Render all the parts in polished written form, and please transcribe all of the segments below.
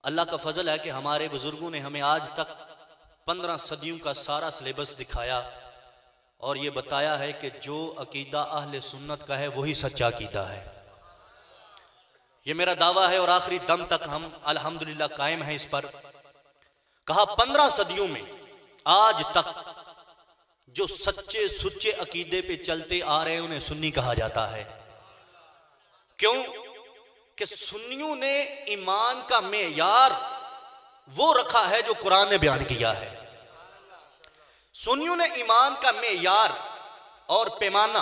अल्लाह का फजल है कि हमारे बुजुर्गों ने हमें आज तक 15 सदियों का सारा सिलेबस दिखाया और ये बताया है कि जो अकीदा अहले सुन्नत का है वही सच्चा अकीदा है। ये मेरा दावा है और आखिरी दम तक हम अल्हम्दुलिल्लाह कायम हैं इस पर। कहा 15 सदियों में आज तक जो सच्चे सुच्चे अकीदे पे चलते आ रहे हैं उन्हें सुन्नी कहा जाता है। क्यों कि सुन्नियों ने ईमान का मेयार वो रखा है जो कुरान ने बयान किया है। सुन्नियों ने ईमान का मेयार और पैमाना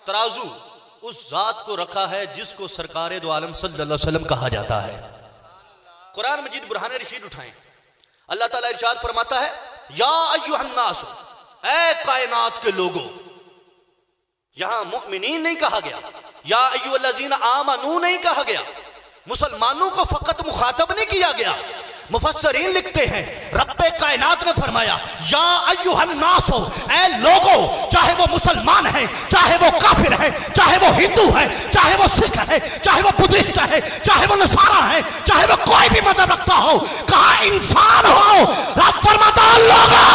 तराजू उस जात को रखा है जिसको सरकारे दो आलम सल्लल्लाहु अलैहि वसल्लम कहा जाता है। कुरान मजीद बुरहान रशीद उठाएं, अल्लाह ताला इरशाद फरमाता है या अय्युहन्नास, ऐ कायनात के लोगों। यहां मुअमिनीन नहीं कहा गया, या अय्युहल्लज़ीना आमनू नहीं कहा गया, मुसलमानों को फकत मुखातब नहीं किया गया। मुफस्सरीन लिखते हैं रब्बे कायनात ने फरमाया या अय्युहन्नास, ऐ लोगों, चाहे वो मुसलमान है, चाहे वो काफिर है, चाहे वो हिंदू है, चाहे वो सिख है, चाहे वो बुद्धिस्ट है, चाहे वो नसारा है, चाहे वो कोई भी मजहब रखता हो, कहा इंसान हो, रब फरमाता लोगों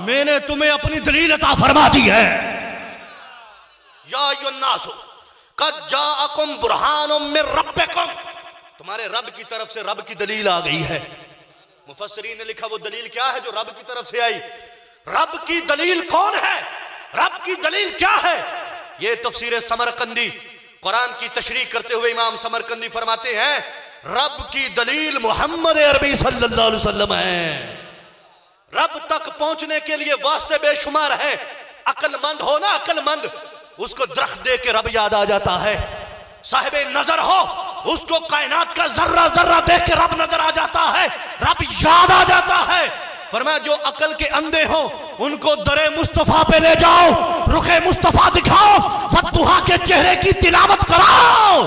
मैंने तुम्हें अपनी दलील अता फरमा दी है। या अय्युहन्नास कद जाअकुम बुरहानुम मिन रब्बिकुम, तुम्हारे रब की तरफ से रब की दलील आ गई है। मुफस्सरीन ने लिखा वो दलील क्या है जो रब की तरफ से आई। रब की दलील कौन है, रब की दलील क्या है? ये तफसीर समरकंदी कुरान की तशरीह करते हुए इमाम समरकंदी फरमाते हैं रब की दलील मोहम्मद अरबी सल्लल्लाहु अलैहि वसल्लम है। रब तक पहुंचने के लिए वास्ते बेशुमार है। अक्लमंद हो ना, अक्लमंद, उसको दरख्त दे के रब याद आ जाता है। साहिबे नजर हो, उसको कायनात का जर्रा जर्रा देख के रब नजर आ जाता है, रब याद आ जाता है। फरमाया जो अकल के अंधे हो उनको दरे मुस्तफा पे ले जाओ, रुखे मुस्तफा दिखाओ, वद्दुहा के चेहरे की तिलावत कराओ।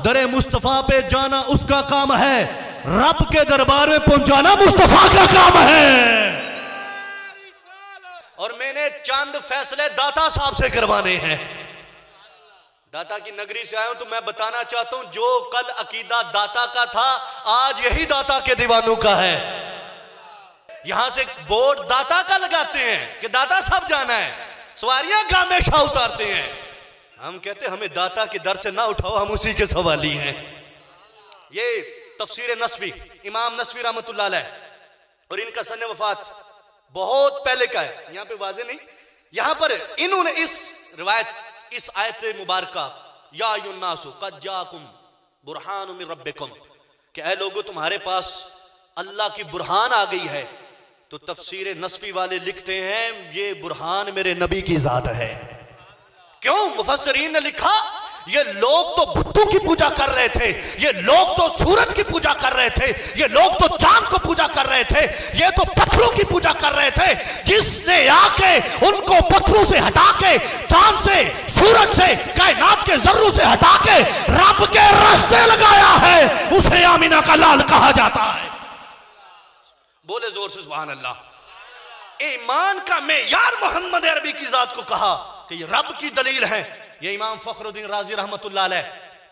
दरे मुस्तफा पे जाना उसका काम है, रब के दरबार में पहुंचाना मुस्तफा का काम है। और मैंने चंद फैसले दाता साहब से करवाने हैं। दाता की नगरी से आया हूं तो मैं बताना चाहता हूं जो कल अकीदा दाता का था आज यही दाता के दीवानों का है। यहां से बोर्ड दाता का लगाते हैं कि दाता साहब जाना है, सवारियां गामे शाह उतारते हैं। हम कहते हैं हमें दाता के दर से ना उठाओ, हम उसी के सवाली हैं। ये तफसीर नस्वी इमाम नस्वी रहमतुल्लाह अलैह और इनका सन वफात बहुत पहले का है, यहां पे वाज़े नहीं। यहां पर इन्होंने इस रिवायत, इस आयत मुबारका या अय्युहन्नासु कद जाअकुम बुरहानुम मिन रब्बिकुम, कि ऐ लोगों तुम्हारे पास अल्लाह की बुरहान आ गई है। तो तफसीर नस्वी वाले लिखते हैं ये बुरहान मेरे नबी की जात है। क्यों? मुफस्सरीन ने लिखा ये लोग तो बुतों की पूजा कर रहे थे, ये लोग तो सूरज की पूजा कर रहे थे, ये लोग तो चांद को पूजा कर रहे थे, ये तो पत्थरों की पूजा कर रहे थे। जिसने आके उनको पत्थरों से हटा के, चांद से, सूरज से, कायनात के जर्रों से हटा के रब के रास्ते लगाया है, उसे आमीना का लाल कहा जाता है। बोले जोर से सुभान अल्लाह। ईमान का मेयार मोहम्मद अरबी की जात को कहा कि ये रब की दलील है। ये इमाम फखरुद्दीन राजी रहमतुल्लाह अलैह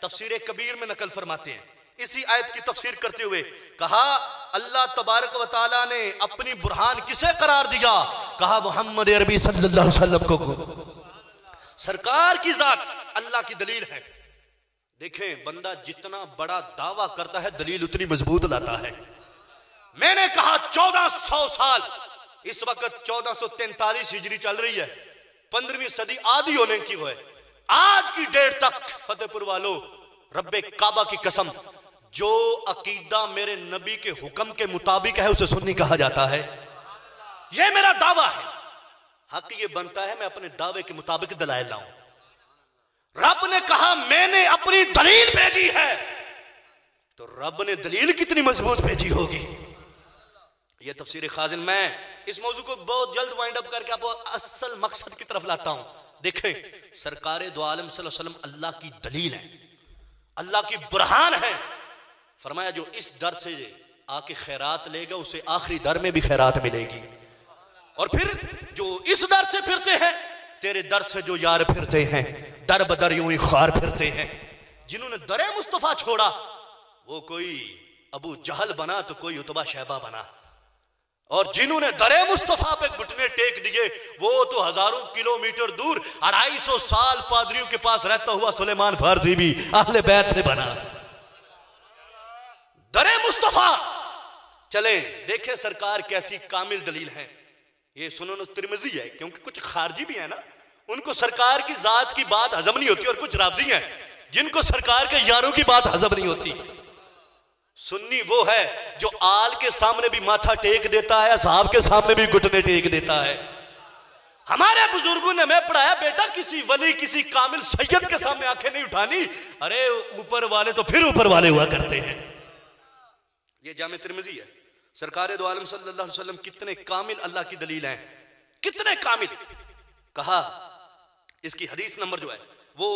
तफसीर कबीर में नकल फरमाते हैं। इसी आयत की तफसीर करते हुए कहा अल्लाह तबारक व तआला ने अपनी बुरहान किसे करार दिया? कहा मोहम्मद अरबी सल्लल्लाहु अलैहि वसल्लम को। सरकार की जात अल्लाह की दलील है। देखें बंदा जितना बड़ा दावा करता है दलील उतनी मजबूत लाता है। मैंने कहा 1400 साल, इस वक्त 1443 हिजरी चल रही है, 15वीं सदी आधी होने की है। आज की डेट तक फतेहपुर वालों रब्बे काबा की कसम, जो अकीदा मेरे नबी के हुक्म के मुताबिक है उसे सुन्नी कहा जाता है। यह मेरा दावा है। हक ये बनता है मैं अपने दावे के मुताबिक दलाइल लाऊं। रब ने कहा मैंने अपनी दलील भेजी है, तो रब ने दलील कितनी मजबूत भेजी होगी। यह तफसीर खाजिन, मैं इस मौजू को बहुत जल्द वाइंड अप करके आपको असल मकसद की तरफ लाता हूं। देखें सरकारे दो आलम सल्लल्लाहु अलैहि वसल्लम अल्लाह की दलील है, अल्लाह की बुरहान है। फरमाया जो इस दर से आके खैरात लेगा उसे आखिरी दर में भी खैरात मिलेगी। और फिर जो इस दर से फिरते हैं, तेरे दर से जो यार फिरते हैं, दर बदर यूं ही ख्वार फिरते हैं। जिन्होंने दरे मुस्तफा छोड़ा वो कोई अबू जहल बना तो कोई उतबा शैबा बना। और जिन्होंने दरे मुस्तफा पे घुटने टेक दिए वो तो हजारों किलोमीटर दूर 250 साल पादरियों के पास रहता हुआ सुलेमान फारसी भी अहले बैत से बना। दरे मुस्तफा चले देखे सरकार कैसी कामिल दलील है। ये सुनन तिरमिजी है, क्योंकि कुछ खारजी भी है ना, उनको सरकार की जात की बात हजम नहीं होती, और कुछ राजी हैं जिनको सरकार के यारों की बात हजम नहीं होती। सुन्नी वो है जो आल के सामने भी माथा टेक देता है, असहाब के सामने भी घुटने टेक देता है। हमारे बुजुर्गों ने हमें पढ़ाया, बेटा किसी वली किसी कामिल सैयद के सामने आंखें नहीं उठानी, अरे ऊपर वाले तो फिर ऊपर वाले हुआ करते हैं। ये जामे तिरमिजी है। सरकार दो आलम सल्लल्लाहु अलैहि वसल्लम कितने कामिल अल्लाह की दलील हैं, कितने कामिल। कहा इसकी हदीस नंबर जो है वो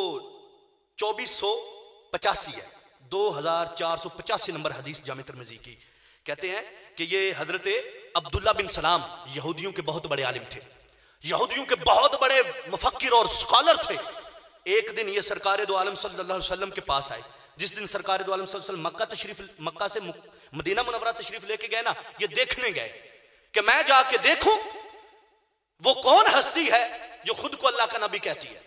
2485 है, 2485 नंबर हदीस जामे तिरमिजी की। कहते हैं कि ये हजरत अब्दुल्ला बिन सलाम यहूदियों के बहुत बड़े आलिम थे, यहूदियों के बहुत बड़े मुफक्किर और स्कॉलर थे। एक दिन ये सरकार दो आलम सल्लल्लाहु अलैहि वसल्लम के पास आए। जिस दिन सरकार दो आलम सल्लल्लाहु अलैहि वसल्लम मक्का से मदीना मुनव्वरा तशरीफ लेके गए ना, ये देखने गए कि मैं जाके देखूं वो कौन हस्ती है जो खुद को अल्लाह का नबी कहती है,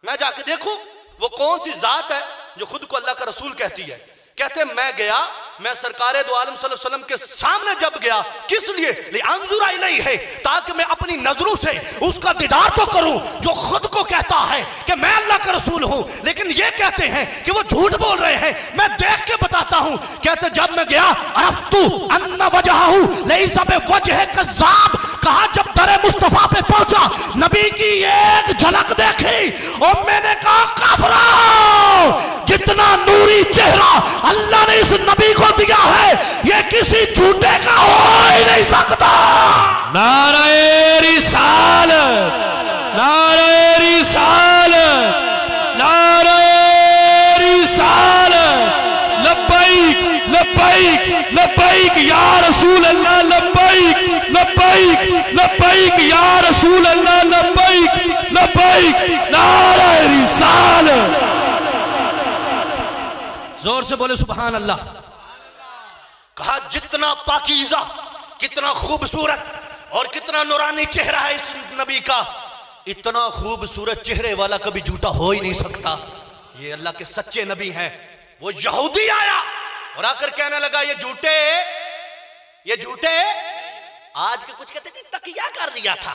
मैं जाके देखूं वो कौन सी जात है जो खुद को अल्लाह का रसूल कहती है। कहते मैं गया, मैं सरकार दो आलम सल्लल्लाहु अलैहि वसल्लम के सामने जब गया, किस लिए? लिअंजुरा इलैहि है, ताकि मैं अपनी नजरों से उसका दीदार तो करूं जो खुद को कहता है कि मैं अल्लाह का रसूल हूं, लेकिन ये कहते हैं कि वो झूठ बोल रहे हैं, मैं देख के बताता हूं। कहते जब मैं गया अरफ्तु अन्ना वजहहु लैसा बिवजह कज़्ज़ाब, कहा जब दरे मुस्तफा पे पहुंचा, नबी की एक झलक देखी और मैंने कहा काफरा, जितना नूरी चेहरा अल्लाह ने इस नबी को दिया है ये किसी झूठे का हो ही नहीं सकता। नारे रिसालत, नारे रिसालत, नारे रिसालत, लब्बैक लब्बैक लब्बैक या रसूल अल्लाह, लब्बैक लब्बैक लब्बैक या रसूल अल्लाह, लब्बैक लब्बैक, नारे रिसालत। जोर से बोले सुभान अल्लाह। कहा जितना पाकीज़ा, कितना खूबसूरत और कितना नूरानी चेहरा है इस नबी का, इतना खूबसूरत चेहरे वाला कभी झूठा हो ही नहीं सकता। ये अल्लाह के सच्चे नबी हैं। वो यहूदी आया और आकर कहने लगा ये झूठे, ये झूठे। आज के कुछ कहते थे तकिया कर दिया था।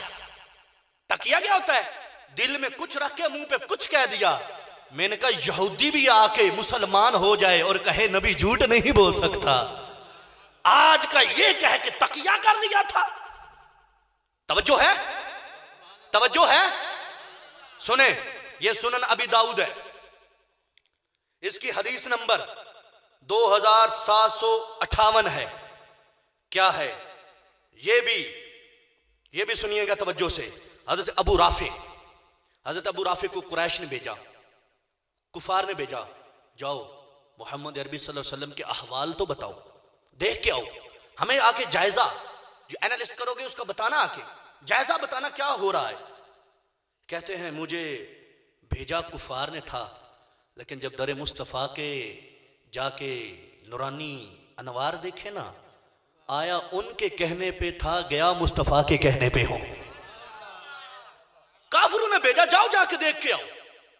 तकिया क्या होता है? दिल में कुछ रख के मुंह पे कुछ कह दिया। मैंने कहा यहूदी भी आके मुसलमान हो जाए और कहे नबी झूठ नहीं बोल सकता, आज का ये कहे कि तकिया कर दिया था। तवज्जो है, तवज्जो है। सुने, ये सुनन अबी दाऊद है, इसकी हदीस नंबर 2758 है। क्या है ये भी सुनिएगा तवज्जो से। हजरत अबू राफे को कुरैश ने भेजा, कुफार ने भेजा, जाओ मोहम्मद अरबी सल्लल्लाहु अलैहि वसल्लम के अहवाल तो बताओ, देख के आओ, हमें आके जायजा जो एनालिस्ट करोगे उसका बताना, आके जायजा बताना क्या हो रहा है। कहते हैं मुझे भेजा कुफार ने था, लेकिन जब दरे मुस्तफ़ा के जाके नूरानी अनवार देखे ना, आया उनके कहने पे था, गया मुस्तफ़ा के कहने पे हूं। काफिरों ने भेजा जाओ जाके देख के आओ,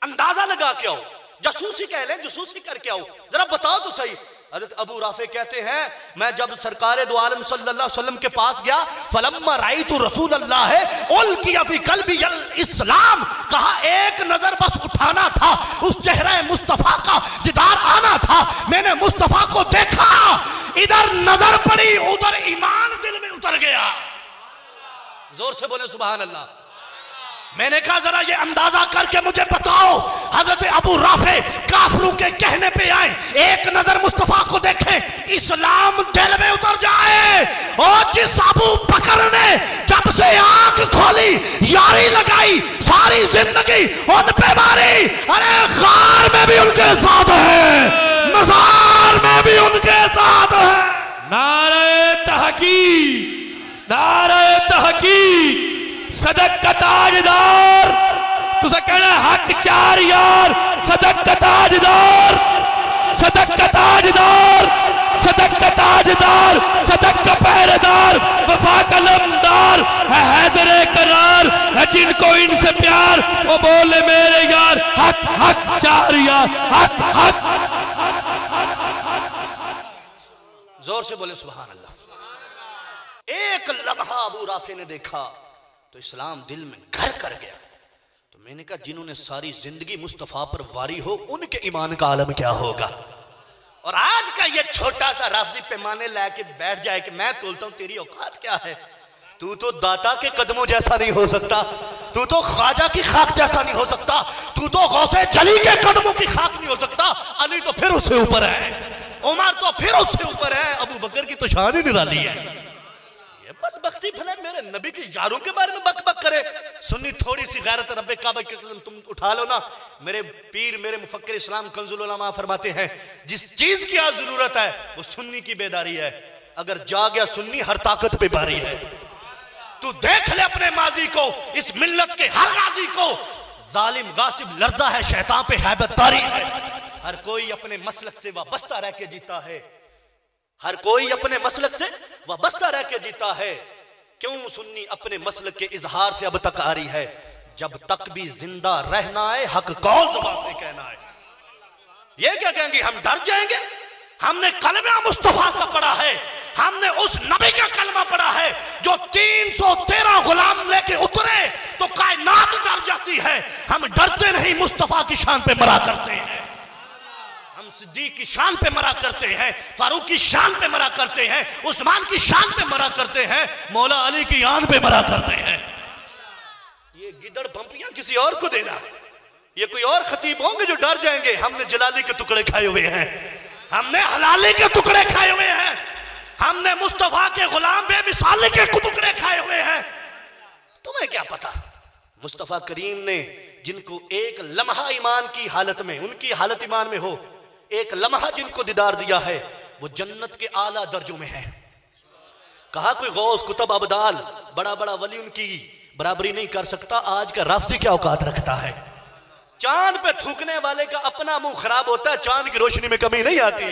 अंदाजा लगा के आओ, जासूसी कह लें, जासूसी करके आओ, जरा बताओ तो सही। हज़रत अबू राफे कहते हैं मैं जब सरकार दो आलम सल्लल्लाहु अलैहि वसल्लम के पास गया, फलम्मा राइतु रसूल अल्लाह है उल्किया फी कल्बी इस्लाम, कहा एक नजर बस उठाना था, उस चेहरे मुस्तफा का दीदार आना था। मैंने मुस्तफा को देखा, इधर नजर पड़ी उधर ईमान दिल में उतर गया। जोर से बोले सुभान अल्लाह। मैंने कहा जरा ये अंदाजा करके मुझे बताओ, हजरत अबू राफे काफिरों के कहने पे आए, एक नजर मुस्तफा को देखें, इस्लाम दिल में उतर जाए। और जिस अबू बकर ने जब से आंख खोली, यारी लगाई, सारी जिंदगी उन पे मारी, अरे गार में भी उनके साथ है, मज़ार में भी उनके साथ है। नारे तहकीक, नारे तहकीक, सदक का ताजदार, तुझे कहना हक चार यार, सदक का ताजदार, सदक का ताजदार, सदक का यार, सदक का पहरेदार, वफा का लमदार है, हैदरे करार है जिनको इनसे प्यार, वो बोले मेरे यार हक हक चार यार, हक हक। जोर से बोले सुभान अल्लाह। एक लम्हा अबू राफे ने देखा तो इस्लाम दिल में घर कर गया। तो मैंने कहा जिन्होंने सारी जिंदगी मुस्तफा पर वारी हो उनके ईमान का आलम क्या होगा। और आज का ये छोटा सा राफजी पैमाने लाके बैठ जाए कि मैं तोलता हूं, तेरी औकात क्या है। तू तो दाता के कदमों जैसा नहीं हो सकता, तू तो ख्वाजा की खाक जैसा नहीं हो सकता, तू तो गौसे जली के कदमों की खाक नहीं हो सकता। अली तो फिर उससे ऊपर है, उमर तो फिर उससे ऊपर है, अबू बकर की तो शान ही निराली है। ये बदबख्ती भले मेरे नबी के यारों के बारे में बक बक करे। सुन्नी थोड़ी सी गैरत रब्बे काबा की कसम तुम उठा लो ना। मेरे पीर मेरे मुफक्किर इस्लाम कंजुल उलमा फरमाते हैं जिस चीज की आज जरूरत है वो सुन्नी की बेदारी है। अगर जा गया सुन्नी हर ताकत पे भारी है। तू देख ले अपने माजी को, इस मिल्लत के हर गाजी को, जालिम गासिब लर्जा है, शैतान पे हैबतदारी है। हर कोई अपने मसलक से वाबस्ता रह के जीता है, हर कोई अपने मसलक से वाबस्ता रह के जीता है। क्यों सुन्नी अपने मसलक के इजहार से अब तक आ रही है। जब तक भी जिंदा रहना है हक कौल ज़बान से कहना है। ये क्या कहेंगे हम डर जाएंगे। हमने कलमा मुस्तफा का पढ़ा है, हमने उस नबी का कलमा पढ़ा है जो 313 गुलाम लेके उतरे तो कायनात डर जाती है। हम डरते नहीं, मुस्तफा की शान पे मरा करते हैं, हम सिद्दीक की शान पे मरा करते हैं, फारूक की शान पे मरा करते हैं, उस्मान की शान पे मरा करते हैं, मौला अली की आन पे मरा करते हैं। ये गिदड़ पंपियां किसी और को देना, ये कोई और खतीब होंगे जो डर जाएंगे। हमने जलाली के टुकड़े खाए हुए हैं, हमने हलाली के टुकड़े खाए हुए हैं, हमने मुस्तफा के गुलाम बेमिसाली के टुकड़े खाए हुए हैं। तुम्हें क्या पता। मुस्तफा करीम ने जिनको एक लम्हा ईमान की हालत में, उनकी हालत ईमान में हो, एक लम्हा जिनको दीदार दिया है वो जन्नत के आला दर्जों में है। कहा कोई गौस कुतुब अबदाल बड़ा बड़ा वली उनकी बराबरी नहीं कर सकता। आज का राफजी क्या औकात रखता है। चांद पे थूकने वाले का अपना मुंह खराब होता है, चांद की रोशनी में कमी नहीं आती।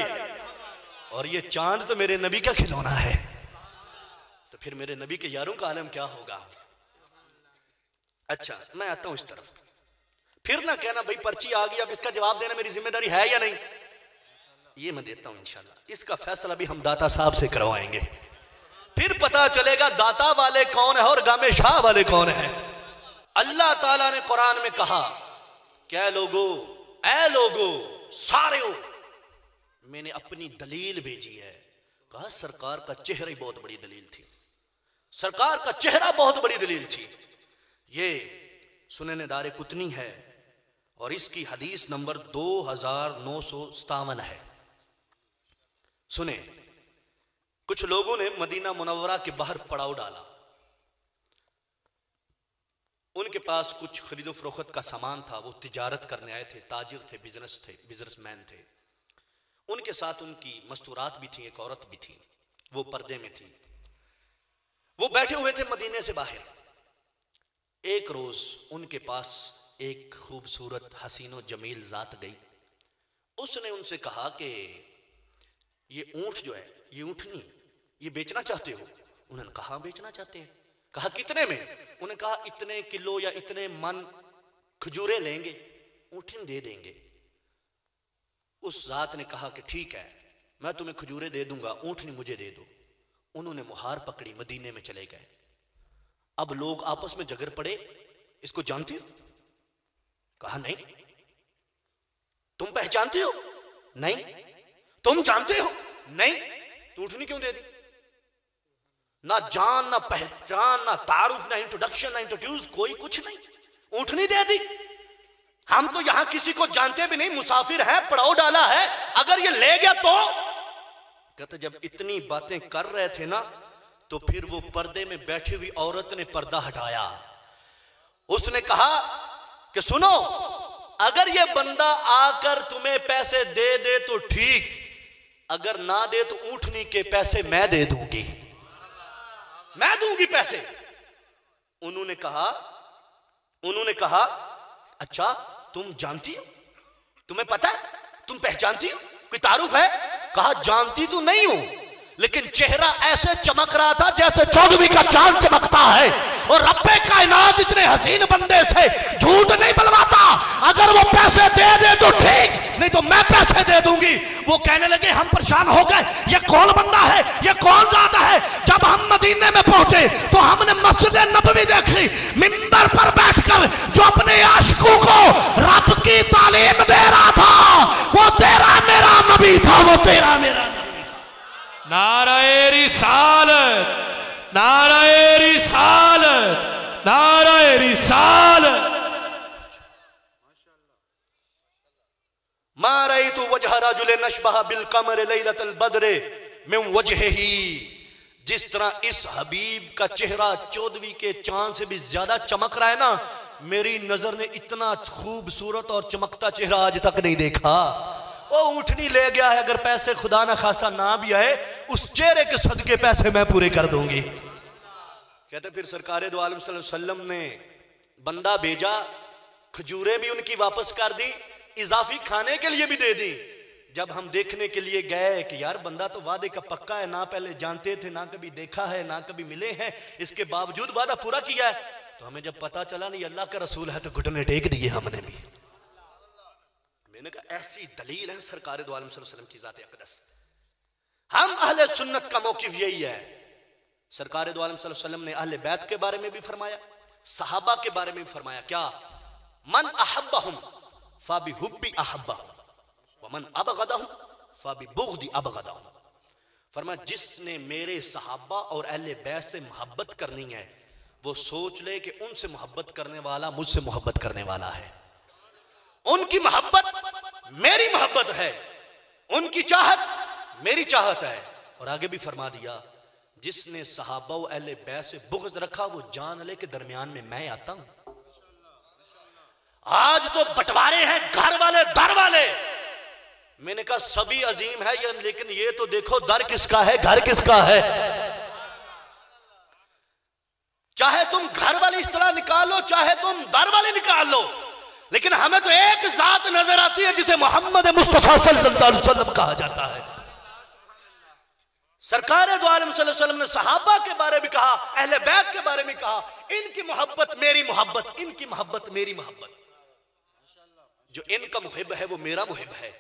और ये चांद तो मेरे नबी का खिलौना है, तो फिर मेरे नबी के यारों का आलम क्या होगा। अच्छा मैं आता हूं इस तरफ, फिर ना कहना भाई पर्ची आ गई अब इसका जवाब देना मेरी जिम्मेदारी है या नहीं। ये मैं देता हूं इंशाल्लाह। इसका फैसला भी हम दाता साहब से करवाएंगे, फिर पता चलेगा दाता वाले कौन है और गामे शाह वाले कौन है। अल्लाह ताला ने कुरान में कहा क्या लोगो, ऐ लोगो सारे हो, मैंने अपनी दलील भेजी है। कहा सरकार का चेहरा ही बहुत बड़ी दलील थी, सरकार का चेहरा बहुत बड़ी दलील थी। ये सुनन दारे कुतनी है और इसकी हदीस नंबर 2957 है। सुने, कुछ लोगों ने मदीना मुनव्वरा के बाहर पड़ाव डाला। उनके पास कुछ खरीदो फरोख्त का सामान था, वो तिजारत करने आए थे, ताजिर थे, बिजनेसमैन थे। उनके साथ उनकी मस्तूरात भी थी, एक औरत भी थी, वो पर्दे में थी। वो बैठे हुए थे मदीने से बाहर। एक रोज उनके पास एक खूबसूरत हसीनो जमील जात गई। उसने उनसे कहा कि ये ऊंट जो है, ये ऊंटनी, ये बेचना चाहते हो। उन्होंने कहा बेचना चाहते हैं। कहा कितने में। उन्होंने कहा इतने किलो या इतने मन खजूरें लेंगे, ऊंटनी दे देंगे। उस जात ने कहा कि ठीक है मैं तुम्हें खजूरें दे दूंगा, ऊंटनी मुझे दे दो। उन्होंने मुहार पकड़ी, मदीने में चले गए। अब लोग आपस में झगड़ पड़े, इसको जानते हो। कहा नहीं। तुम पहचानते हो। नहीं। तुम जानते हो। नहीं। तो ऊँटनी क्यों दे दी। ना जान ना पहचान ना तारुफ ना इंट्रोडक्शन ना इंट्रोड्यूस, कोई कुछ नहीं, ऊँटनी दे दी। हम तो यहां किसी को जानते भी नहीं, मुसाफिर है, पड़ाव डाला है, अगर ये ले गया तो। कहते जब इतनी बातें कर रहे थे ना तो फिर वो पर्दे में बैठी हुई औरत ने पर्दा हटाया। उसने कहा कि सुनो, अगर ये बंदा आकर तुम्हें पैसे दे दे तो ठीक, अगर ना दे तो ऊंटनी के पैसे मैं दे दूंगी, मैं दूंगी पैसे। उन्होंने कहा अच्छा तुम जानती हो, तुम्हें पता है, तुम पहचानती हो, कोई तारुफ है। कहा जानती तो नहीं हूं लेकिन चेहरा ऐसे चमक रहा था जैसे 14वीं का चांद चमकता है। और रब्बे कायनात इतने हसीन बंदे से झूठ नहीं बुलवाता। अगर वो पैसे दे दे तो ठीक, नहीं तो मैं पैसे दे दूंगी। वो कहने लगे, हम परेशान हो गए, ये कौन बंदा है, ये कौन जाता है। जब हम मदीने में पहुंचे तो हमने मस्जिद नबवी देखी, मिंबर पर बैठकर जो अपने आशिकों को रब की तालीम दे रहा था, वो तेरा मेरा नबी था, वो तेरा मेरा नबी। नाराए रिसालत, नाराए रिसालत, नाराए रिसालत। मा रअयतु वजह रजुलिन अशबह बिल कमर लैलतल बद्र मिन वजहिही। जिस तरह इस हबीब का चेहरा 14वीं के चांद से भी ज्यादा चमक रहा है ना, मेरी नजर ने इतना खूबसूरत और चमकता चेहरा आज तक नहीं देखा। वो ऊँटनी ले गया है, अगर पैसे खुदा ना खास्ता ना भी आए, उस चेहरे के सदके पैसे मैं पूरे कर दूंगी। कहते फिर सरकार दो आलम सल्लल्लाहु अलैहि वसल्लम ने बंदा भेजा, खजूरें भी उनकी वापस कर दी, इजाफी खाने के लिए भी दे दी। जब हम देखने के लिए गए कि यार बंदा तो वादे का पक्का है, ना पहले जानते थे, ना कभी देखा है, ना कभी मिले हैं, इसके बावजूद वादा पूरा किया है, तो हमें जब पता चला नहीं अल्लाह का रसूल है तो घुटने टेक दिए हमने भी। मैंने कहा ऐसी दलील है सरकार दो आलम सल्लल्लाहु अलैहि वसल्लम की जात अक़दस। हम अहले सुन्नत का मौक़िफ़ यही है। सरकार दो आलम सल्लल्लाहु अलैहि वसल्लम ने अहले बैत के बारे में भी फरमाया, सहाबा के बारे में भी फरमाया, क्या मन अहब्बहुम फाबि हुब्बी अहब्बहुम व मन अबगदहुम फाबि बुग़्दी अबगदहुम। फरमाया जिसने मेरे सहाबा और अहले बैत से मोहब्बत करनी है, वो सोच ले कि उनसे मोहब्बत करने वाला मुझसे मोहब्बत करने वाला है। उनकी मोहब्बत मेरी मोहब्बत है, उनकी चाहत मेरी चाहत है। और आगे भी फरमा दिया, जिसने सहाबा व अहले बैत से बुग़्ज़ रखा, वो जान ले के दरमियान में मैं आता हूं। आज तो बंटवारे हैं घर वाले दर वाले। मैंने कहा सभी अजीम है ये, लेकिन ये तो देखो दर किसका है, घर किसका है। चाहे तुम घर वाली इस्तिलाह निकालो, चाहे तुम दर वाली निकाल लो, लेकिन हमें तो एक जात नजर आती है जिसे मोहम्मद मुस्तफा सल्लल्लाहु अलैहि वसल्लम कहा जाता है। सरकार दो आलम सल्लल्लाहु अलैहि वसल्लम ने सहाबा के बारे में कहा, अहले बैत के बारे में कहा, इनकी मोहब्बत मेरी मोहब्बत, इनकी मोहब्बत मेरी मोहब्बत। जो इनका मुहिब है वो मेरा मुहिब है,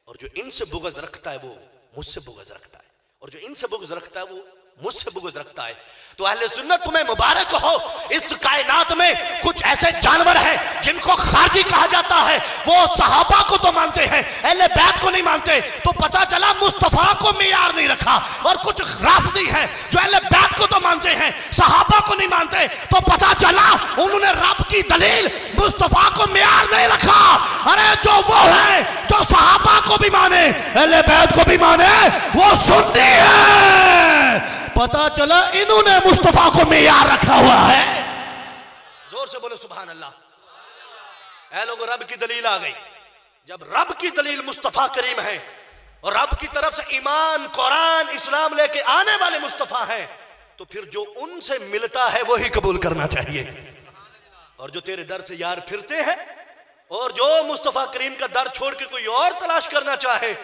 और जो इनसे बुग़्ज़ रखता है वो मुझसे बुग़्ज़ रखता है, और जो इनसे बुग़्ज़ रखता है वो मुझसे बुग़्ज़ रखता है। तो अहले सुन्नत तुम्हें मुबारक हो। इस कायनात में कुछ ऐसे जानवर हैं जिनको खारजी कहा जाता है, वो सहाबा को तो मानते हैं, अहले बैत को नहीं मानते। तो पता चला मुस्तफा को मियार नहीं रखा। और कुछ राफिदी हैं जो अहले बैत को तो मानते हैं, सहाबा को नहीं मानते। तो पता चला उन्होंने रब की दलील मुस्तफा को मियार नहीं रखा। अरे जो वो है जो सहाबा को भी माने, अहले बैत को भी माने, वो सुन्नी है। पता चला इन्होंने मुस्तफा को मेयार रखा हुआ है। जोर से बोलो सुभान अल्लाह। ऐ लोगों, रब की दलील आ गई। जब रब की दलील मुस्तफा करीम है और रब की तरफ से ईमान, कुरान, इस्लाम लेके आने वाले मुस्तफा हैं, तो फिर जो उनसे मिलता है वही कबूल करना चाहिए। और जो तेरे दर से यार फिरते हैं, और जो मुस्तफा करीम का दर छोड़ के कोई और तलाश करना चाहे,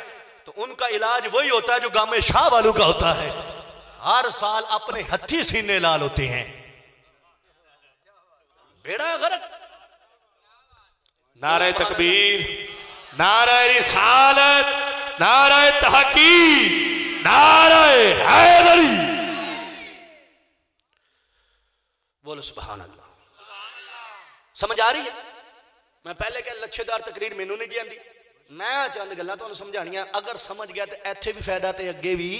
तो उनका इलाज वही होता है जो गामे शाह वालों का होता है। हर साल अपने हथी सीने लाल होते हैं, बेड़ा गर्क। नारे तकबीर, नारे रिसालत, नारे तहकीक, नारे हैदरी। बोलो सुभान अल्लाह। समझ आ रही है? मैं पहले कह लच्छेदार तकरीर मैनू नहीं आंदी, मैं चंद गल्लां तुहानू समझाणियां। अगर समझ गया तो इत्थे भी फायदा ते अगे भी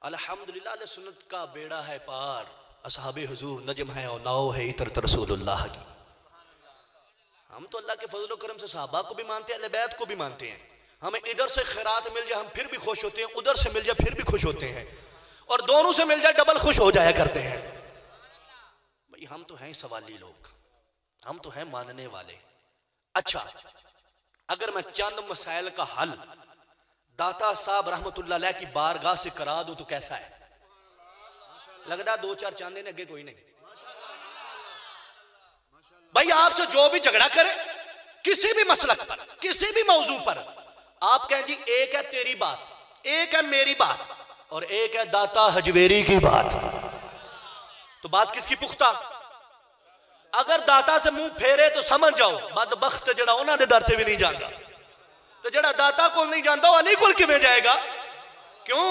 अल्हम्दुलिल्लाह। अहले सुन्नत का बेड़ा है पार, असहाबे हुजूर नजम है और नाव है इतरत रसूलुल्लाह की। हम तो अल्लाह के फजल करम से सहाबा को भी मानते हैं, अहले बैत को भी मानते हैं। हमें इधर से खैरात मिल जाए हम फिर भी खुश होते हैं, उधर से मिल जाए फिर भी खुश होते हैं, और दोनों से मिल जाए डबल खुश हो जाया करते हैं। भाई हम तो हैं सवाली लोग, हम तो हैं मानने वाले। अच्छा, अगर मैं चंद मसाइल का हल दाता साहब रहमतुल्लाह अलैह की बारगाह से करा दूं तो कैसा है? लगता 2-4 चांदे ने, अगे कोई नहीं। भाई आपसे जो भी झगड़ा करे किसी भी मसलक पर, किसी भी मौजू पर, आप कहें जी एक है तेरी बात, एक है मेरी बात, और एक है दाता हजवेरी की बात। तो बात किसकी पुख्ता? अगर दाता से मुंह फेरे तो समझ जाओ बदबख्त जड़ा उन्होंने दर ते भी नहीं जाता, तो जड़ा दाता को नहीं जानता वो अली को किवें जाएगा? क्यों?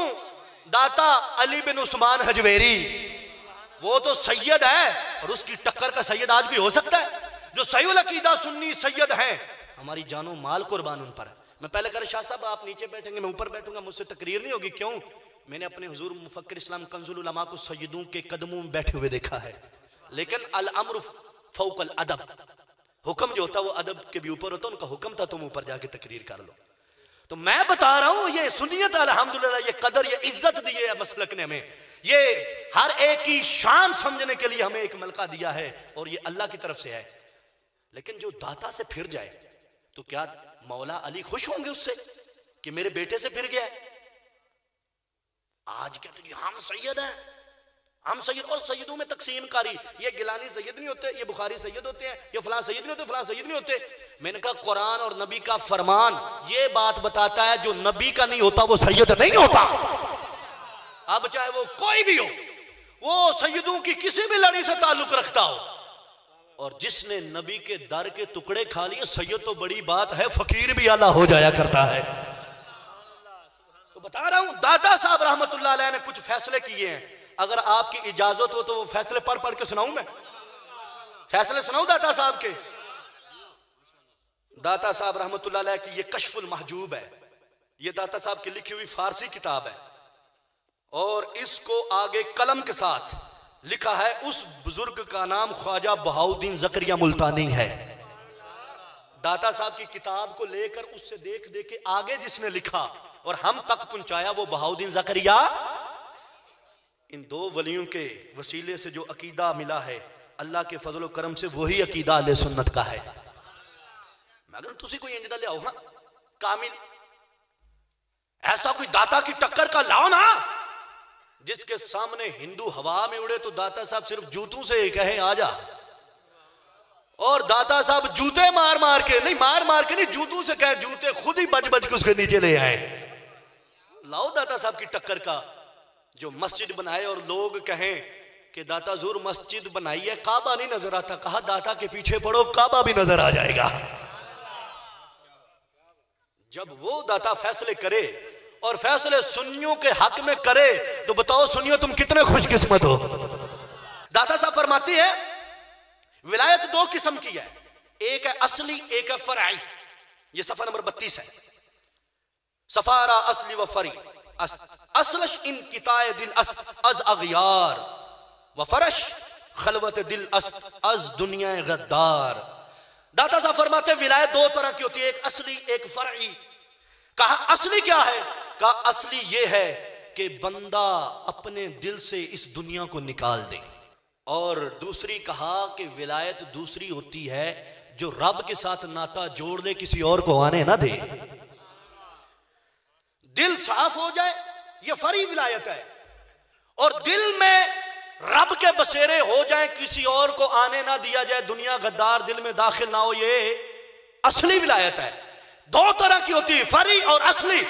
दाता अली बिन उस्मान हजवेरी वो तो सैयद है, और उसकी टक्कर का सैयद आज भी हो सकता है? जो सही अकीदा सुन्नी सैयद हैं, हमारी जानो माल कुर्बान उन पर है। मैं पहले कह शाह साहब आप नीचे बैठेंगे, मैं ऊपर बैठूंगा, मुझसे तकरीर नहीं होगी। क्यों? मैंने अपने हुजूर मुफक्किर इस्लाम कंजुल उलमा को सैयदों के कदमों में बैठे हुए देखा है। लेकिन अल अम्र फौकल अदब, हुक्म जो होता है वो अदब के भी ऊपर होता है। उनका हुक्म था तुम ऊपर जाके तकरीर कर लो। तो मैं बता रहा हूं ये सुन्नियत अल्हम्दुलिल्लाह, ये कदर, ये इज्जत दी है मसलक ने हमें, ये हर एक की शान समझने के लिए हमें एक मलका दिया है, और ये अल्लाह की तरफ से है। लेकिन जो दाता से फिर जाए तो क्या मौला अली खुश होंगे उससे कि मेरे बेटे से फिर गया? आज कहते जी हम सैयद हैं, हम सैयद, और सैयदों में तकसीम कारी, ये गिलानी सैयद नहीं होते, ये बुखारी सैयद होते हैं, ये फलां सैयद नहीं होते, फलां सैयद नहीं होते। मैंने कहा कुरान और नबी का फरमान ये बात बताता है जो नबी का नहीं होता वो सैयद नहीं होता। अब चाहे वो कोई भी हो, वो सैयदों की किसी भी लड़ी से ताल्लुक रखता हो, और जिसने नबी के दर के टुकड़े खा लिए, सैयद तो बड़ी बात है, फकीर भी आला हो जाया करता है। तो बता रहा हूं दाता साहब रहमतुल्लाह अलैह ने कुछ फैसले किए हैं। अगर आपकी इजाजत हो तो वो फैसले पढ़ पढ़ के सुनाऊं, मैं फैसले सुनाऊं दाता साहब के। दाता साहब रहमतुल्लाह अलैह की ये कश्फुल महजूब है, ये दाता साहब की लिखी हुई फारसी किताब है, और इसको आगे कलम के साथ लिखा है उस बुजुर्ग का नाम ख्वाजा बहाउद्दीन जकरिया मुल्तानी है। दाता साहब की किताब को लेकर उससे देख देख के आगे जिसने लिखा और हम तक पहुंचाया वो बहाउद्दीन जकरिया। इन दो वलियों के वसीले से जो अकीदा मिला है अल्लाह के फजल करम से, वही अकीदा अहले सुन्नत का है। मगर तुसी कोई इंजदा ले आओ, हाँ कामिल ऐसा कोई दाता की टक्कर का लाओ ना, जिसके सामने हिंदू हवा में उड़े तो दाता साहब सिर्फ जूतों से कहे आ जा, और दाता साहब जूते मार मार के नहीं, जूतों से कहे, जूते खुद ही बज बज के उसके नीचे ले आए। लाओ दाता साहब की टक्कर का जो मस्जिद बनाए और लोग कहें कि दाता ज़रूर मस्जिद बनाई है, काबा नहीं नजर आता। कहा दाता के पीछे पड़ो, काबा भी नजर आ जाएगा। जब वो दाता फैसले करे और फैसले सुन्नियों के हक में करे तो बताओ सुन्नियों तुम कितने खुशकिस्मत हो। दाता साहब फरमाती है विलायत दो किस्म की है, एक है असली, एक है फरई। ये सफा नंबर 32 है। सफारा असली व फरी असलश इन किताए दिल अज अगयार व फरश खलवत दिल अज दुनिया गद्दार। दाता साहब फरमाते विलायत दो तरह की होती है, एक असली एक फरई। कहा असली क्या है? कहा असली ये है कि बंदा अपने दिल से इस दुनिया को निकाल दे, और दूसरी कहा कि विलायत दूसरी होती है जो रब के साथ नाता जोड़ दे, किसी और को आने ना दे, दिल साफ हो जाए, ये फरी विलायत है। और दिल में रब के बसेरे हो जाए, किसी और को आने ना दिया जाए, दुनिया गद्दार दिल में दाखिल ना हो, ये असली विलायत है। दो तरह की होती है, फरी और असली।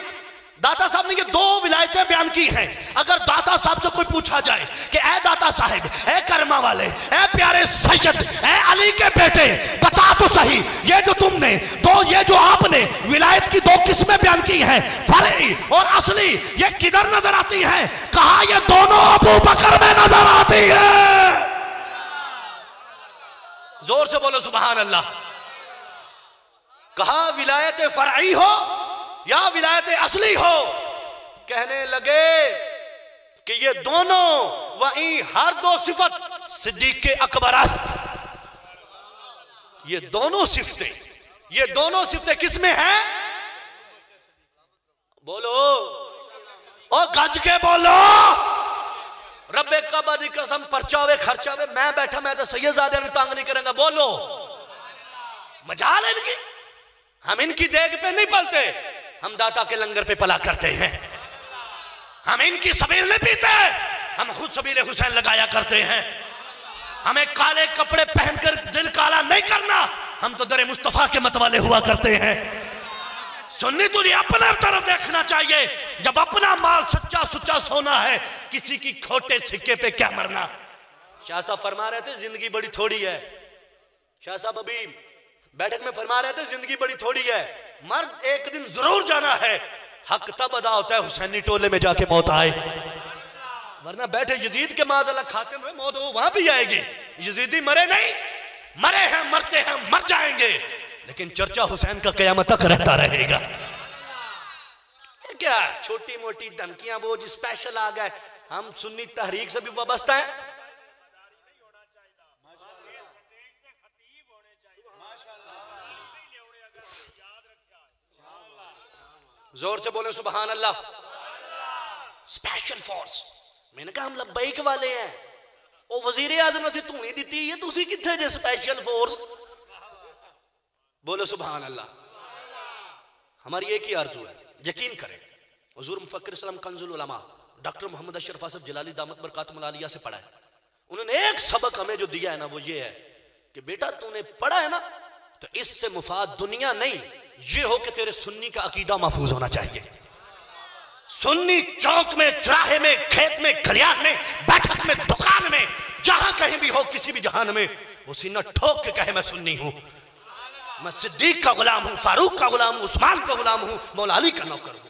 दाता साहब ने ये दो विलायतें बयान की हैं। अगर दाता साहब से कोई पूछा जाए कि ए दाता साहब, ए करमा वाले, ए प्यारे सैयद, ए अली के बेटे, बता तो सही ये जो तुमने दो, ये जो आपने विलायत की दो किस्में बयान की हैं, फरी और असली, ये किधर नजर आती है? कहा ये दोनों अबू बकर में नजर आती है। जोर से बोलो सुभान अल्लाह। कहा विलायत फरई हो या विलायत असली हो, कहने लगे कि ये दोनों वही हर दो सिफत सिद्दीक अकबर अस्त, ये दोनों सिफतें किसमें हैं? बोलो और गज के बोलो। रब्बे काबा दी कसम, परचावे खर्चावे, मैं बैठा, मैं तो सैयदजादे में तंग नहीं करेंगे। बोलो मजाल है इनकी। हम इनकी देग पे नहीं पलते, हम दाता के लंगर पे पला करते हैं। हम इनकी सबील नहीं पीते, हम खुद सबीले हुसैन लगाया करते हैं। हमें काले कपड़े पहनकर दिल काला नहीं करना, हम तो दरे मुस्तफा के मतवाले हुआ करते हैं। सुन्नी तुझे अपने तरफ देखना चाहिए। जब अपना माल सच्चा सुच्चा सोना है, किसी की खोटे सिक्के पे क्या मरना। शाह साहब फरमा रहे थे जिंदगी बड़ी थोड़ी है। शाह साहब अभी बैठक में फरमा रहे थे जिंदगी बड़ी थोड़ी है, मर्द एक दिन जरूर जाना है। हक तब अदा होता है हुसैनी टोले में जाके मौत आए, वरना बैठे यजीद के माज़अल्लाह खाते में मौत हो वहां भी आएगी। यजीदी मरे नहीं, मरे हैं मरते हैं मर जाएंगे, लेकिन चर्चा हुसैन का क़यामत तक रहता रहेगा। क्या छोटी मोटी धमकियां, वो जो स्पेशल आ गए, हम सुन्नी तहरीक से भी वाबस्ता है। जोर से बोले सुभान अल्लाह। स्पेशल फोर्स, मैंने कहा हम लब्बैक वाले हैं। ओ वजीर आजम ने तू नहीं दी है, तुसी किथे जे स्पेशल फोर्स। बोलो सुभान अल्लाह। हमारी एक ही आरजू है, यकीन करें हुजूर मुफक्किर इस्लाम कंजुल उलमा डॉक्टर मोहम्मद अशरफ आसिफ जलाली दामत बरकातुहुल आलिया से पढ़ा है। उन्होंने एक सबक हमें जो दिया है ना, वो ये है कि बेटा तूने पढ़ा है ना, तो इससे मुफाद दुनिया नहीं, ये हो कि तेरे सुन्नी का अकीदा महफूज होना चाहिए। सुन्नी चौक में, चौराहे में, खेत में, खलियान में, बैठक में, दुकान में, जहां कहीं भी हो, किसी भी जहान में, वो सीना ठोक के कहे मैं सुन्नी हूं, मैं सिद्दीक का गुलाम हूं, फारूक का गुलाम हूं, उस्मान का गुलाम हूं, मौला अली का नौकर हूं।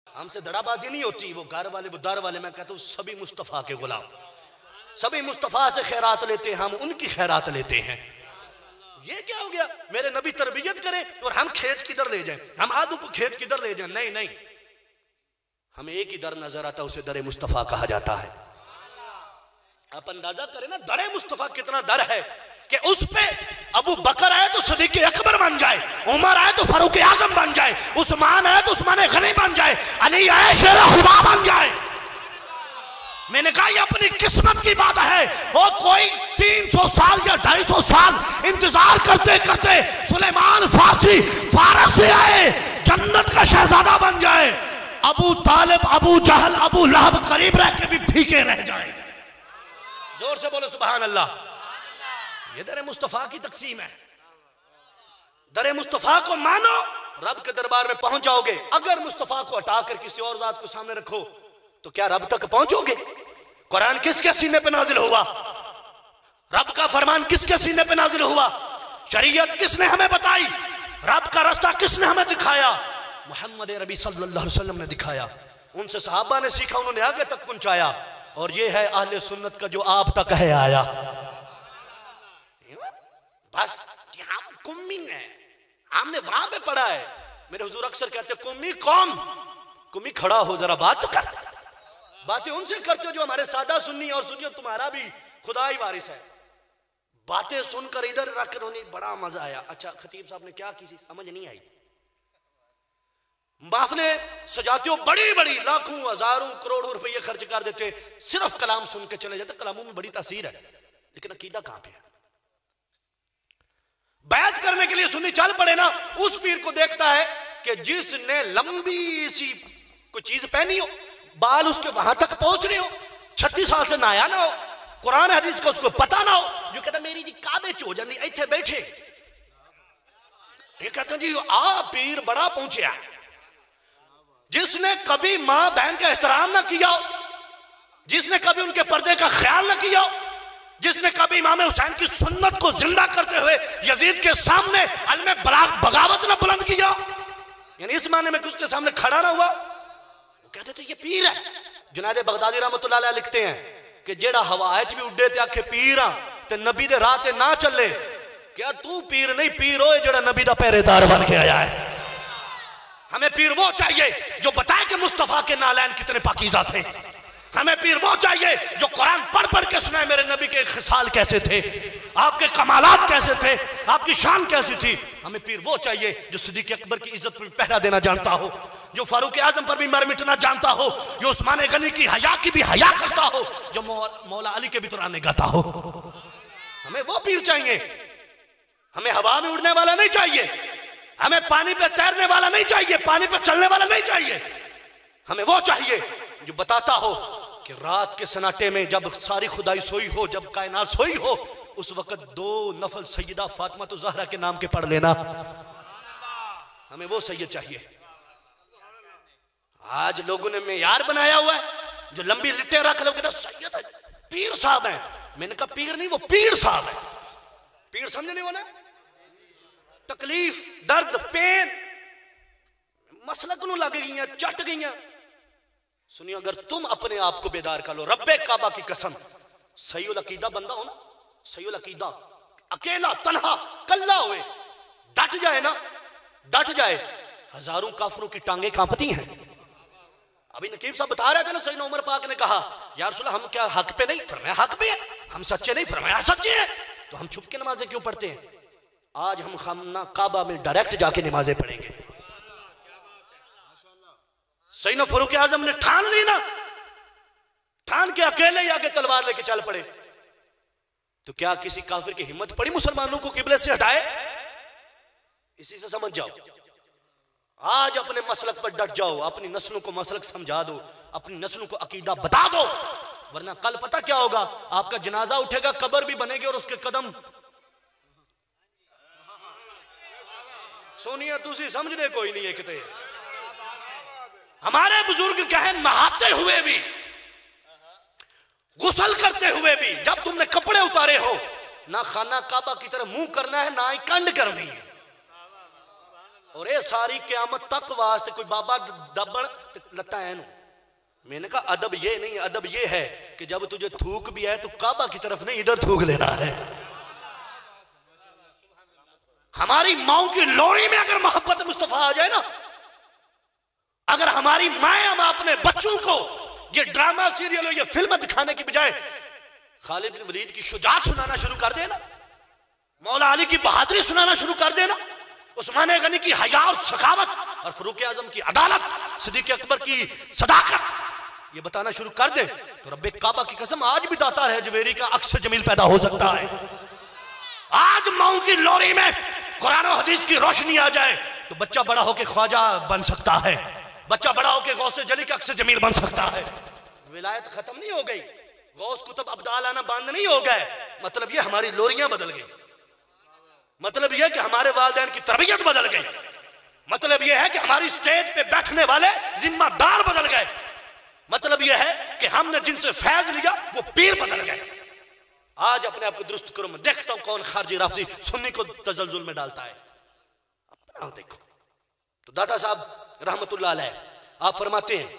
हमसे दड़ाबाजी नहीं होती, वो घर वाले वो दर वाले। मैं कहता हूं सभी मुस्तफा के गुलाम, सभी मुस्तफा से खैरात लेते हैं, हम उनकी खैरात लेते हैं। ये क्या हो गया, मेरे नबी तरबियत करें और हम खेत किधर ले जाएं, हम आदू को खेत किधर ले जाएं। नहीं नहीं, हमें एक ही दर नजर आता, उसे दरे मुस्तफा कहा जाता है। आप अंदाजा करें ना दरे मुस्तफा कितना दर है कि उस पे अबू बकर आए तो सदीक अकबर बन जाए, उमर आए तो फारूक आजम बन जाए, उस्मान आए तो उस्मान गनी बन जाए, अली आए शेर खुदा बन जाए। मैंने कहा ये अपनी किस्मत की बात है। और कोई 300 साल या 250 साल इंतजार करते करते सुलेमान फारसी फारस से आए, जन्नत का शहजादा बन जाए, अबू तालिब, अबू जहल, अबू लहब करीब रह के भी फीके रह जाए। जोर से बोलो सुभान अल्लाह। ये दरे मुस्तफा की तकसीम है। दरे मुस्तफा को मानो, रब के दरबार में पहुंच जाओगे। अगर मुस्तफा को हटाकर किसी और जात को सामने रखो तो क्या रब तक पहुंचोगे। कुरान किसके सीने पे नाजिल हुआ, रब का फरमान किसके सीने पे नाजिल हुआ, शरीयत किसने हमें बताई, रब का रास्ता किसने हमें दिखाया, मोहम्मद रबी सल्लल्लाहु अलैहि वसल्लम ने दिखाया। उनसे सहाबा ने सीखा, उन्होंने आगे तक पहुंचाया। और ये है अहले सुन्नत का जो आप तक है आया। बस हम कुम्मी है, हमने वहां पे पढ़ा है। मेरे हुजूर अक्सर कहते कुम्मी कौम, कुम्मी खड़ा हो जरा बात तो कर। बातें उनसे करते हो जो हमारे सादा सुन्नी, और सुनियो तुम्हारा भी खुदा ही वारिस है। बातें सुनकर इधर रखकर उन्हें बड़ा मजा आया। अच्छा खतीब साहब ने क्या किसी समझ नहीं आई। महफिले सजाते हो बड़ी बड़ी, लाखों हजारों करोड़ों रुपये खर्च कर देते, सिर्फ कलाम सुन के चले जाते। कलामों में बड़ी तासीर है, लेकिन अकीदा कहां पे है। बैत करने के लिए सुन्नी चल पड़े ना, उस पीर को देखता है कि जिसने लंबी सी कोई चीज पहनी हो, बाल उसके वहां तक पहुंच रहे हो, 36 साल से नहाया ना हो, कुरान हदीस का उसको पता ना हो, जो कहता मेरी जी काबे च हो जाती इत्थे बैठे। ये कहते जी आ पीर बड़ा पहुंचा। जिसने कभी मां बहन का एहतराम ना किया हो, जिसने कभी उनके पर्दे का ख्याल ना किया हो, जिसने कभी इमाम हुसैन की सुन्नत को जिंदा करते हुए यजीद के सामने अलमे बगावत ना बुलंद किया, यानी इस माने में कि उसके सामने खड़ा ना हुआ, कहते थे ये पीर है। जुनायद बगदादी रहमतुल्लाह अलैह लिखते हैं कि जेड़ा हवाएच भी उड्डे ते आखे पीर हां ते नबी दे राह ते ना चले, क्या तू पीर नहीं, पीर होए जेड़ा नबी दा पहरेदार बन के आया है। हमें पीर वो चाहिए जो बताए कि मुस्तफा के नालैन कितने पाकीज़ा थे। हमें पीर वो चाहिए जो कुरान पढ़ पढ़ के सुनाए मेरे नबी के खिसाल कैसे थे, आपके कमालात कैसे थे, आपकी शान कैसी थी। हमें पीर वो चाहिए जो सिद्दीक़ अकबर की इज्जत पर पहरा देना जानता हो, जो फारूक आजम पर भी मर मिटना जानता हो, जो उस्मान गनी की हया की भी हया करता हो, जो मौला अली के भी तराने गाता हो। हमें वो पीर चाहिए। हमें हवा में उड़ने वाला नहीं चाहिए, हमें पानी पे तैरने वाला नहीं चाहिए, पानी पे चलने वाला नहीं चाहिए। हमें वो चाहिए जो बताता हो कि रात के सन्नाटे में जब सारी खुदाई सोई हो, जब कायनात सोई हो, उस वक्त 2 नफल सैयदा फातिमा तो ज़हरा के नाम के पढ़ लेना। हमें वो सैयद चाहिए। आज लोगों ने मेयार बनाया हुआ है, जो लंबी लिट्टे रख लो कहते सैयद है, पीर साहब है। मैंने कहा पीर नहीं, वो पीर साहब है। पीर समझने वाला, तकलीफ, दर्द, पेन मसलक नु लग गई, चट गई। सुनियो, अगर तुम अपने आप को बेदार कर लो, रब्बे काबा की कसम, सही अकीदा बंदा हो ना, सही अकीदा, अकेला तन्हा कल्ला हुए, डट जाए ना, डट जाए, हजारों काफरों की टांगे कांपती हैं। अभी नकीब साहब बता रहे थे ना, सैयदना उमर पाक ने कहा या रसूल हम क्या हक पे नहीं? फरमाया हक पे है। हम सच्चे नहीं? फरमाया सच्चे हैं। तो हम छुप के नमाजें क्यों पढ़ते हैं? आज हम खाना काबा में डायरेक्ट जाके नमाजें पढ़ेंगे। सैयदना फारूक आजम ने ठान ली ना, ठान के अकेले ही आगे तलवार लेके चल पड़े। तो क्या किसी काफिर की हिम्मत पड़ी मुसलमानों को किबले से हटाए? इसी से समझ जाओ। आज अपने मसलक पर डट जाओ, अपनी नस्लों को मसलक समझा दो, अपनी नस्लों को अकीदा बता दो, वरना कल पता क्या होगा, आपका जनाजा उठेगा, कब्र भी बनेगी और उसके कदम सोनिया तुसी समझने कोई नहीं है। कितने हमारे बुजुर्ग कहे नहाते हुए भी, गुसल करते हुए भी, जब तुमने कपड़े उतारे हो, ना खाना काबा की तरफ मुंह करना है, ना ही कंड करनी है। और ये सारी क़यामत तक वास्ते कोई बाबा दबन लता है। मैंने कहा अदब ये नहीं, अदब ये है कि जब तुझे थूक भी है तो काबा की तरफ नहीं, इधर थूक लेना है। हमारी माओ की लोरी में अगर मोहब्बत मुस्तफा आ जाए ना, अगर हमारी माए हम अपने बच्चों को ये ड्रामा सीरियल ये फिल्म दिखाने की बजाय खालिद बिन वलीद की शुजाअत सुनाना शुरू कर देना, मौला अली की बहादुरी सुनाना शुरू कर देना, उस्मान गनी की हया और सखावत, और फारूक आजम की अदालत, सिद्दीक अकबर की सदाकत, ये बताना शुरू कर दे, तो रब्बे काबा की कसम आज भी दाता है जवेरी का अक्स जमील पैदा हो सकता है। आज माओ की लोरी में कुरान और हदीस की रोशनी आ जाए तो बच्चा बड़ा होकर ख्वाजा बन सकता है, बच्चा बड़ा होकर गौसे जली का अक्स जमील बन सकता है। विलायत खत्म नहीं हो गई, गौस कुतुब अब्दाल आना बंद नहीं हो गए। मतलब ये हमारी लोरियां बदल गई, मतलब यह कि हमारे वालिदैन की तरबियत बदल गई, मतलब यह है कि हमारी स्टेज पे बैठने वाले जिम्मेदार बदल गए, मतलब यह है कि हमने जिनसे फैज लिया वो पीर बदल गए। आज अपने आप को दुरुस्त करो, मैं देखता हूं कौन खारजी राफसी सुन्नी को तजल्जुल में डालता है। अपना देखो। तो दाता साहब रहमतुल्लाह अलैह आप फरमाते हैं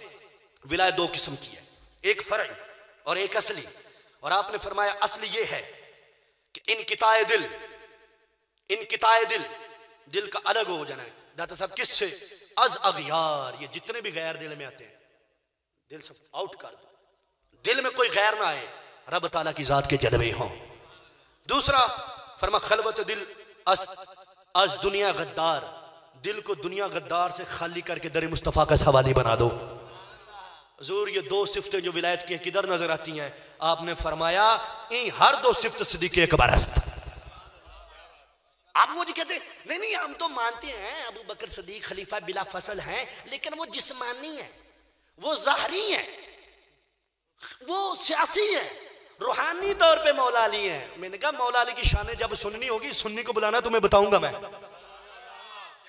विलायत दो किस्म की है, एक फर्ई और एक असली। और आपने फरमाया असली ये है कि इनकिताए दिल, इनकिताए दिल, दिल का अलग हो जाना है। दाता साहब किससे? अज अगियार, ये जितने भी गैर दिल में आते हैं दिल सब आउट कर दो, दिल में कोई गैर ना आए, रब ताला की जात के जलवे हों। दूसरा फरमा खलवत दिल अज दुनिया गद्दार, दिल को दुनिया गद्दार से खाली करके दर मुस्तफ़ा का सवाली बना दो। हुजूर ये दो सिफ्तें जो विलायत की किधर नजर आती हैं? आपने फरमाया इन हर दो सिफ्त सिद्दीक़ अकबर हस्त। आप मुझे कहते नहीं नहीं हम तो मानते हैं अबू बकर सदीक खलीफा बिला फसल हैं, लेकिन वो जिस्मानी है, वो ज़ाहरी है, वो सियासी है, रूहानी तौर पे मौला अली है। मैंने कहा मौला अली की शान जब सुननी होगी, सुन्नी को बुलाना तुम्हें बताऊंगा मैं।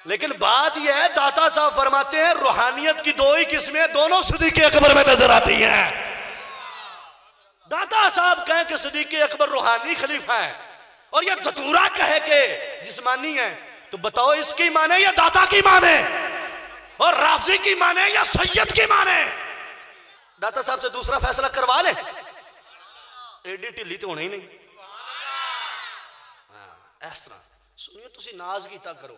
लेकिन बात यह है दाता साहब फरमाते हैं रूहानियत की दो ही किस्में दोनों सिद्दीक़ अकबर में नजर आती हैं। दाता साहब कहें कि सिद्दीक़ अकबर रूहानी खलीफा है और ये धतूरा कहे के जिस्मानी है, तो बताओ इसकी माने या दाता की माने, और राफजी की माने या सैयद की माने? दाता साहब से दूसरा फैसला करवा ले, एडी ढिली तो होना ही नहीं। इस तरह सुनिए, तुसी नाज कीता करो।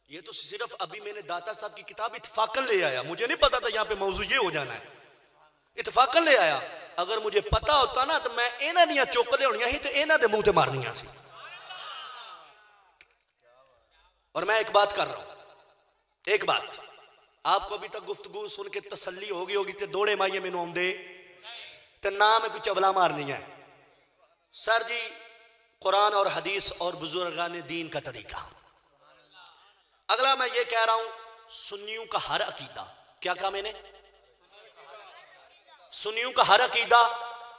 ये तो सिर्फ अभी मैंने दाता साहब की किताब इत्फाकन ले आया, मुझे नहीं पता था यहाँ पे मौजू ये हो जाना है, इत्फाकन ले आया। अगर मुझे पता होता ना तो मैं इन्हां दियां चोकले होनियां ही ते इन्हां दे मुंह ते मारनियां सी। और मैं एक बात कर रहा हूं, एक बात आपको अभी तक गुफ्तगू सुन के तसल्ली होगी होगी ते दौड़े माइए मैनू आउंदे ते ना मैं कोई चबला मारनी है। सर जी कुरान और हदीस और बुजुर्गान दीन का तरीका। अगला मैं ये कह रहा हूं सुन्नियों का हर अकीदा, क्या कहा मैंने? सुन्नियों का हर अकीदा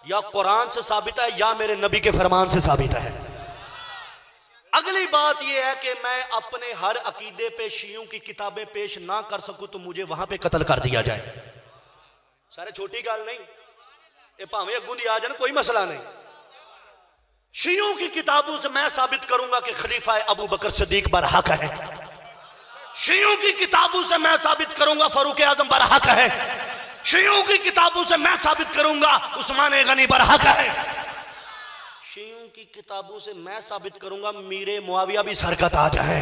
या कुरान से साबित है या मेरे नबी के फरमान से साबित है। अगली बात यह है कि मैं अपने हर अकीदे पे शियों की किताबें पेश ना कर सकूं तो मुझे वहां पे कत्ल कर दिया जाए। सारे छोटी गल नहीं, ये भावें अगू दी आ जाए, कोई मसला नहीं। शियों की किताबों से मैं साबित करूंगा कि खलीफा अबू बकर सिद्दीक बरहक है। शियों की किताबों से मैं साबित करूंगा फारूक आजम बरहक है। शियों की किताबों से मैं साबित करूंगा उस्मान गनी बरहक है। शियों की किताबों से मैं साबित करूंगा मीरे मुआविया भी सरकत आ जाए।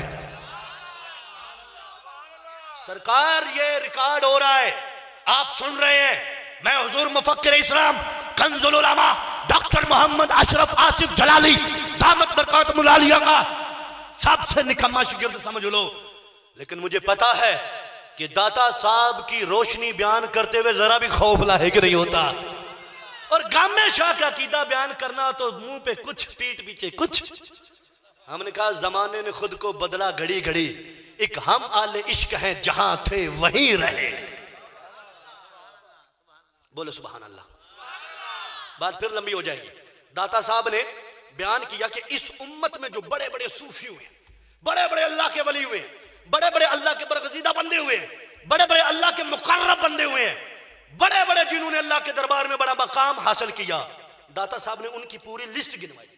सरकार ये रिकॉर्ड हो रहा है, आप सुन रहे हैं। मैं हुजूर मुफक्किर इस्लाम कंजुल उलमा डॉक्टर मोहम्मद अशरफ आसिफ जलाली दामत बरकातुहुल आलिया का सबसे निकम्मा शागिर्द समझ लो, लेकिन मुझे पता है कि दाता साहब की रोशनी बयान करते हुए जरा भी खौफ लायक नहीं होता। और गामे शाह का अकीदा बयान करना तो मुंह पे कुछ पीठ पीछे कुछ। हमने कहा जमाने ने खुद को बदला घड़ी घड़ी, एक हम आले इश्क हैं जहां थे वहीं रहे। बोलो सुभान अल्लाह। बात फिर लंबी हो जाएगी। दाता साहब ने बयान किया कि इस उम्मत में जो बड़े बड़े सूफी हुए, बड़े बड़े अल्लाह के वली हुए, बड़े बड़े अल्लाह के बरगजीदा बंदे हुए, बड़े बड़े अल्लाह के मुकर्रब बंदे हुए, बड़े बड़े जिन्होंने अल्लाह के दरबार में बड़ा मकाम हासिल किया, दाता साहब ने उनकी पूरी लिस्ट गिनवाई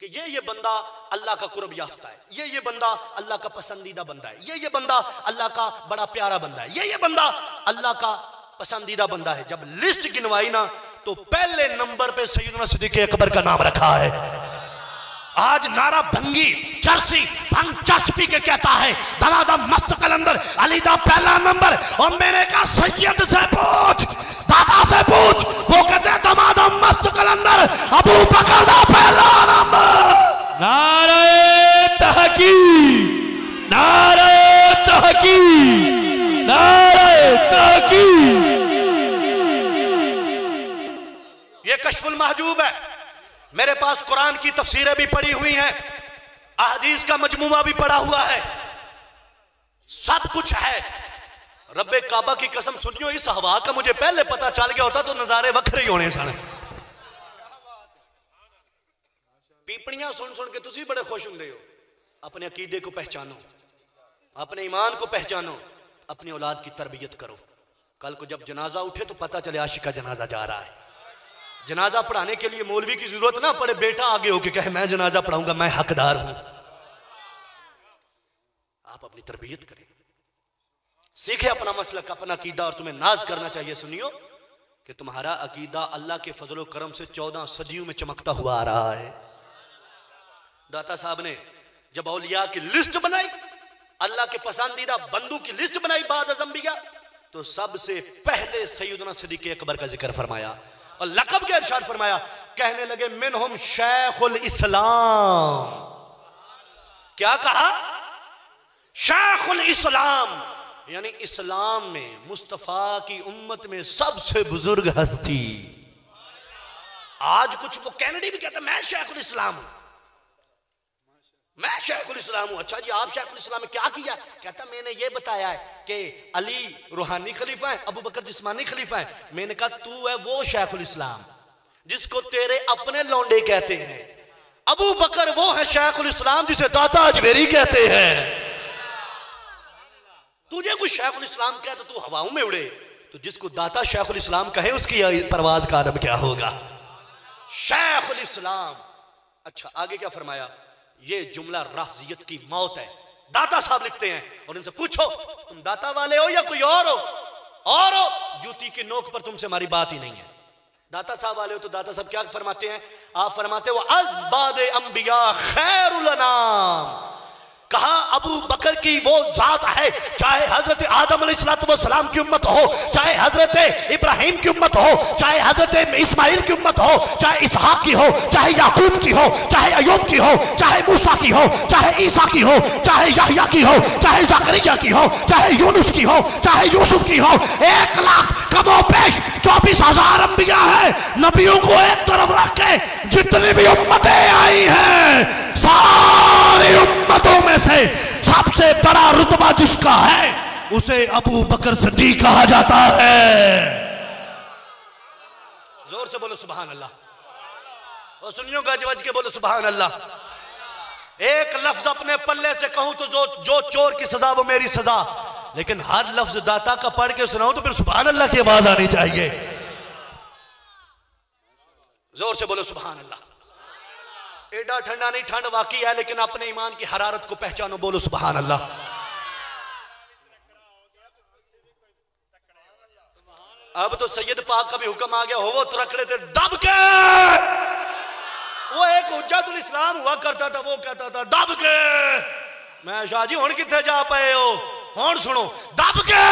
कि ये बंदा अल्लाह का कुर्ब याफ्ता है, ये बंदा अल्लाह का पसंदीदा बंदा है, ये बंदा अल्लाह का बड़ा प्यारा बंदा है, ये बंदा अल्लाह का पसंदीदा बंदा है। जब लिस्ट गिनवाई ना तो पहले नंबर पे सैयदना सिद्दीक अकबर का नाम रखा है। आज नारा भंगी चरसी भंग चर्च पी के कहता है दमादम मस्त कलंदर अली दा पहला नंबर। और मैंने कहा सैयद से पूछ, दादा से पूछ, वो कहते हैं दमादम मस्त कलंदर अबू बकर दा पहला नंबर। नारे तहकीक, नारे तहकीक, नारे तहकीक। ये कश्फुल महजूब है। मेरे पास कुरान की तफसीरें भी पड़ी हुई हैं, अहदीस का मजमूआ भी पड़ा हुआ है, सब कुछ है। रब्बे काबा की कसम सुनियो, इस हवा का मुझे पहले पता चल गया होता तो नजारे वखरे ही होने सन। पीपड़ियां सुन सुन के तुसी बड़े खुश होंगे हो। अपने अकीदे को पहचानो, अपने ईमान को पहचानो, अपनी औलाद की तरबियत करो। कल को जब जनाजा उठे तो पता चले आशिक का जनाजा जा रहा है। जनाजा पढ़ाने के लिए मौलवी की जरूरत ना पड़े, बेटा आगे होके कहे मैं जनाजा पढ़ाऊंगा, मैं हकदार हूं। आप अपनी तरबियत करें, सीखे अपना मसलक, अपना अकीदा, और तुम्हें नाज करना चाहिए। सुनियो कि तुम्हारा अकीदा अल्लाह के फजल करम से 14 सदियों में चमकता हुआ आ रहा है। दाता साहब ने जब औलिया की लिस्ट बनाई, अल्लाह के पसंदीदा बंदों की लिस्ट बनाई बाद अज़ंबिया, तो सबसे पहले सैयदना सिद्दीक अकबर का जिक्र फरमाया और लक़ब के इरशाद फरमाया। कहने लगे मिनहुम शेखुल इस्लाम। क्या कहा? शेखुल इस्लाम, यानी इस्लाम में मुस्तफा की उम्मत में सबसे बुजुर्ग हस्ती। आज कुछ वो कैनेडी भी कहता मैं शेखुल इस्लाम हूं, मैं शेखुल इस्लाम हूं। अच्छा जी, आप शेखुल इस्लाम में क्या किया? कहता मैंने ये बताया है कि अली रूहानी खलीफा है, अबू बकर जिस्मानी खलीफा है। मैंने कहा तू है वो शेखुल इस्लाम जिसको तेरे अपने लौंडे कहते हैं। अबू बकर वो है शेखुल इस्लाम जिसे दाता अजमेरी कहते हैं। तुझे कोई शेखुल इस्लाम कहे तो तू हवाओं में उड़े, तो जिसको दाता शेखुल इस्लाम कहे उसकी परवाज का आदम क्या होगा? शेखुल इस्लाम। अच्छा, आगे क्या फरमाया? ये जुमला राफजियत की मौत है। दाता साहब लिखते हैं और इनसे पूछो तुम दाता वाले हो या कोई और हो? और हो, जूती की नोक पर तुमसे हमारी बात ही नहीं है। दाता साहब वाले हो तो दाता साहब क्या फरमाते हैं? आप फरमाते हो अज़बाद अंबिया खैरुल अनाम। कहा अबू बकर की वो जात है, चाहे हजरत आदम अलैहिस्सलाम की उम्मत हो, चाहे हजरत इब्राहिम की उम्मत हो, चाहे हजरत इस्माइल की उम्मत हो, चाहे इसहाक की हो, चाहे याकूब की हो, चाहे अय्यूब की हो, चाहे मूसा की हो, चाहे ईसा की हो, चाहे यहया की हो, चाहे जकरिया की हो, चाहे यूनुस की हो, चाहे यूसुफ की हो। 1 लाख कमो पेश 24,000 अंबिया है। नबियों को एक तरफ रख के जितनी भी उम्मतें आई हैं, सारी उम्मतों में से सबसे बड़ा रुतबा जिसका है उसे अबू बकर सिद्दीक कहा जाता है। जोर से बोलो सुभान अल्लाह, और सुनियो गज वज के बोलो सुभान अल्लाह। एक लफ्ज अपने पल्ले से कहूं तो जो चोर की सजा वो मेरी सजा, लेकिन हर लफ्ज दाता का पढ़ के सुनाऊं तो फिर सुभान अल्लाह की आवाज आनी चाहिए। जोर से बोलो सुभान अल्लाह। एडा ठंडा नहीं, ठंड वाकई है, लेकिन अपने ईमान की हरारत को पहचानो, बोलो सुभान अल्लाह। अब तो सैयद पाक का भी हुक्म आ गया, हो वो तरकड़े थे दब के। वो एक हुज्जतुल इस्लाम हुआ करता था, वो कहता था दब के। मैं शाह जी हुण किथे जा पाए हो, हुण सुनो दब के,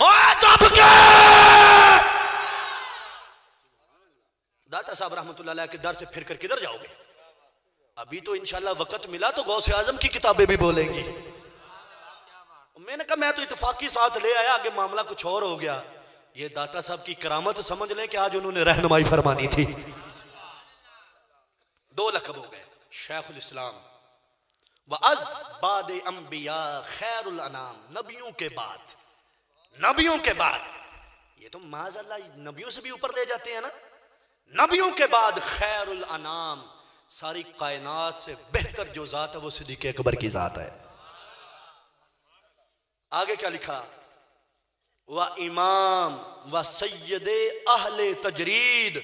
ओए दब के। दाता साहब रहमतुल्लाह अलैह के दर से फिर कर किधर जाओगे? अभी तो इंशाल्लाह वक्त मिला तो गौसे आजम की किताबें भी बोलेंगी। मैंने कहा मैं तो इत्तफाकी साथ ले आया, आगे मामला कुछ और हो गया। ये दाता साहब की करामत समझ लें कि आज उन्होंने रहनुमाई फरमानी थी। 2 लक़ब हो गए, शेखुल इस्लाम व अज़ बाद अंबिया खैरुल अनाम, नबियों के बाद, नबियों के बाद। ये तो माज़अल्लाह नबियों से भी ऊपर ले जाते हैं ना। नबियों के बाद खैरुल अनाम, सारी कायनात से बेहतर जो जात है वो सिद्दीक़ अकबर की जात है। आगे क्या लिखा? व इमाम व सय्यदे अहले तजरीद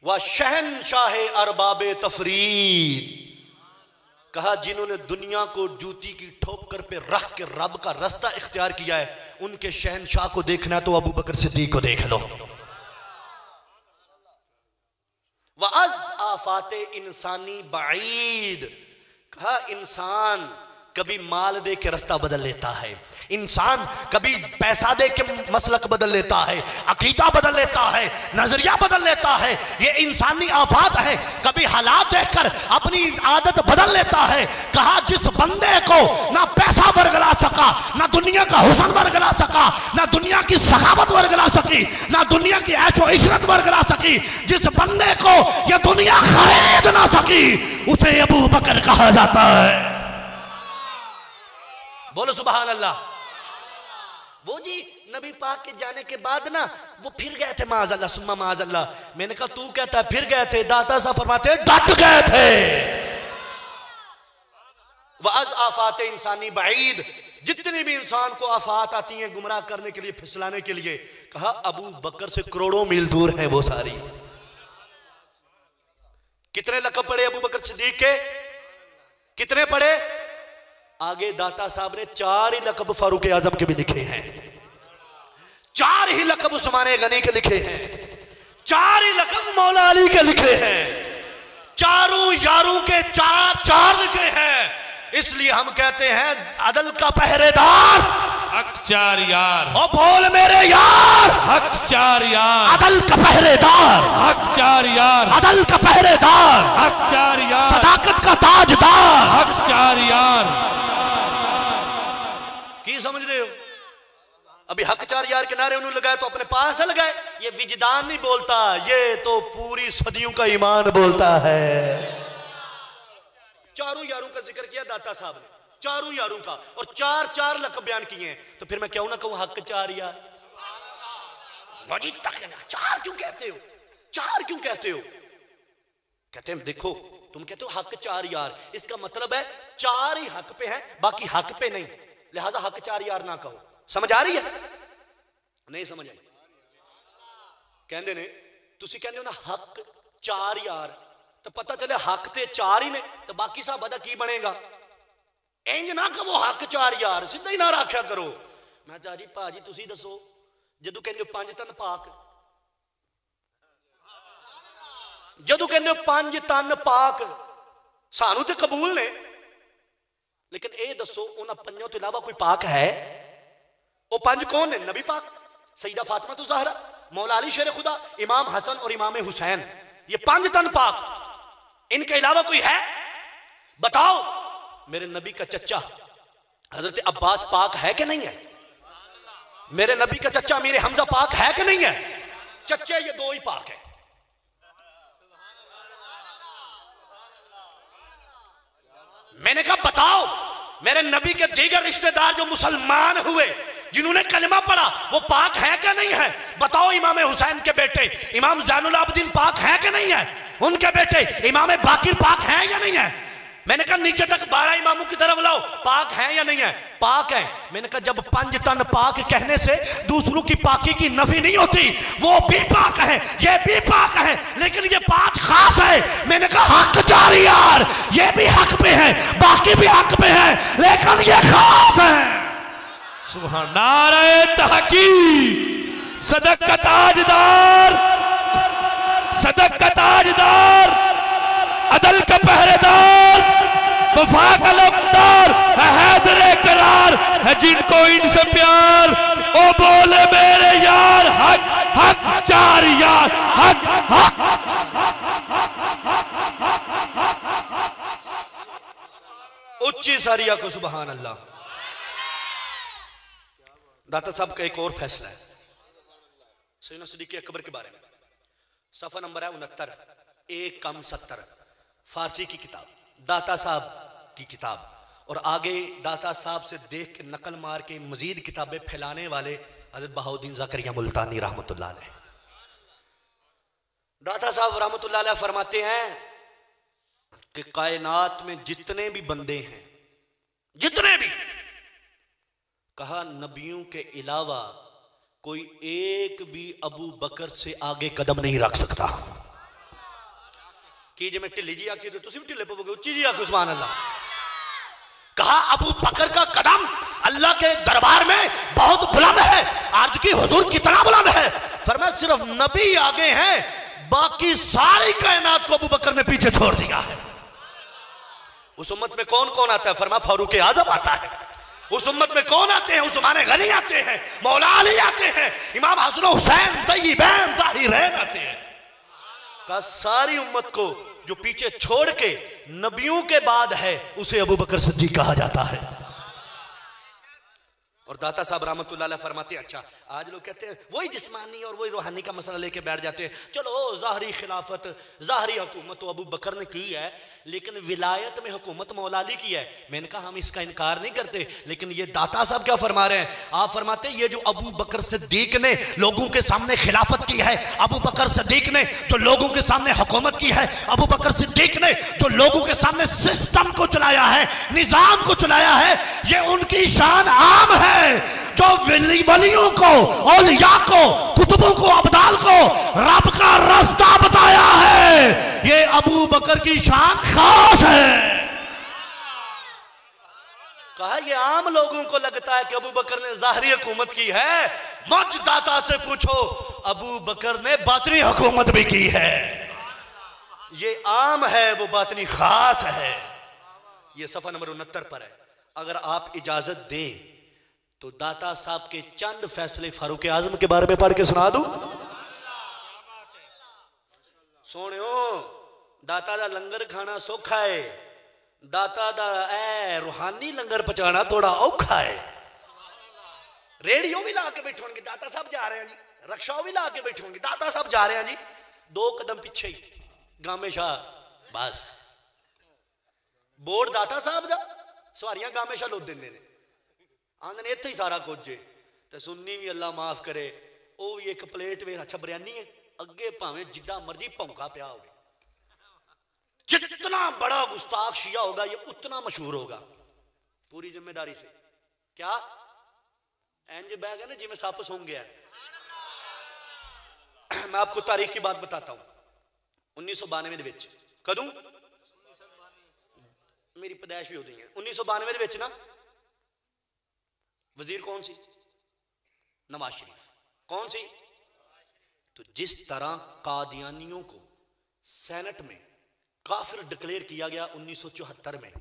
व शहनशाह अरबाबे तफरीद। कहा जिन्होंने दुनिया को जूती की ठोकर पे रख के रब का रास्ता इख्तियार किया है, उनके शहनशाह को देखना है तो अबू बकर सिद्दीक को देख लो। व अज़ आफाते इंसानी बाईद, कहा इंसान कभी माल दे के रास्ता बदल लेता है, इंसान कभी पैसा दे के मसलक बदल लेता है, अकीदा बदल लेता है, नजरिया बदल लेता है। ये इंसानी आफात है। कभी हालात देखकर अपनी आदत बदल लेता है। कहा जिस बंदे को ना पैसा वर्गला सका, ना दुनिया का हुस्न वर्गला सका, ना दुनिया की सखावत वर्गला सकी, ना दुनिया की ऐशो इशरत वर्गला सकी, जिस बंदे को यह दुनिया खरीद ना सकी, उसे अबू बकर कहा जाता है। बोलो सुभान अल्लाह। वो जी नबी पाक के जाने के बाद ना वो फिर गए थे माज़अल्लाह सुम्मा माज़अल्लाह। मैंने कहा तू कहता है फिर गए थे, दाता साहब फरमाते डट गए थे। वअज़ आफात इंसानी बाईद, जितनी भी इंसान को आफात आती हैं गुमराह करने के लिए, फिसलाने के लिए, कहा अबू बकर से करोड़ों मील दूर है वो सारी। कितने लक़ब पड़े अबू बकर सिद्दीक के? कितने पड़े? आगे दाता साहब ने 4 ही लक़ब फारूक आजम के भी लिखे हैं, 4 ही लक़ब उस्मान गनी के लिखे हैं, 4 ही लक़ब मौला अली के लिखे हैं, चारों यारों के 4 लिखे हैं। इसलिए हम कहते हैं अदल का पहरेदार हक 4 यार। ओ बोल मेरे यार, हक 4 यार। अदल का पहरेदार, हक 4 यार। अदल का पहरेदार, हक 4 यार। सदाकत का ताजदार, हक 4 यार। की समझ रहे हो? अभी हक 4 यार के नारे उन्होंने लगाए तो अपने पास से लगाए। ये विजदान नहीं बोलता, ये तो पूरी सदियों का ईमान बोलता है। चारों यारों का जिक्र किया दाता साहब ने, चारों यारों का, और 4 लक़ब बयान किए हैं। तो फिर मैं क्यों ना कहूं हक 4 यार। वही तक ना 4 क्यों कहते हो? 4 क्यों कहते हो? कहते हैं देखो तुम कहते हो हक 4 यार, इसका मतलब है 4 ही हक पे हैं, बाकी हक पे नहीं, लिहाजा हक 4 यार ना कहो। समझ आ रही है? नहीं समझ आई? कहते ने तुसी कहते हो ना हक 4 यार, तो पता चले हक ते 4 ही ने, तो बाकी साहब दा की बनेगा? इंज ना कहो हक 4 यार, सीधा ही ना रखा करो। मैं कहा जी भाजी तुसी दसो, जदों कहते हो 5 तन पाक, जदों कहते हो 5 तन पाक सानू ते कबूल ने, लेकिन ये दसो उन्होंने 5 तो इलावा कोई पाक है? वो 5 कौन है? नबी पाक, सईदा फातिमा तो ज़हरा, मौला अली शेर खुदा, इमाम हसन और इमाम हुसैन, ये 5 तन पाक। इनके अलावा कोई है? बताओ। मेरे नबी का चचा हजरत अब्बास पाक है कि नहीं है? मेरे नबी का चचा अमीर हमजा पाक है कि नहीं है? चचे ये 2 ही पाक है। मैंने कहा बताओ मेरे नबी के दीगर रिश्तेदार जो मुसलमान हुए, जिन्होंने कलमा पढ़ा, वो पाक है क्या नहीं है? बताओ। इमाम हुसैन के बेटे इमाम ज़ैनुल आबिदीन पाक है कि नहीं है? उनके बेटे इमाम बाकिर पाक है या नहीं है? मैंने कहा नीचे तक 12 इमामों की तरफ लाओ, पाक है या नहीं है? पाक है। मैंने कहा जब 5 तन पाक कहने से दूसरों की पाकी की नफी नहीं होती, वो भी पाक है, ये भी पाक है, लेकिन ये 5 खास है। मैंने कहा हक जारी यार, ये भी हक पे है, बाकी भी हक पे है, लेकिन ये खास है। सुभान नारे तहकीक, सदक का ताजदार, सदक का ताजदार, अदल का पहरेदार, वफा का लबदार, हैदरे करार है जिनको इनसे प्यार। ओ बोले मेरे यार हक हक चार यार, हक हक। उच्ची सारिया को सुभान अल्लाह। दाता साहब का एक और फैसला है सैयदना सिद्दीक़ अकबर के बारे में। सफा नंबर है 69, 1 कम 70, फारसी की किताब, दाता साहब की किताब। और आगे दाता साहब से देख के नकल मार के मजीद किताबें फैलाने वाले हज़रत बहाउद्दीन ज़करिया मुल्तानी रहमतुल्लाह अलैह। दाता साहब रहमतुल्लाह अलैह फरमाते हैं कि कायनात में जितने भी बंदे हैं, जितने भी, कहा नबियों के अलावा कोई एक भी अबू बकर से आगे कदम नहीं रख सकता। कि जे मैं ढिली जी आखी तो तुम भी ढिले पवोगे, उच्ची जी आखो सुभान अल्लाह। कहा अबू बकर का कदम अल्लाह के दरबार में बहुत बुलंद है। अर्ज की हुजूर कितना बुलंद है? फरमाया सिर्फ नबी आगे हैं, बाकी सारी कायनात को अबू बकर ने पीछे छोड़ दिया है। उस उम्मत में कौन कौन आता है? फरमाया फारूक आजम आता है। उस उम्मत में कौन आते हैं? उस्मान गनी आते हैं, मौला अली आते हैं, इमाम हसन हुसैन तय्यबैन ताहिरैन आते हैं। का सारी उम्मत को जो पीछे छोड़ के नबियों के बाद है उसे अबू बकर सिद्दीक कहा जाता है। और दाता साहब रहमतुल्लाह अलैह फरमाते हैं, अच्छा आज लोग कहते हैं वही जिस्मानी और वही रूहानी का मसला लेके बैठ जाते हैं। चलो ज़ाहरी खिलाफत, ज़ाहरी हुकूमत तो अबू बकर ने की है, लेकिन विलायत में हुकूमत मौला अली की है। मैंने कहा हम इसका इनकार नहीं करते, लेकिन ये दाता साहब क्या फरमा रहे हैं? आप फरमाते हैं ये जो अबू बकर सिद्दीक ने लोगों के सामने खिलाफत की है, अबू बकर सिद्दीक ने जो लोगों के सामने हुकूमत की है, अबू बकर सिद्दीक ने जो लोगों के सामने सिस्टम को चलाया है, निजाम को चलाया है, ये उनकी शान आम है। जो वलियों को, औलिया को, कुतुबों को, अब्दाल को रब का रास्ता बताया है, ये अबू बकर की शान खास है। कहा ये आम लोगों को लगता है कि अबू बकर ने ज़ाहरी हुकूमत की है, मुझ दाता से पूछो अबू बकर ने बातनी हुकूमत भी की है। ये आम है, वो बातनी खास है। ये सफा नंबर 69 पर है। अगर आप इजाजत दें तो दाता साहब के चंद फैसले फारूक आजम के बारे में पढ़ के सुना दूं। सोनियो दाता दा लंगर खाना सौखा है, दाता दा रूहानी लंगर पहुंचाना थोड़ा औखा है। रेडियो भी ला के बैठे होंगे, दाता साहब जा रहे हैं जी, रक्षा भी ला के बैठे होंगे, दाता साहब जा रहे हैं जी, 2 कदम पीछे ही गामे शाह, बस बोर्ड दाता साहब दा, सवारियां गामे शाह लोग देंगे ने, आंदे इत्थे ही सारा कुछ जे। ते सुन्नी भी अल्लाह माफ करे, वो भी एक प्लेट वे अच्छा बिरयानी है, अगे भावें जिद्दा मर्जी भौंका पिया होगा। जितना बड़ा गुस्ताख शिया होगा ये उतना मशहूर होगा, पूरी जिम्मेदारी से। क्या इंज बैग है ना जिमें सप सूंघ गया। मैं आपको तारीख की बात बताता हूं। 1992 कदों मेरी पैदाइश भी होती है। 1992 ना वजीर कौन सी? नवाज शरीफ। कौन सी? तो जिस तरह कादियानियों को सेनेट में काफिर डिक्लेयर किया गया 1974 में,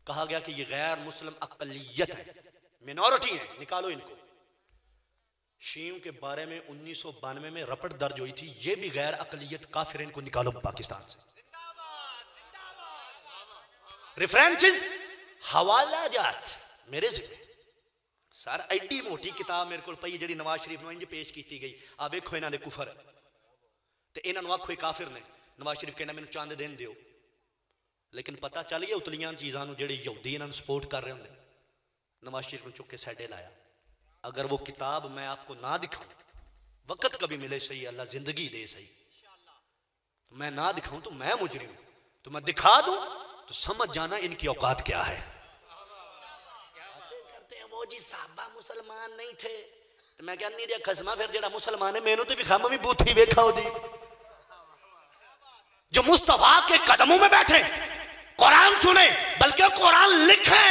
कहा गया कि ये गैर मुस्लिम अकलियत है, मिनॉरिटी है, निकालो इनको। शियों के बारे में 1992 में रपट दर्ज हुई थी, ये भी गैर अकलियत काफिर, इनको निकालो पाकिस्तान से। रेफरेंसेस, हवाला जात मेरे से सर एडी मोटी किताब मेरे को पई जी नवाज शरीफ ने इंज पेश की गई। आ वेखो इन्हां दे कुफर ते इन्हां नूं आखो काफिर ने। नवाज शरीफ कहना मैनूं चंद दिन दिओ, लेकिन पता चल गया उतलियां चीज़ां नूं जिहड़े यहूदी इन्हां नूं सपोर्ट कर रहे होंदे, नवाज शरीफ नूं चुक के साइडे लाया। अगर वो किताब मैं आपको ना दिखाऊं, वक्त कभी मिले सही, अल्लाह जिंदगी दे सही, मैं ना दिखाऊं तो मैं मुजरिम, तो मैं दिखा दूं तो समझ जाना इनकी औकात क्या है। करते हैं वो जी साहबा मुसलमान नहीं थे, तो मैं क्या नहीं खसमा फिर जेड़ा मुसलमान है मैनू तो विखा मैं भी बूथी वेखा ओदी। जो मुस्तफा के कदमों में बैठे कुरान सुने बल्कि कुरान लिखे,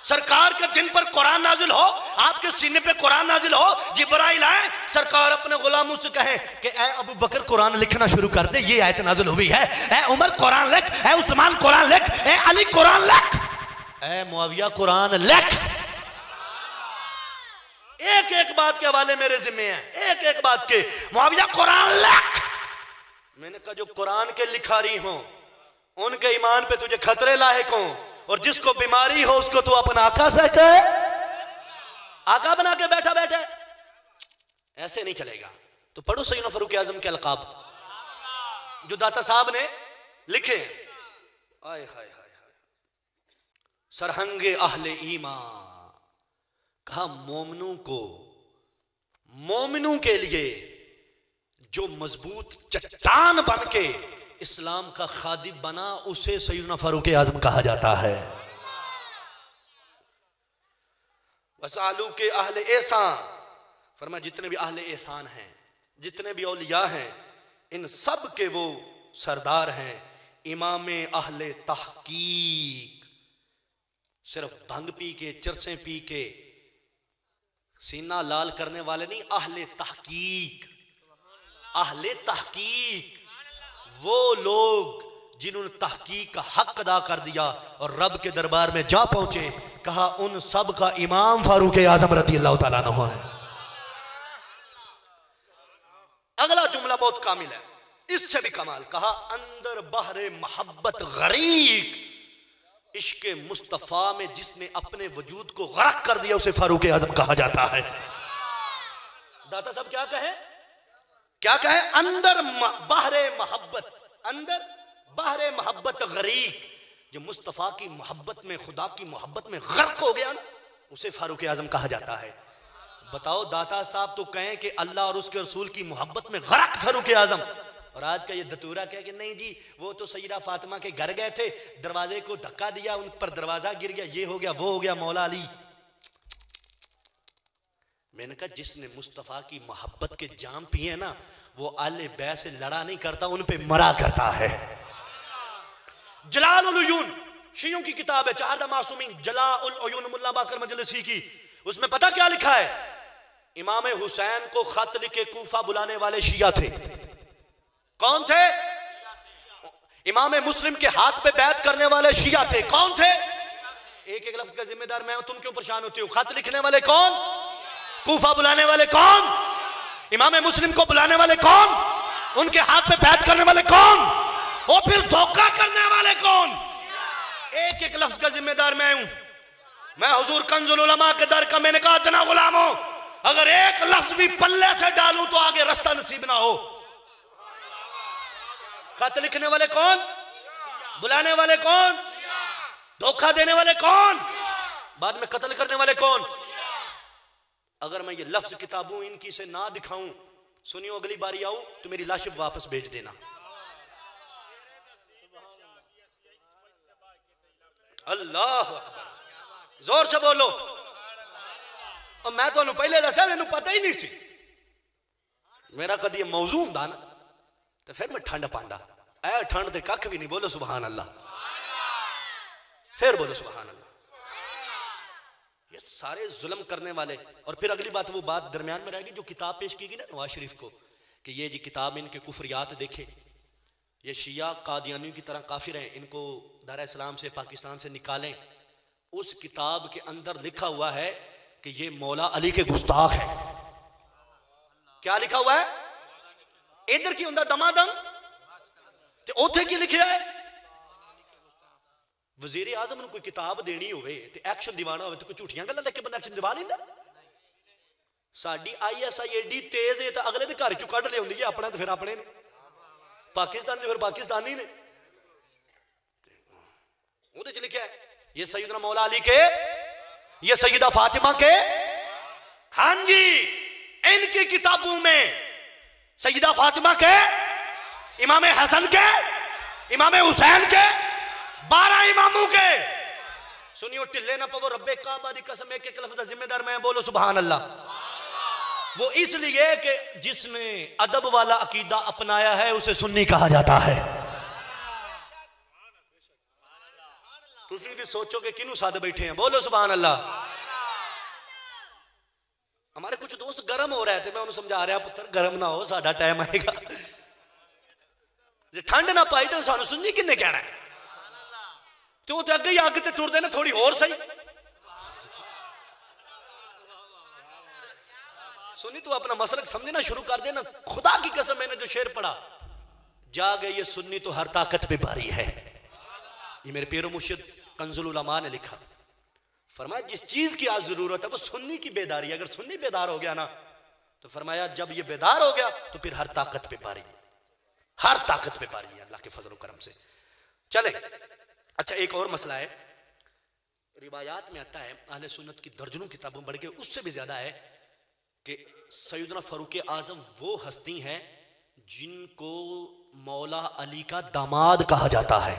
सरकार के दिन पर कुरान नाजिल हो, आपके सीने पे कुरान नाजिल हो, जिब्राइल आए, सरकार अपने गुलामों से कहे कि ए अबू बकर कुरान लिखना शुरू कर दे, ये आयत नाजिल हुई है, ए उमर कुरान लिख, ए उस्मान कुरान लिख, ए अली कुरान लिख, ए मुआविया कुरान लिख। एक एक बात के हवाले मेरे जिम्मे है, एक एक बात के, मुआविया कुरान लिख। मैंने कहा जो कुरान के लिखारी हो उनके ईमान पे तुझे खतरे लायक हो, और जिसको बीमारी हो उसको तू अपना आका से कहे, आका बना के बैठा बैठे, ऐसे नहीं चलेगा। तो पढ़ो सैयदना फारूक आजम के अलकाब जो दाता साहब ने लिखे। आय हाय हाय हाय, सरहंगे अहले ईमान, कहा मोमिनों के लिए जो मजबूत चट्टान बन के इस्लाम का खादिम बना उसे सैयदना फारूक आजम कहा जाता है। वसालू के अहले एहसान, फरमा जितने भी अहले एहसान हैं, जितने भी औलिया हैं, इन सब के वो सरदार हैं, इमाम अहले तहकीक। सिर्फ भंग पी के चरसे पी के सीना लाल करने वाले नहीं, अहले तहकीक। अहले तहकीक वो लोग जिन्होंने तहकीक का हक अदा कर दिया और रब के दरबार में जा पहुंचे, कहा उन सब का इमाम फारूक आजम रज़ी अल्लाह तआला अन्हु है। अगला जुमला बहुत कामिल है, इससे भी कमाल, कहा अंदर बहरे मोहब्बत गरीक, इश्क मुस्तफा में जिसने अपने वजूद को गर्क कर दिया उसे फारूक आजम कहा जाता है। दाता साहब क्या कहे, क्या कहे, अंदर बहरे मोहब्बत, अंदर बहरे मोहब्बत गरीक, जो मुस्तफा की मोहब्बत में, खुदा की मोहब्बत में गर्क हो गया ना, उसे फारूक आजम कहा जाता है। बताओ दाता साहब तो कहें कि अल्लाह और उसके रसूल की मोहब्बत में गर्क फारूक आजम, और आज का ये दतूरा कहे कि नहीं जी वो तो सैयदा फातिमा के घर गए थे, दरवाजे को धक्का दिया, उन पर दरवाजा गिर गया, ये हो गया वो हो गया, मौला अली। मैंने कहा जिसने मुस्तफा की मोहब्बत के जाम पिए ना, वो आले बै से लड़ा नहीं करता, उन पे मरा करता है। जलालुल उयून शियों की किताब है, चाहदा मासूमीन, जलालुल उयून मुल्ला बाकर मजलिसी की, उसमें पता क्या लिखा है, इमाम हुसैन को खत लिखे कूफा बुलाने वाले शिया थे। कौन थे? इमाम मुस्लिम के हाथ पे बैत करने वाले शिया थे। कौन थे? एक एक लफ्ज का जिम्मेदार मैं हूं, तुम क्यों परेशान होती हो? खत लिखने वाले कौन? कूफा बुलाने वाले कौन? इमाम मुस्लिम को बुलाने वाले कौन? उनके हाथ पे बैत करने वाले कौन? और फिर धोखा करने वाले कौन? एक एक लफ्ज का जिम्मेदार मैं हूं। मैं हुजूर कंजुल उलमा के दर का, मैंने कहा अदना गुलामों, अगर एक लफ्ज भी पल्ले से डालूं तो आगे रास्ता नसीब ना हो। खत लिखने वाले कौन? बुलाने वाले कौन? धोखा देने वाले कौन? बाद में कत्ल करने वाले कौन? अगर मैं ये लफ्ज किताबों इनकी से ना दिखाऊं, सुनियो अगली बारी आऊं तो मेरी लाश वापस भेज देना। अल्लाह अकबर, जोर से बोलो। और मैं तो पहले दसा, मैनू पता ही नहीं सी, मेरा कदी मौजू हुंदा ना तो फिर मैं ठंड पांदा, ऐ ठंड ते कख भी नहीं। बोलो सुभान अल्लाह, फिर बोलो सुभान अल्लाह। ये सारे जुल्म करने वाले। और फिर अगली बात, वो बात दरमियान में रहेगी जो किताब पेश की गई ना नवाज शरीफ को, कि ये जी किताब इनके कुफरियात देखे, ये शिया कादियानियों की तरह काफिर हैं, इनको दार इस्लाम से, पाकिस्तान से निकालें। उस किताब के अंदर लिखा हुआ है कि ये मौला अली के गुस्ताख है। क्या लिखा हुआ है? इधर की हुंदा दमादम ते ओथे की लिखा है? वजीर आजम नूं कोई किताब देनी होवे ते एक्शन दिवाना होवे तो कोई झूठियां गल्लां लिख के बंदा एक्शन दिवा लैंदा। साडी ISI एडी तेज है तो अगले दे घर चों कढ लिआउंदी है, अपना तो फिर अपने ने, पाकिस्तान फिर पाकिस्तानी ने। ਉਹਦੇ ਚ लिखा है ये सैयदना मौला अली के, ये सैयदा फातिमा के। हाँ जी, इनकी किताबों में सैयदा फातिमा के, इमाम हसन के, इमाम हुसैन के 12 इमामों के। सुनियो टिल्ले ना पवो, रब्बे काबा दी कसम, एक एक लफ्ज़ जिम्मेदार मैं, बोलो सुभान अल्लाह। वो इसलिए कि जिसने अदब वाला अकीदा अपनाया है उसे सुन्नी कहा जाता है। तुम भी सोचो कि किन्नू साथ बैठे हैं, बोलो सुभान अल्लाह। हमारे कुछ दोस्त गर्म हो रहे थे, मैं उन्हें समझा रहा पुत्र गर्म ना हो, साडा टाइम आएगा। जे ठंड ना पाई तो सानू सुन्नी किन्ने कहना है? तो अगे ही अग ते टुरदे ने, थोड़ी और सही सुनी तू अपना मसलक समझना शुरू कर देना। खुदा की कसम मैंने जो शेर पढ़ा, जा गई ये सुन्नी तो हर ताकत पे भारी है। ये मेरे पीरो मुर्शिद कंजुल उलमा ने लिखा, फरमाया जिस चीज की आज जरूरत है वो सुन्नी की बेदारी। अगर सुन्नी बेदार हो गया ना तो फरमाया जब ये बेदार हो गया तो फिर हर ताकत पे भारी है, हर ताकत पे भारी है अल्लाह के फजल करम से। चले अच्छा, एक और मसला है, रिवायात में आता है अहले सुन्नत की दर्जनों किताबों बढ़ के उससे भी ज्यादा है कि सैयदना फारूक आजम वो हस्ती हैं जिनको मौला अली का दामाद कहा जाता है।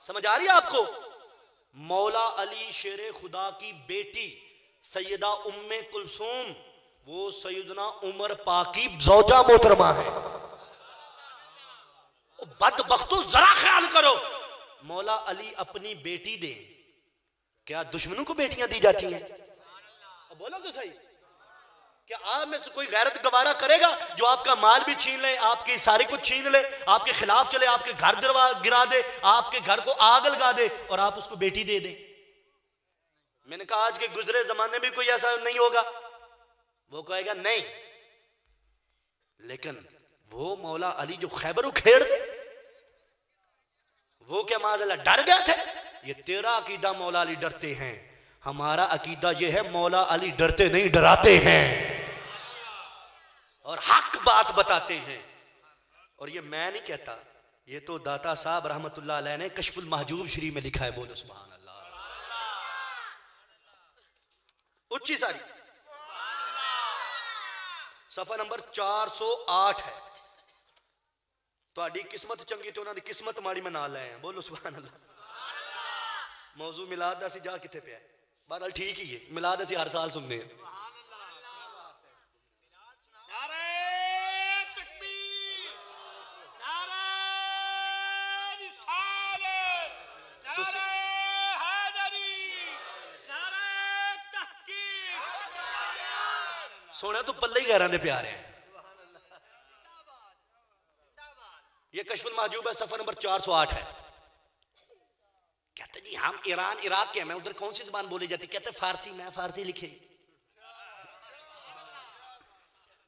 समझ आ रही है आपको? मौला अली शेर खुदा की बेटी सैयदा उम्मे कुलसूम वो सैयदना उमर पाक की ज़ौजा मोहतरमा है। बदबख्तो जरा ख्याल करो, मौला अली अपनी बेटी दे, क्या दुश्मनों को बेटियां दी जाती हैं? बोलो तो सही, क्या आप में से कोई गैरत गवारा करेगा जो आपका माल भी छीन ले, आपकी सारी कुछ छीन ले, आपके खिलाफ चले, आपके घर गिरा दे, आपके घर को आग लगा दे और आप उसको बेटी दे दे? मैंने कहा आज के गुजरे जमाने में कोई ऐसा नहीं होगा। वो कहेगा नहीं, लेकिन वो मौला अली जो खैबर उखेड़ दे, वो क्या माज़अल्लाह डर गए थे? ये तेरा अकीदा मौला अली डरते हैं, हमारा अकीदा ये है मौला अली डरते नहीं डराते हैं और हक बात बताते हैं। और ये मैं नहीं कहता, ये तो दाता साहब रहमतुल्लाह अलैह ने कश्फुल महजूब शरीफ में लिखा है। बोलो सुभान अल्लाह। उच्ची सारी सफा नंबर 408 है। किस्मत चंगी तो उन्होंने किस्मत माड़ी में ना लाए हैं। बोलो सुभान अल्लाह। मौजू मिलाद दा सी जा किथे पे है? बहरहाल ठीक ही है, मिलाद असी हर साल सुनने हैं। सोने तो पल्ले ही गैरां दे प्यारे हैं। ये कश्फुल महजूब है, सफा नंबर 408 है। कहते जी हम ईरान इराक के हैं, मैं उधर कौन सी जुबान बोली जाती? कहते फारसी, मैं फारसी लिखे,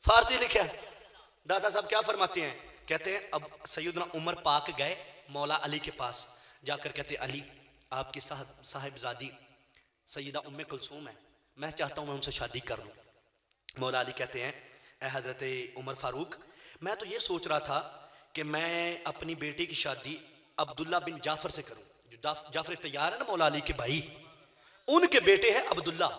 फारसी लिखा। दादा साहब क्या फरमाते हैं? कहते हैं अब सैयदना उमर पाक गए मौला अली के पास, जाकर कहते अली आपकी साहिबजादी सैयदा उम्मे कुलसूम है, मैं चाहता हूं मैं उनसे शादी कर लूं। मौला अली कहते हैं ए हजरत उमर फारूक, मैं तो ये सोच रहा था कि मैं अपनी बेटी की शादी अब्दुल्ला बिन जाफर से करूं। जो जाफर तैयार है ना मौला अली के भाई, उनके बेटे हैं अब्दुल्ला,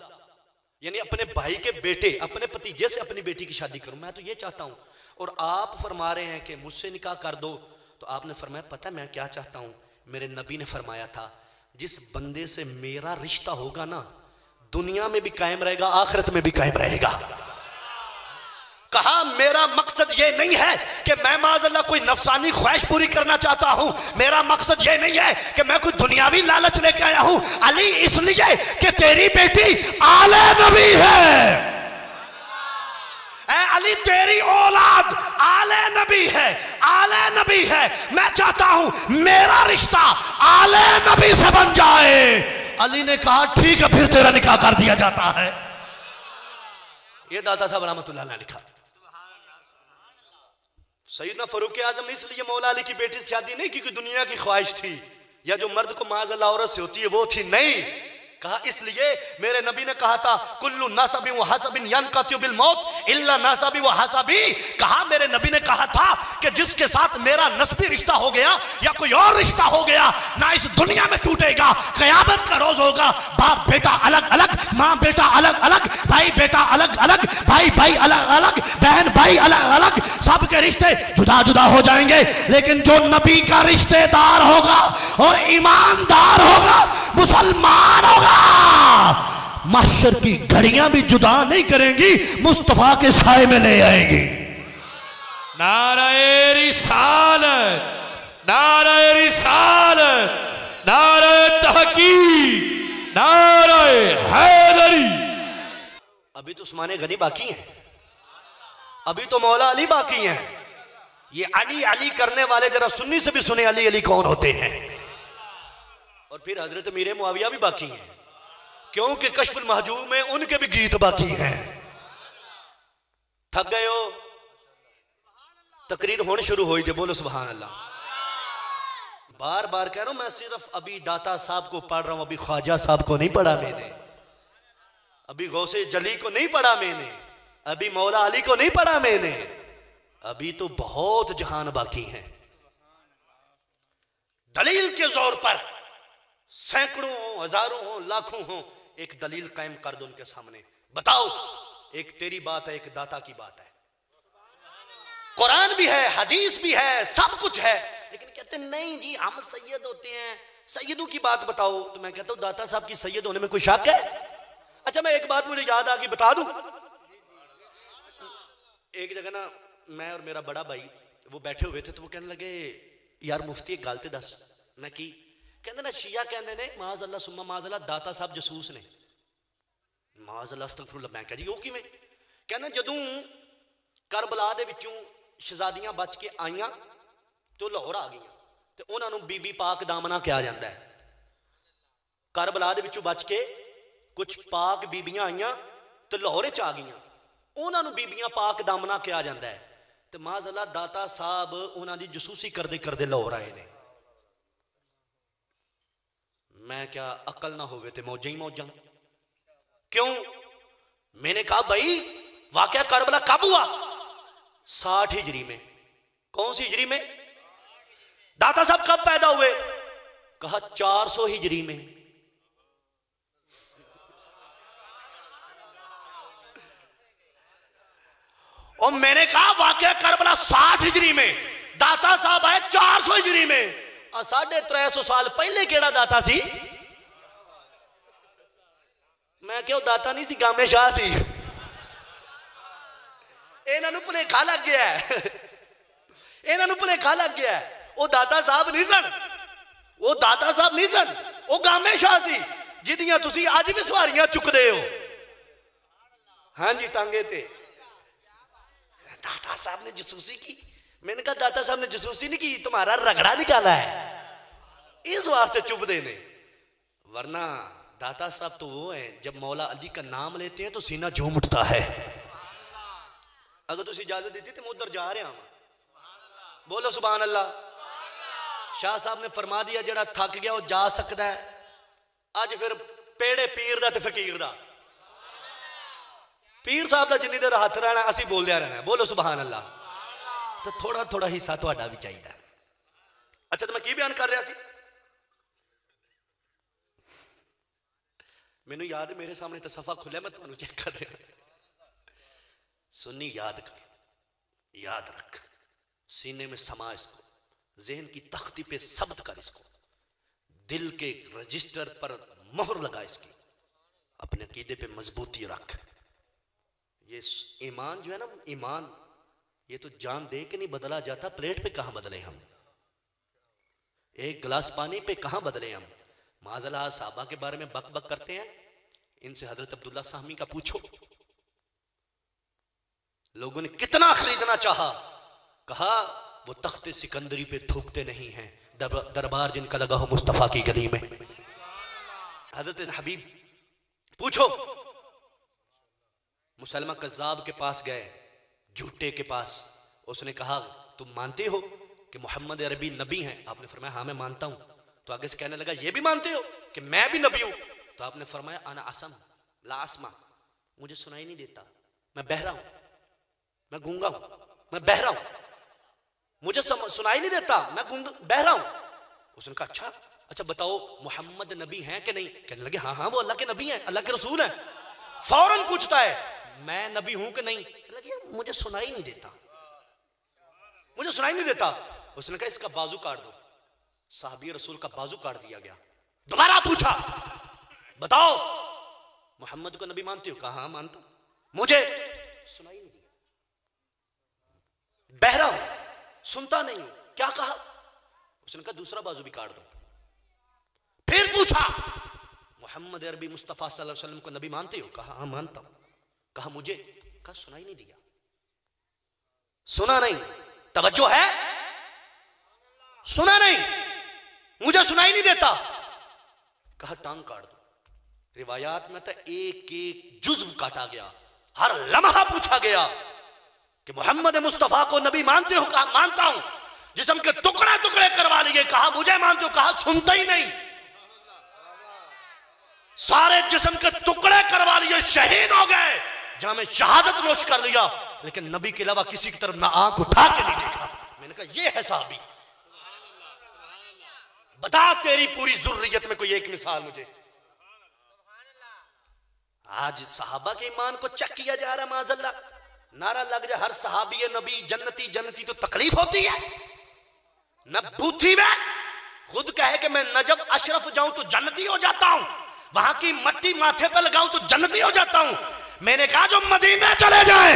यानी अपने भाई के बेटे, अपने भतीजे से अपनी बेटी की शादी करूं, मैं तो ये चाहता हूं। और आप फरमा रहे हैं कि मुझसे निकाह कर दो। तो आपने फरमाया पता है मैं क्या चाहता हूं? मेरे नबी ने फरमाया था जिस बंदे से मेरा रिश्ता होगा ना, दुनिया में भी कायम रहेगा, आखिरत में भी कायम रहेगा। कहा मेरा मकसद ये नहीं है कि मैं माज़अल्लाह कोई नफसानी ख्वाहिश पूरी करना चाहता हूं, मेरा मकसद ये नहीं है कि मैं कोई दुनियावी लालच लेके आया हूं। अली इसलिए कि तेरी बेटी आले नबी है, अली तेरी औलाद आले नबी है, आले नबी है। मैं चाहता हूं मेरा रिश्ता आले नबी से बन जाए। अली ने कहा ठीक है, फिर तेरा निकाह कर दिया जाता है। ये दाता साहब रहमतुल्लाह ने लिखा। सैयदना फारूक आजम ने इसलिए मौला अली की बेटी से शादी नहीं की, दुनिया की ख्वाहिश थी या जो मर्द को माज़अल्लाह औरत से होती है वो थी, नहीं। कहा इसलिए मेरे नबी ने कहा था कुल्लु नासबी व हसबिन यनक़तिउ बिल मौत इल्ला नासबी व हसबी। कहा मेरे नबी ने कहा था कि जिसके साथ मेरा नस्बी रिश्ता हो गया या कोई और रिश्ता हो गया ना इस दुनिया में टूटेगा, क़यामत का रोज होगा। बाप बेटा अलग अलग, माँ बेटा अलग अलग, भाई बेटा अलग अलग, भाई भाई अलग अलग, बहन भाई अलग अलग, सबके रिश्ते जुदा जुदा हो जाएंगे। लेकिन जो नबी का रिश्तेदार होगा और ईमानदार होगा, मुसलमान होगा, महशर की घड़ियां भी जुदा नहीं करेंगी, मुस्तफा के साए में ले आएंगी। नारे रिसालत, नारे रिसालत, नारे तहकीक, नारे हैदरी। अभी तो उस्माने गनी बाकी हैं, अभी तो मौला अली बाकी हैं। ये अली अली करने वाले जरा सुन्नी से भी सुने अली अली कौन होते हैं। और फिर हजरत मीर मुआविया भी बाकी हैं, क्योंकि कश्फुल महजूब में उनके भी गीत बाकी हैं। थक गए हो? तकरीर होने शुरू हुई थी, बोलो सुभान अल्लाह। बार बार कह रहा हूं, मैं सिर्फ अभी दाता साहब को पढ़ रहा हूं, अभी ख्वाजा साहब को नहीं पढ़ा मैंने, अभी गौसे जली को नहीं पढ़ा मैंने, अभी मौला अली को नहीं पढ़ा मैंने, अभी तो बहुत जहान बाकी हैं। दलील के जोर पर सैकड़ों हो, हजारों हो, लाखों हो, एक दलील कायम कर दो उनके सामने। बताओ, एक तेरी बात है, एक दाता की बात है, कुरान भी है, हदीस भी है, सब कुछ है, लेकिन कहते नहीं जी हम सैयद होते हैं, सैयदों की बात बताओ। तो मैं कहता हूं दाता साहब की सैयद होने में कोई शक है? अच्छा, मैं एक बात मुझे याद आ गई, बता दूं। एक जगह ना मैं और मेरा बड़ा भाई वो बैठे हुए थे, तो वो कहने लगे यार मुफ्ती एक गलत दस। मैं की कहते ना शिया कहते ने माज अल्लाह सुम्मा माज अल्लाह दाता साहब जसूस ने। माज अल्लाह अस्तगफिरुल्लाह। मैं कह जी वो किवें? कहना जदों करबला दे विचों शहजादियां बच के आईयां तो लाहौर आ गईयां ते उन्हां नूं बीबी पाक दामना कहा जाता है। करबला दे विचों बच के कुछ पाक बीबियां आईयां तो लाहौर च आ गईयां, उन्हां नूं बीबियां पाक दामना कहा जाता है। तो माज अल्लाह दाता साहब उन्हां दी जसूसी करदे करदे लाहौर आए ने। मैं क्या अकल ना होवे ते मौजा ही मौजा। क्यों? मैंने कहा भाई वाकया करबला कब हुआ? 60 हिजरी में। कौन सी हिजरी में? दाता साहब कब पैदा हुए? कहा 400 हिजरी में। और मैंने कहा वाकया करबला 60 हिजरी में, दाता साहब आए 400 हिजरी में। 350 साल पहले केड़ा दाता सी? मैं क्यों दाता नहीं सी, गामे शाह सी। इन्हां नूं भुलेखा लग गया है, इन्हां नूं भुलेखा लग गया है। वो दाता साहब नहीं सन, वो दाता साहब नहीं सन, वो गामे शाह सी जिहदियां तुसीं अज भी सवारियां चुकदे हो। हाँ जी, टांगे ते। दाता साहब ने जसूसी की। मैंने कहा दाता साहब ने जसूसी नहीं की, तुम्हारा रगड़ा निकाला है, इस वास्ते चुभदे ने। वरना दाता साहब तो वो है जब मौला अली का नाम लेते हैं तो सीना झूम उठता है। अगर तुम इजाजत देती तो मैं उधर जा रहा हूं। बोलो सुभान अल्लाह। शाह साहब ने फरमा दिया जड़ा थक गया वो जा सकता है। अज फिर पेड़े पीर दा ते फकीर दा। पीर साहब का जिन्नी देर हाथ रहना असी बोलदे रहना। बोलो सुभान अल्लाह। तो थोड़ा थोड़ा हिस्सा तुहाडा भी चाहिए। अच्छा, तो मैं की बयान कर रहा सी? मैनू याद है, मेरे सामने तो सफा खुलिया, मैं तुहानू चेक कर रहा। सुन्नी याद कर, याद रख, सीने में समा इसको, जहन की तख्ती पे सब्त कर इसको, दिल के रजिस्टर पर मोहर लगा इसकी, अपने अकीदे पे मजबूती रख। ये ईमान जो है ना, ईमान ये तो जान दे के नहीं बदला जाता। प्लेट पे कहां बदले हम, एक गिलास पानी पे कहां बदले हम। माज़अल्लाह साहबा के बारे में बक बक करते हैं, इनसे हजरत अब्दुल्ला साहमी का पूछो। लोगों ने कितना खरीदना चाहा, कहा वो तख्ते सिकंदरी पे थूकते नहीं हैं, दरबार जिनका लगा हो मुस्तफा की गली में। हजरत हबीब पूछो। मुसलमान कज़्ज़ाब के पास गए, झूठे के पास। उसने कहा तुम मानते हो कि मोहम्मद अरबी नबी हैं? आपने फरमाया हाँ मैं मानता हूं। तो आगे से कहने लगा ये भी मानते हो कि मैं भी नबी हूं? तो तो आपने फरमाया अना असम ला आसमा, मुझे सुनाई नहीं देता, मैं बहरा हूं, मैं गूंगा हूं, मैं बहरा हूं, मुझे सुनाई नहीं देता, मैं बहरा हूं। उसने कहा अच्छा बताओ मोहम्मद नबी हैं कि नहीं? कहने लगे हाँ वो अल्लाह के नबी हैं, अल्लाह के रसूल हैं। फौरन पूछता है मैं नबी हूं कि नहीं? कहने लगे मुझे सुनाई नहीं देता, मुझे सुनाई नहीं देता। उसने कहा इसका बाजू काट दो। साहबी रसूल का बाजू काट दिया गया। दोबारा पूछा बताओ मोहम्मद को नबी मानते हो? कहा हाँ मानता हूं, मुझे सुनाई नहीं दिया, बहरा हूं, सुनता नहीं, क्या कहा? उसने कहा दूसरा बाजू भी काट दो। फिर पूछा मोहम्मद अरबी मुस्तफा सल्लल्लाहु अलैहि वसल्लम को नबी मानते हो? कहा हाँ मानता हूं। कहा मुझे? कहा सुनाई नहीं दिया, सुना नहीं, तवज्जो है, सुना नहीं, मुझे सुनाई नहीं देता। कहा टांग काट दो। रिवायात में तो एक एक जुज्व काटा गया, हर लम्हा पूछा गया कि मोहम्मद मुस्तफा को नबी मानते हो? कहा मानता हूं। जिस्म के टुकड़े टुकड़े करवा लिए। कहा मुझे मानते हो? कहा सुनता ही नहीं, सारे जिस्म के टुकड़े करवा लिए, शहीद हो गए, जहां में शहादत नोश कर लिया, लेकिन नबी के अलावा किसी की तरफ ना आंख उठा के नहीं देखा। मैंने कहा ये है साहबी। बता तेरी पूरी जुर्रियत में कोई एक मिसाल मुझे। आज सहाबा के ईमान को चेक किया जा रहा है, माज़अल्लाह नारा लग जाए हर सहाबी नबी जन्नती जन्नती, तो तकलीफ होती है। न बूथी में खुद कहे कि मैं नजब अशरफ जाऊं तो जन्नती हो जाता हूं, वहां की मट्टी माथे पे लगाऊं तो जन्नती हो जाता हूं। मैंने कहा जो मदीने चले जाए,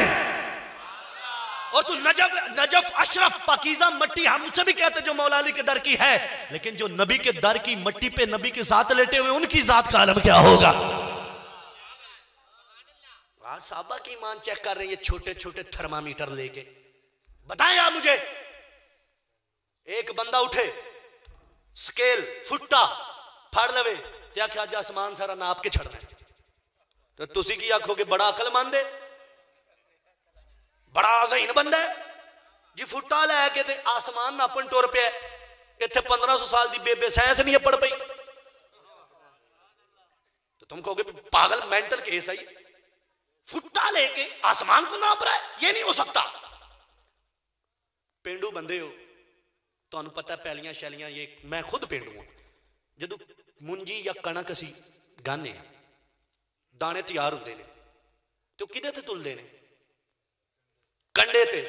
और तू नजफ अशरफ पाकीज़ा मट्टी, हम उसे भी कहते जो मौला अली के दर की है, लेकिन जो नबी के दर की मट्टी पे नबी के साथ लेटे हुए उनकी जात का आलम क्या होगा। आज साहबा की ईमान चेक कर रहे हैं छोटे छोटे थर्मामीटर लेके। बताएं आप मुझे, एक बंदा उठे स्केल फुट्टा फड़ लवे त्या क्या जा आसमान सारा नाप के छड़ना है, तो तुसी की आखोगे बड़ा अकलमंद है, बड़ा ज़हीन बंदा है जी, फुट्टा लैके ते आसमान नापन टुर पे। इत्थे 1500 साल की बेबे साइंस नहीं पढ़ पई, तो तुम कहोगे पागल मेंटल केस है, फुट्टा लेके आसमान को नाप रहा है, ये नहीं हो सकता। पेंडू बंदे हो, तो पता पैलियां शैलियां, ये मैं खुद पेंडू हूं, जदों मुंजी या कणक असी गाने दाने तैयार होंदे ने, तो किदे ते तुलदे ने? कंडे ते।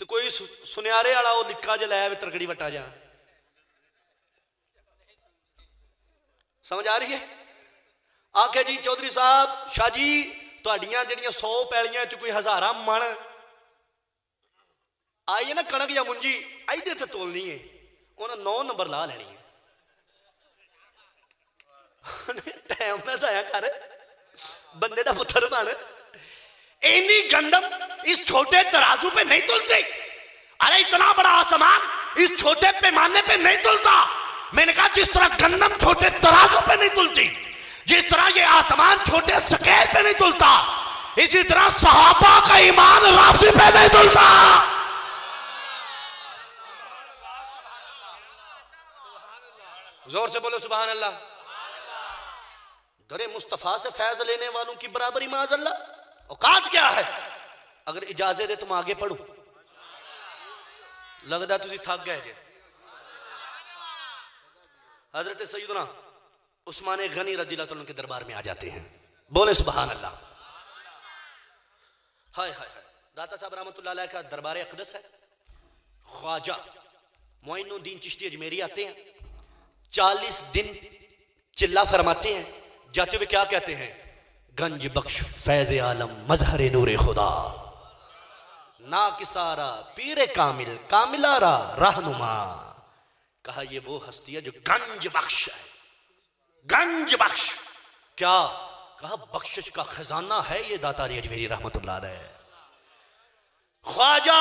तो कोई सुनियारे वाला वो लिखा ज लै तरकड़ी वटा जा, समझ आ रही है? आखे जी चौधरी साहब शाह जी तुहाडियां जिहड़ियां 100 पैलियां च कोई 1000 मन आई है ना कणक या मुंजी, इधर ते तोलनी है, उन्हें 9 नंबर ला लेनी है। टाइम ना जाया कर, बंदे का पुत्र बन। इतनी गंदम इस छोटे तराजू पे नहीं तुलती। अरे इतना बड़ा आसमान इस छोटे पैमाने पे नहीं तुलता। मैंने कहा जिस तरह गंदम छोटे तराजू पे नहीं तुलती, जिस तरह ये आसमान छोटे स्केल पे नहीं तुलता, इसी तरह सहाबा का ईमान राशि पे नहीं तुलता। जोर से बोलो सुभान अल्लाह। दरे मुस्तफा से फैज लेने वालों की बराबरी माज़अल्लाह औकात क्या है? अगर इजाजत दे तुम आगे पढ़ो, लगता तुझे थक गए जे। हजरत सैयदना उस्मान गनी रज़ियल्लाहु अन्हु के दरबार में आ जाते हैं, बोले सुभान अल्लाह। हाय हाय हाय, दाता साहब रहमतुल्लाह अलैह का दरबार अक़दस है। ख्वाजा मोइनुद्दीन चिश्ती अजमेरी आते हैं, 40 दिन चिल्ला फरमाते हैं, जाते हुए क्या कहते हैं? गंज बख्श फैज़ आलम मजहर नूरे खुदा, ना किसारा पीरे कामिल कामिलारा रहनुमा। कहा ये वो हस्ती है जो गंज बख्श है। गंज बख्श क्या? कहा बख्शिश का खजाना है ये दाता अजमेरी रहमतुल्लाह अलैह। ख्वाजा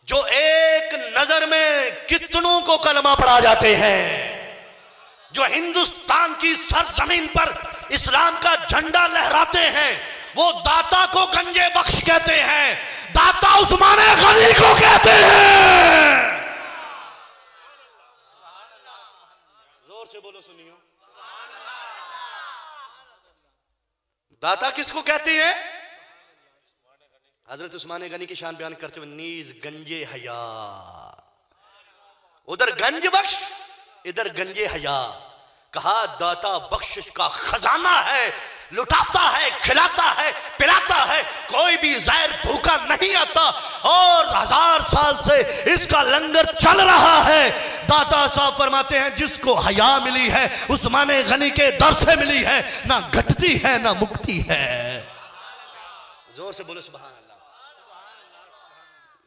जो एक नजर में कितनों को कलमा पढ़ा जाते हैं, जो हिंदुस्तान की सरजमीन पर इस्लाम का झंडा लहराते हैं, वो दाता को गंजे बख्श कहते हैं, दाता उस्मान गनी को कहते हैं। जोर से बोलो सुनियो। दाता किसको कहते हैं? हजरत उस्मान गनी की शान बयान करते हुए नीज गंजे हया, उधर गंज बख्श इधर गंजे हया। कहा दाता बख्शिश का खजाना है, लुटाता है, खिलाता है, पिलाता है, कोई भी ज़ाहिर भूखा नहीं आता और 1000 साल से इसका लंगर चल रहा है। दाता साहब फरमाते हैं जिसको हया मिली है उस्मान गनी के दर से मिली है, ना घटती है ना मुक्ति है। जोर से बोले सुभान अल्लाह।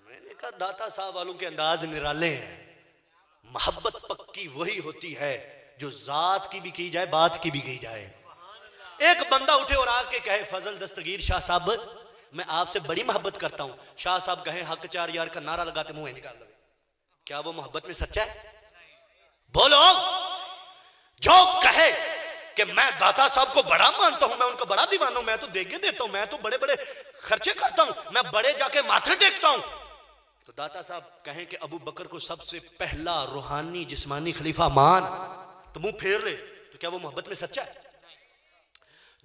मैंने कहा दाता साहब वालों के अंदाज निराले हैं। मोहब्बत पक्की वही होती है जो जात की भी की जाए बात की भी की जाए। एक बंदा उठे और आके कहे फजल दस्तगीर शाह साहब मैं आपसे बड़ी मोहब्बत करता हूं। शाह साहब कहे हक 4 यार का नारा लगाते मुंह निकाल दो। क्या वो मोहब्बत में सच्चा है? बोलो। जो कहे कि मैं दाता साहब को बड़ा मानता हूं, मैं उनका बड़ा दीवाना हूं, मैं तो देगे देता हूं, मैं तो बड़े बड़े खर्चे करता हूं, मैं बड़े जाके माथे टेकता हूं, तो दाता साहब कहें कि अबू बकर को सबसे पहला रूहानी जिस्मानी खलीफा मान, तो मुंह फेर ले, तो क्या वो मोहब्बत में सच्चा है?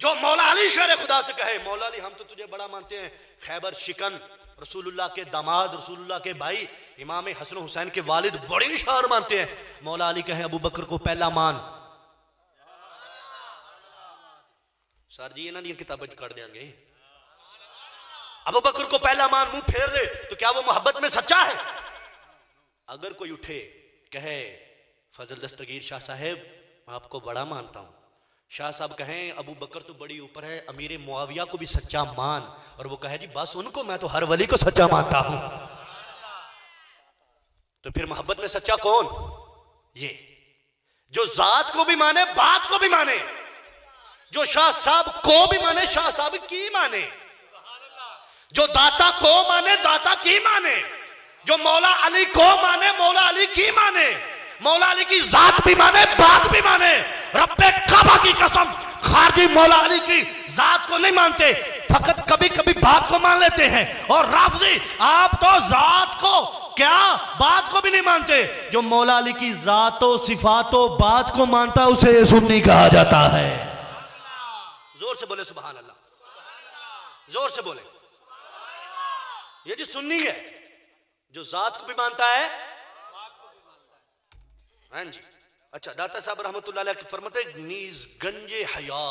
जो मौला अली शेर खुदा से कहे मौला अली हम तो तुझे बड़ा मानते हैं, खैबर शिकन रसूलुल्लाह के दामाद, रसूलुल्लाह के भाई, इमाम हसन हुसैन के वालिद बड़ी शान मानते हैं, मौला अली कहे अबू बकर को पहला मान। सर जी इन्होंने किताबें कर देंगे अबू बकर को पहला मान, मुंह फेर दे, तो क्या वो मोहब्बत में सच्चा है? अगर कोई उठे कहे फजल दस्तगीर शाह साहेब आपको बड़ा मानता हूं, शाह साहब कहें अबू बकर तो बड़ी ऊपर है, अमीर मुआविया को भी सच्चा मान, और वो कहे जी बस उनको, मैं तो हर वली को सच्चा मानता हूं, तो फिर मोहब्बत में सच्चा कौन? ये जो जात को भी माने बात को भी माने, जो शाह साहब को भी माने शाह साहब की माने, जो दाता को माने दाता की माने, जो मौला अली को माने मौला अली की माने, मौला अली की जात भी माने बात भी माने। रब्बे काबा की कसम खारजी मौला अली की जात को नहीं मानते, फकत कभी कभी बात को मान लेते हैं। और राफजी आप तो जात को क्या बात को भी नहीं मानते। जो मौला अली की जातों सिफातों बात को मानता है उसे सुन्नी कहा जाता है। जोर से बोले सुभान अल्लाह, जोर से बोले। ये जो सुन्नी है जो जात को भी मानता है। हाँ जी। अच्छा दाता साहब रहमतुल्लाह अलैह फरमाते नीज गंजे हया,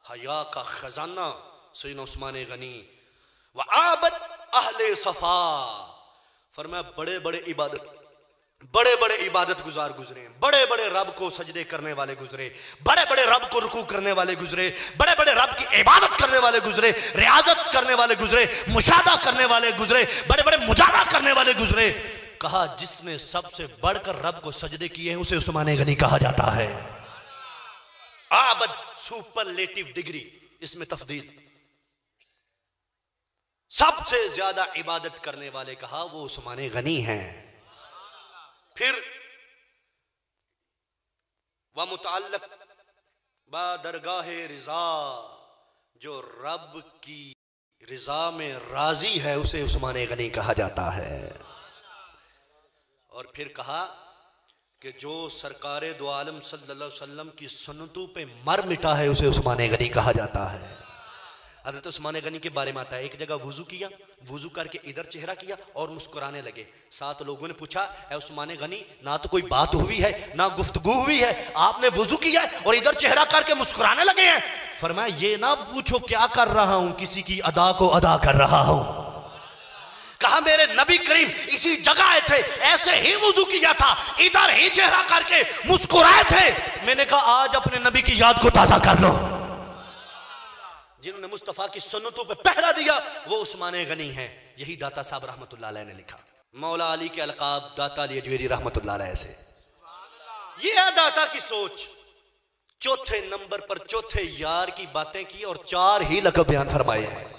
हया का खजाना सैयदना उस्मान गनी व आबद अहले सफा। फरमाया बड़े बड़े इबादत गुजार गुजरे, बड़े बड़े रब को सजदे करने वाले गुजरे, बड़े बड़े रब को रुकू करने वाले गुजरे, बड़े बड़े रब की इबादत करने वाले गुजरे, रियाजत करने वाले गुजरे, मुशादा करने वाले गुजरे, बड़े बड़े मुजारा करने वाले गुजरे। कहा जिसने सबसे बढ़कर रब को सजदे किए हैं उसे उस्मान गनी कहा जाता है। आबद सुपरलेटिव डिग्री, इसमें तफदील। सबसे ज्यादा इबादत करने वाले कहा वो उस्मान गनी हैं। फिर व मुताल्लक बा दरगाहे रिजा, जो रब की रिजा में राजी है उसे उस्मान गनी कहा जाता है। और फिर कहा कि जो सरकारे दो आलम सल्लल्लाहु अलैहि वसल्लम की सुन्नतों पे मर मिटा है उसे उस्मान गनी कहा जाता है। हज़रत उस्मान गनी के बारे में आता है एक जगह वुजू किया, वुजू करके इधर चेहरा किया और मुस्कुराने लगे। 7 लोगों ने पूछा है उस्मान गनी ना तो कोई बात हुई है ना गुफ्तगू हुई है, आपने वुजू किया है और इधर चेहरा करके मुस्कुराने लगे हैं। फरमाया ये ना पूछो क्या कर रहा हूं, किसी की अदा को अदा कर रहा हूं। कहा मेरे नबी करीम इसी जगह आए थे, ऐसे ही वुजू किया था, इधर ही चेहरा करके मुस्कुराए थे। मैंने कहा आज अपने नबी की याद को ताजा कर लो। जिन्होंने मुस्तफा की सुन्नतों पे पहरा दिया वो उस्मान गनी है। यही दाता साहब रहमतुल्लाह अलैह ने लिखा। मौला अली के अलकाब दाता अली अजवेरी रहमतुल्लाह अलैह से। ये है दाता की सोच। चौथे नंबर पर चौथे यार की बातें की और 4 ही लक़ब बयान फरमाए हैं।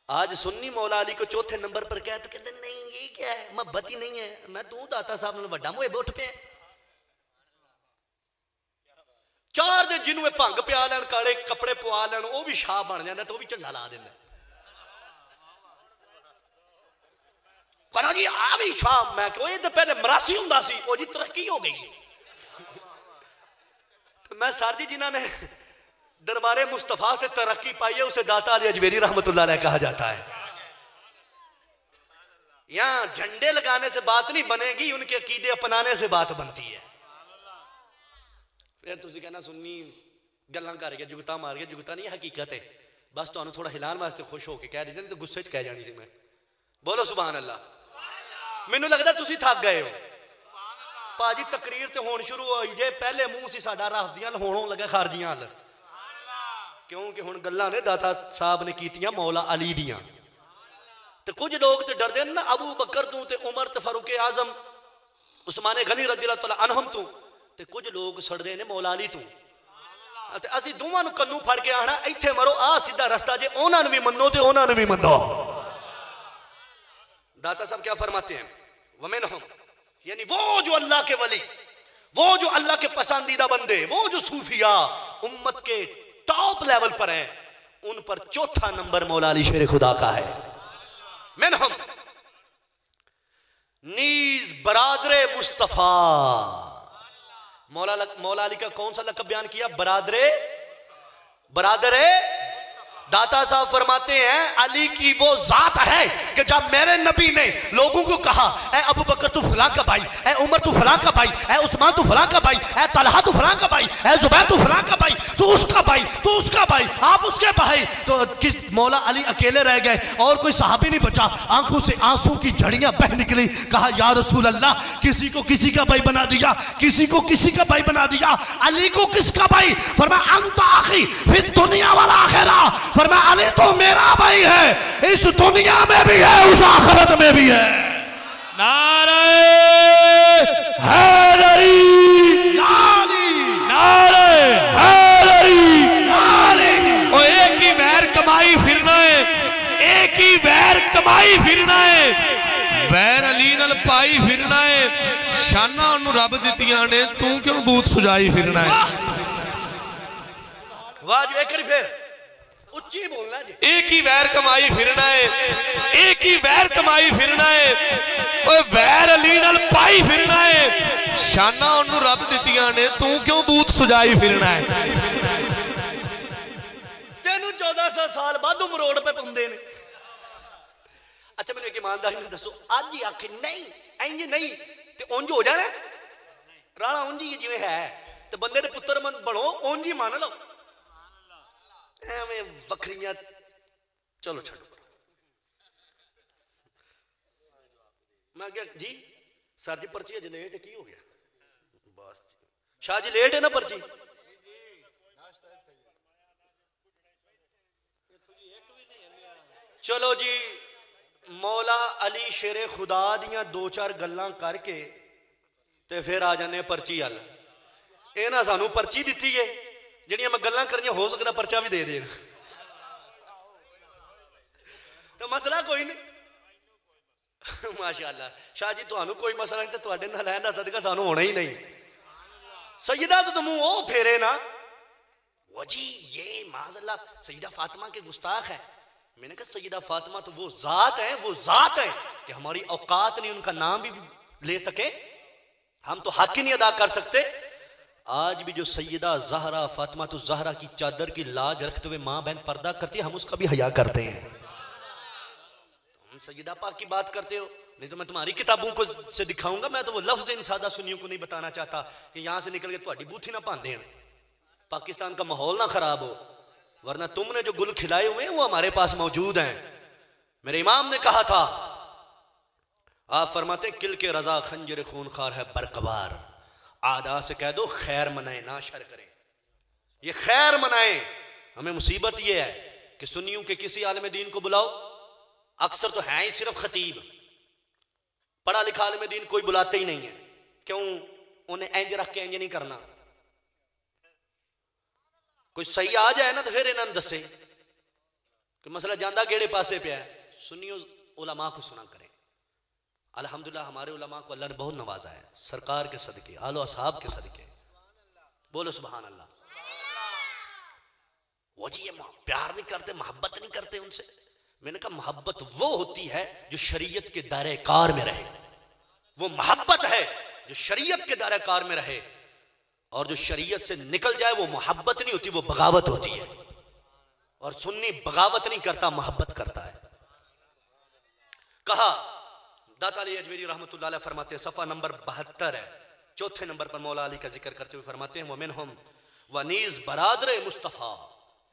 आज सुन्नी मौला अली को चौथे नंबर पर क्या, तो कहते नहीं ये क्या है, मोहब्बत ही नहीं है, मैं तू दाता साहब ने वड्डा मोए उठ पे 4 दिन जिन्होंने भंग पिया लैन काले कपड़े पवा लैन वो भी शाह बन जाता तो भी झंडा ला देना। कहना जी आ भी शाह, मैं कहो ये तो पहले मरासी हुंदा सी, वो जी तरक्की हो गई। तो मैं सर जी जिन्होंने दरबारे मुस्तफ़ा से तरक्की पाई है उसे दाता अली अजमेरी रहमतुल्लाह अलैह कहा जाता है। यहां झंडे लगाने से बात नहीं बनेगी, उनके अकीदे अपनाने से बात बनती है। फिर तुसी कहना सुन्नी गल्लां कर गया, जुगता मार गया, जुगता नहीं हकीकत है। बस तुहानू थोड़ा हिलान वास्ते खुश होके कह दीजिए, नहीं तो गुस्से च कह जानी सी मैं। बोलो सुभान अल्लाह। मैनू लगदा तुसी थक गए हो भाजी, तकरीर ते होनी शुरू होई जे, पहले मुंह सी साडा राफजियां होण लगा खारजियां अल, क्योंकि हुण गल्लां ने दाता साहब ने कीतियां मौला अली दियां। ते कुछ लोग ते डरदे ना अबू बकर तू ते उमर ते फारूक आजम उस्मान गनी रज़ियल्लाहु तआला अन्हुम तू, ते कुछ लोग सड़दे ने मौला अली तू। ते असी दोवां नू कन्नू फड़ के आना इत्थे मरो, आ सीधा रास्ता जे, उन्हां नू भी मन्नो ते उन्हां नू भी मन्नो। दाता साहब क्या फरमाते हैं, वमिनहुम, यानी वो जो अल्लाह के वली, वो जो अल्लाह के पसंदीदा बंदे, वो जो सूफिया उम्मत के टॉप लेवल पर हैं, उन पर चौथा नंबर मौला अली शेर खुदा का है। मिनहुम नीज बरादरे मुस्तफा। मौला अली का कौन सा लक़ब बयान किया, बरादरे। दाता साहब फरमाते हैं अली की वो जात है कि जब मेरे नबी ने लोगों को कहा, ए अबू बकर तू फलां का भाई, ए उमर तू फलां का भाई, ए उस्मान तू फलां का भाई, ए तलहा तू फलां का भाई, ए जुबैर तू फलां का भाई, तू उसका भाई, तू उसका भाई, आप उसके भाई, तो किस मौला अली अकेले रह गए और कोई सहाबी नहीं बचा। आंखों से आंसू की झड़ियां बह निकली। कहा या रसूल अल्लाह, किसी को किसी का भाई बना दिया, किसी को किसी का भाई बना दिया, अली को किसका भाई? फरमाया अंता आखी फिर दुनिया वाला आखिरा। फरमाया अली तो मेरा भाई है, इस दुनिया में भी है, उस आखिरत में भी है। नारे हैदरी, नारे हैदरी। और एक ही वैर कमाई फिरना है, एक ही वैर कमाई फिरना है, वैर अली नाल पाई फिरना है। शाना उन्होंने रब दित्तियां ने, तू क्यों बूथ सुजाई फिरना है? वाह जो एक फिर उच्ची बोलना जी। एक ही वैर कमाई फिरना है, एक ही वैर कमाई फिरना है, और वैर अली नाल पाई फिरना है। शाना उन्होंने रब दित्तियां ने, तू क्यों बूथ सुजाई फिरना है? तेनू 1400 साल बाद मरोड़ पे पाउंदे ने। अच्छा मैंने एक ईमानदारी ने दसो, अज ही आखे नहीं इंज नहीं ते उंज हो जाना, राणा उंज ही जिवें है, ते बंदे दे पुत्तर बनो उंज ही मान लो। एवें वखरियां चलो छड्डो। मैं क्या जी सर जी पर्ची अज लेट की हो गया? बस शाह जी लेट है ना पर्ची? चलो जी मौला अली शेरे खुदा दियां दो चार गल्लां करके ते फिर आ जाने पर्ची अल। ये ना सानू पर्ची दिती है जिहड़ियां मैं गल्लां करियां, हो सकता पर्चा भी दे देन, तो मसला कोई नहीं। माशाअल्लाह शाह जी तुहानू कोई मसला नहीं, तो तुहाडे नाल रहन दा सदका सानू होना ही नहीं। सैयदा तो मुंह ओ फेरे ना, वो जी ये माज़अल्लाह सैयदा फातिमा के गुस्ताख है। मैंने कहा सैयदा फातिमा तो वो जात है, वो जात है कि हमारी औकात नहीं उनका नाम भी ले सके, हम तो हक ही नहीं अदा कर सकते। आज भी जो सैयदा ज़हरा फातिमा तो ज़हरा की चादर की लाज रखते हुए माँ बहन पर्दा करती है, हम उसका भी हया करते हैं। तुम सैयदा पाक की बात करते हो, नहीं तो मैं तुम्हारी किताबों को से दिखाऊंगा। मैं तो वो लफ्ज़ इन सादा सुन्नियों को नहीं बताना चाहता कि यहाँ से निकल के तुम्हारी बूथी ना पांदे हैं, पाकिस्तान का माहौल ना खराब हो, वरना तुमने जो गुल खिलाए हुए हैं वो हमारे पास मौजूद हैं। मेरे इमाम ने कहा था, आप फरमाते किल के रजा खंजर खूनखार है बरकबार, आदा से कह दो खैर मनाए ना शर करें। ये खैर मनाए। हमें मुसीबत ये है कि सुन्नियों के किसी आलिम दीन को बुलाओ, अक्सर तो है ही सिर्फ खतीब, पढ़ा लिखा आलिम दीन कोई बुलाते ही नहीं है। क्यों? उन्हें इंज रख के इंज नहीं करना। कोई सही आ जाए ना तो फिर इन्होंने दसे कि मसला जांदा केड़े पासे पे है। सुन्नियों उलमा को सुना करें। अल्हम्दुलिल्लाह हमारे उलमा को अल्लाह ने बहुत नवाजा है, सरकार के सदके, आलो असहाब के सदके। बोलो सुभान अल्लाह। वो जी ये प्यार नहीं करते, मोहब्बत नहीं करते उनसे। मैंने कहा मोहब्बत वो होती है जो शरीयत के दायरे कार में रहे, वो मोहब्बत है जो शरीयत के दायरे कार में रहे। और जो शरीयत से निकल जाए वो मोहब्बत नहीं होती, वो बगावत होती है। और सुन्नी बगावत नहीं करता, मोहब्बत करता है। कहा दाता अली अजमेरी रहमतुल्लाह अलैह फरमाते हैं, सफ़ा नंबर 72 है, चौथे नंबर पर मौला अली का जिक्र करते हुए फरमाते हैं, मोमिन हम वनीज बरादर मुस्तफ़ा,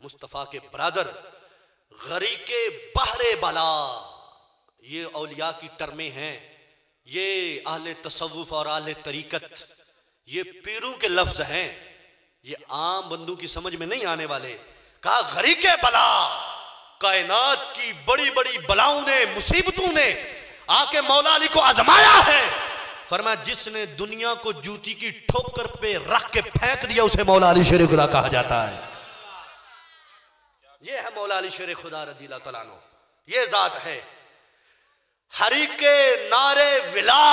मुस्तफ़ा के बरादर गरीके बहरे बला। ये औलिया की टर्में हैं, ये आहले तसव्वुफ और आहले तरीकत, ये पीरों के लफ्ज हैं, ये आम बंदू की समझ में नहीं आने वाले। कहा गरीके बला, कायनात की बड़ी बड़ी बलाओं ने, मुसीबतों ने आके मौला अली को आजमाया है। फरमाया जिसने दुनिया को जूती की ठोकर पे रख के फेंक दिया उसे मौला अली शेर खुदा कहा जाता है। ये है मौला अली शेर खुदा रज़ियल्लाहु तआला अन्हु, ये जात है। हरीके नारे विला,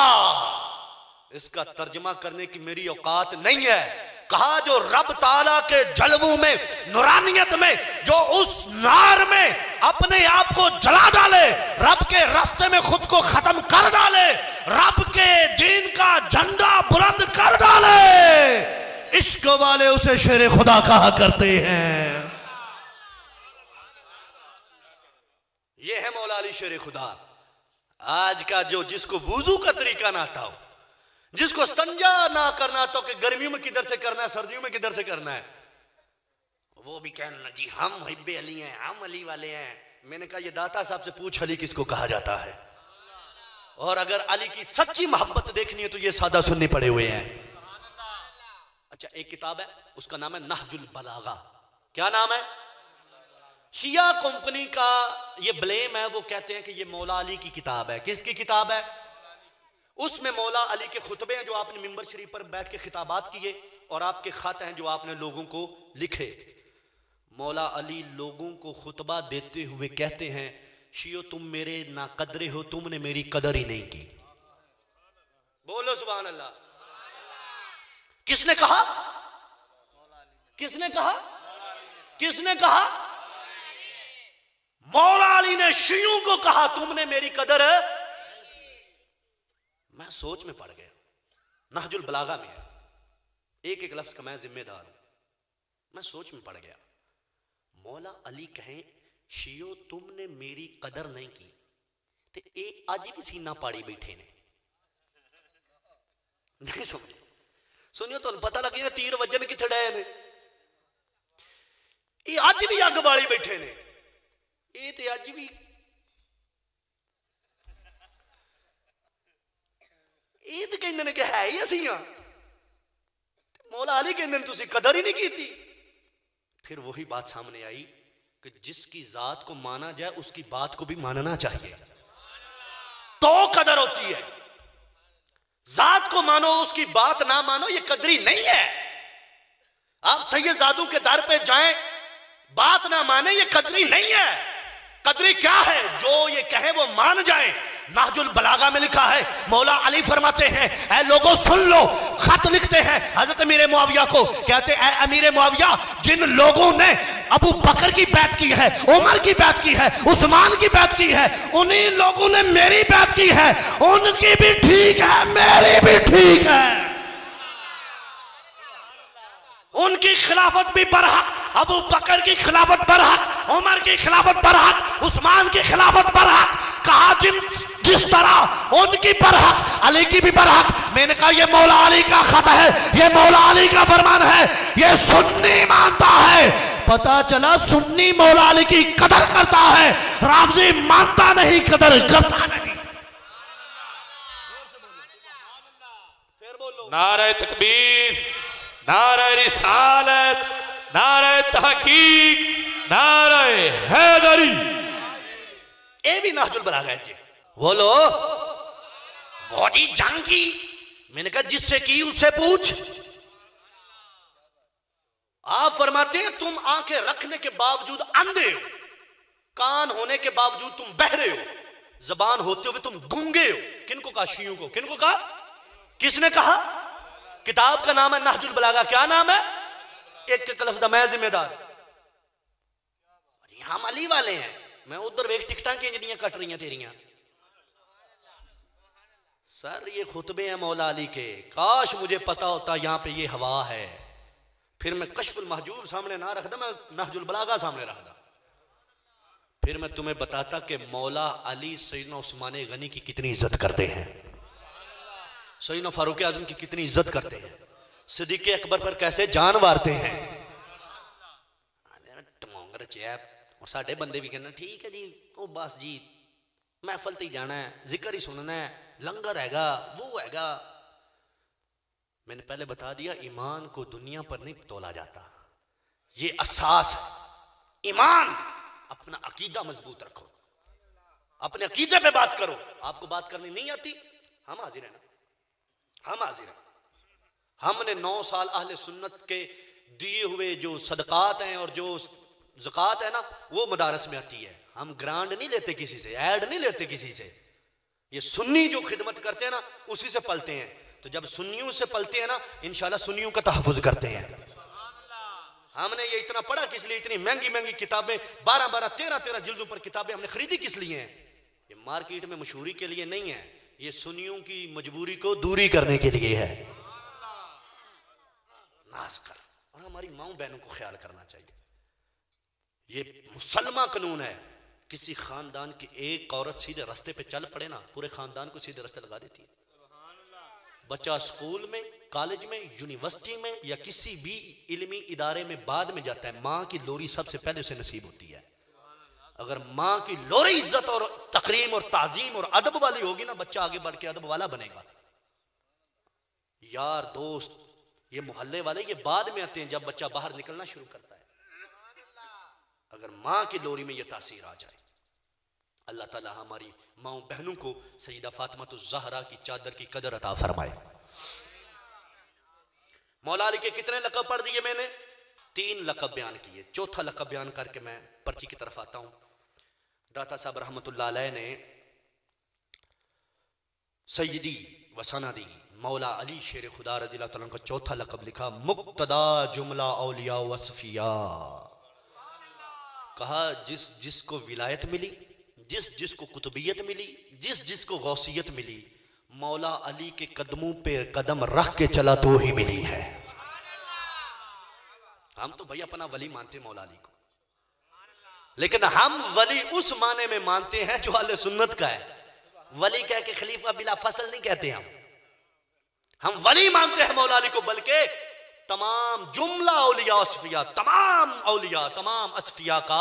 इसका तर्जमा करने की मेरी औकात नहीं है। कहा जो रब ताला के जलवों में, नूरानियत में, जो उस नार में अपने आप को जला डाले, रब के रास्ते में खुद को खत्म कर डाले, रब के दीन का झंडा बुलंद कर डाले, इश्क वाले उसे शेर खुदा कहा करते हैं। ये है मौला अली शेर खुदा। आज का जो जिसको वुजू का तरीका ना आता हो, जिसको संजा ना करना तो कि गर्मियों में किधर से करना है, सर्दियों में किधर से करना है, वो भी कहना जी हम हिब्बे अली हैं, हम अली वाले हैं। मैंने कहा ये दाता साहब से पूछ अली किसको कहा जाता है, और अगर अली की सच्ची मोहब्बत देखनी है तो ये सादा सुनने पड़े हुए हैं। अच्छा, एक किताब है उसका नाम है नहजुल बलागा। क्या नाम है? शिया कंपनी का ये ब्लेम है, वो कहते हैं कि ये मौला अली की किताब है। किसकी किताब है? उसमें मौला अली के खुतबे हैं जो आपने मिंबर शरीफ पर बैठ के खिताबात किए, और आपके खत हैं जो आपने लोगों को लिखे। मौला अली लोगों को खुतबा देते हुए कहते हैं, शियो तुम मेरे नाकदरे हो, तुमने मेरी कदर ही नहीं की। बोलो सुभान अल्लाह। किसने कहा? किसने कहा? किसने कहा? मौला अली ने शियों को कहा तुमने मेरी कदर। मैं सोच में पड़ गया, नहजुल बलागा में है, एक एक लफ्ज का मैं जिम्मेदार हूं। मैं सोच में पड़ गया, मौला अली कहें शियो तुमने मेरी कदर नहीं की, ते ए आज भी सीना पाड़ी बैठे ने। नहीं समझे? सुनियो तो पता लगे ना तीर वजन किथे डे ने, ये अज भी अग बाली बैठे ने। ये ते अज भी ईद कहते हैं कि है ही असी हाँ, मौला अली कहते हैं तुसी कदर ही नहीं की थी। फिर वही बात सामने आई कि जिसकी जात को माना जाए उसकी बात को भी मानना चाहिए, तो कदर होती है। जात को मानो, उसकी बात ना मानो, ये कदरी नहीं है। आप सैयद जादू के दर पे जाएं, बात ना माने, ये कदरी नहीं है। कदरी क्या है? जो ये कहे वो मान जाए। नहजुल बलागा में लिखा है, मौला अली फरमाते हैं, ऐ लोगों सुन लो। खत लिखते हैं हजरत अमीर मुआविया को, कहते हैं ऐ अमीर मुआविया, जिन लोगों ने अबू बकर की बैत की है, उमर की बैत की है, उस्मान की बैत की है, उन्हीं लोगों ने मेरी बैत की है। उनकी भी ठीक है, मेरी भी ठीक है। उनकी खिलाफत भी बरहक, अबू बकर की खिलाफत बरहक, उमर की खिलाफत बरहक, उस्मान की खिलाफत बरहक। कहा जिस तरह उनकी बरहक, अली की भी बरहक। मैंने कहा ये मौला अली का खत है, ये मौला अली का फरमान है, ये सुन्नी मानता है। पता चला सुन्नी मौला अली की कदर करता है, राफजी मानता नहीं, कदर करता नहीं। फिर बोलो नारे तकबीर, नारे रिसालत, नारे तहकीक, नारे हैदरी। ये भी नहजुल बलागा है जी। बोलो बहुत ही जंग की। मैंने कहा जिससे की उससे पूछ। आप फरमाते हैं तुम आंखें रखने के बावजूद अंधे हो, कान होने के बावजूद तुम बहरे हो, जबान होते हुए तुम गूंगे हो। किनको कहा? शियों को। किनको कहा? किसने कहा? किताब का नाम है नहजुल बलागा। क्या नाम है? एक एक लफ्ज़ मैं जिम्मेदार। हम अली वाले हैं। मैं उधर वेख टिकटा की इंजनियां कट रही हैं तेरियां। सर ये खुतबे हैं मौला अली के, काश मुझे पता होता यहाँ पे ये हवा है, फिर मैं कश्फुल महजूब सामने ना रखता, मैं नहजुल बलागा सामने रखता, फिर मैं तुम्हें बताता कि मौला अली सैयदना उस्मान गनी की कितनी इज्जत करते हैं, सैयदना फारूक आजम की कितनी इज्जत करते हैं, सिद्दीक़ अकबर पर कैसे जान वारते हैं। टमोंगर चैप और साढ़े बंदे भी कहना ठीक है जी, ओ बस जी महफल ते जाना है, जिक्र ही सुनना है, लंगर हैगा, वो हैगा। मैंने पहले बता दिया ईमान को दुनिया पर नहीं तोला जाता, ये असास है। ईमान अपना अकीदा मजबूत रखो, अपने अकीदे पे बात करो। आपको बात करनी नहीं आती, हम हाजिर हैं ना, हम हाजिर हैं। हमने 9 साल अहले सुन्नत के दिए हुए जो सदकात हैं और जो ज़कात है ना, वो मदारस में आती है। हम ग्रांड नहीं लेते किसी से, ऐड नहीं लेते किसी से। ये सुन्नी जो खिदमत करते हैं ना, उसी से पलते हैं। तो जब सुन्नियों से पलते हैं ना, इंशाल्लाह सुन्नियों का तहफ़्फ़ुज़ करते हैं। हमने ये इतना पढ़ा किस लिए, इतनी महंगी महंगी किताबें 12-12, 13-13 जिल्दों पर किताबें हमने खरीदी किस लिए हैं? ये मार्केट में मशहूरी के लिए नहीं है, ये सुन्नियों की मजबूरी को दूरी करने के लिए है। नाज कर, और हमारी माँ बहनों को ख्याल करना चाहिए। ये मुसलमान कानून है, किसी खानदान की एक औरत सीधे रास्ते पे चल पड़े ना, पूरे खानदान को सीधे रास्ते लगा देती है। बच्चा स्कूल में, कॉलेज में, यूनिवर्सिटी में या किसी भी इल्मी इदारे में बाद में जाता है, माँ की लोरी सबसे पहले उसे नसीब होती है। अगर माँ की लोरी इज्जत और तकरीम और ताजीम और अदब वाली होगी ना, बच्चा आगे बढ़ के अदब वाला बनेगा। यार दोस्त, ये मोहल्ले वाले ये बाद में आते हैं, जब बच्चा बाहर निकलना शुरू करता है। अगर माँ की लोरी में ये तासीर आ जाए, अल्लाह ताला हमारी माँ बहनों को सईदा फातिमा-तुज़-ज़हरा की चादर की कदर अता फरमाए। मौला अली के कितने लक़ब पढ़ दिए मैंने? 3 लक़ब बयान किए। चौथा लक़ब बयान करके मैं पर्ची की तरफ आता हूँ। दाता साहब रहमतुल्लाह अलैह ने सैयदी व सनदी मौला अली शेर खुदा रज़ियल्लाहु तआला का चौथा लक़ब लिखा, मुक्तदा जुमला औलिया वसफिया। कहा जिस जिसको विलायत मिली, जिस जिसको कुतुबियत मिली, जिस जिसको गौसियत मिली, मौला अली के कदमों पे कदम रख के चला तो ही मिली है। हम तो भाई अपना वली मानते मौला अली को, लेकिन हम वली उस माने में मानते हैं जो अहले सुन्नत का है। वली कह के खलीफा बिला फसल नहीं कहते हम वली मानते हैं मौला अली को, बल्कि तमाम जुमला औलिया असफिया, तमाम औलिया, तमाम असफिया का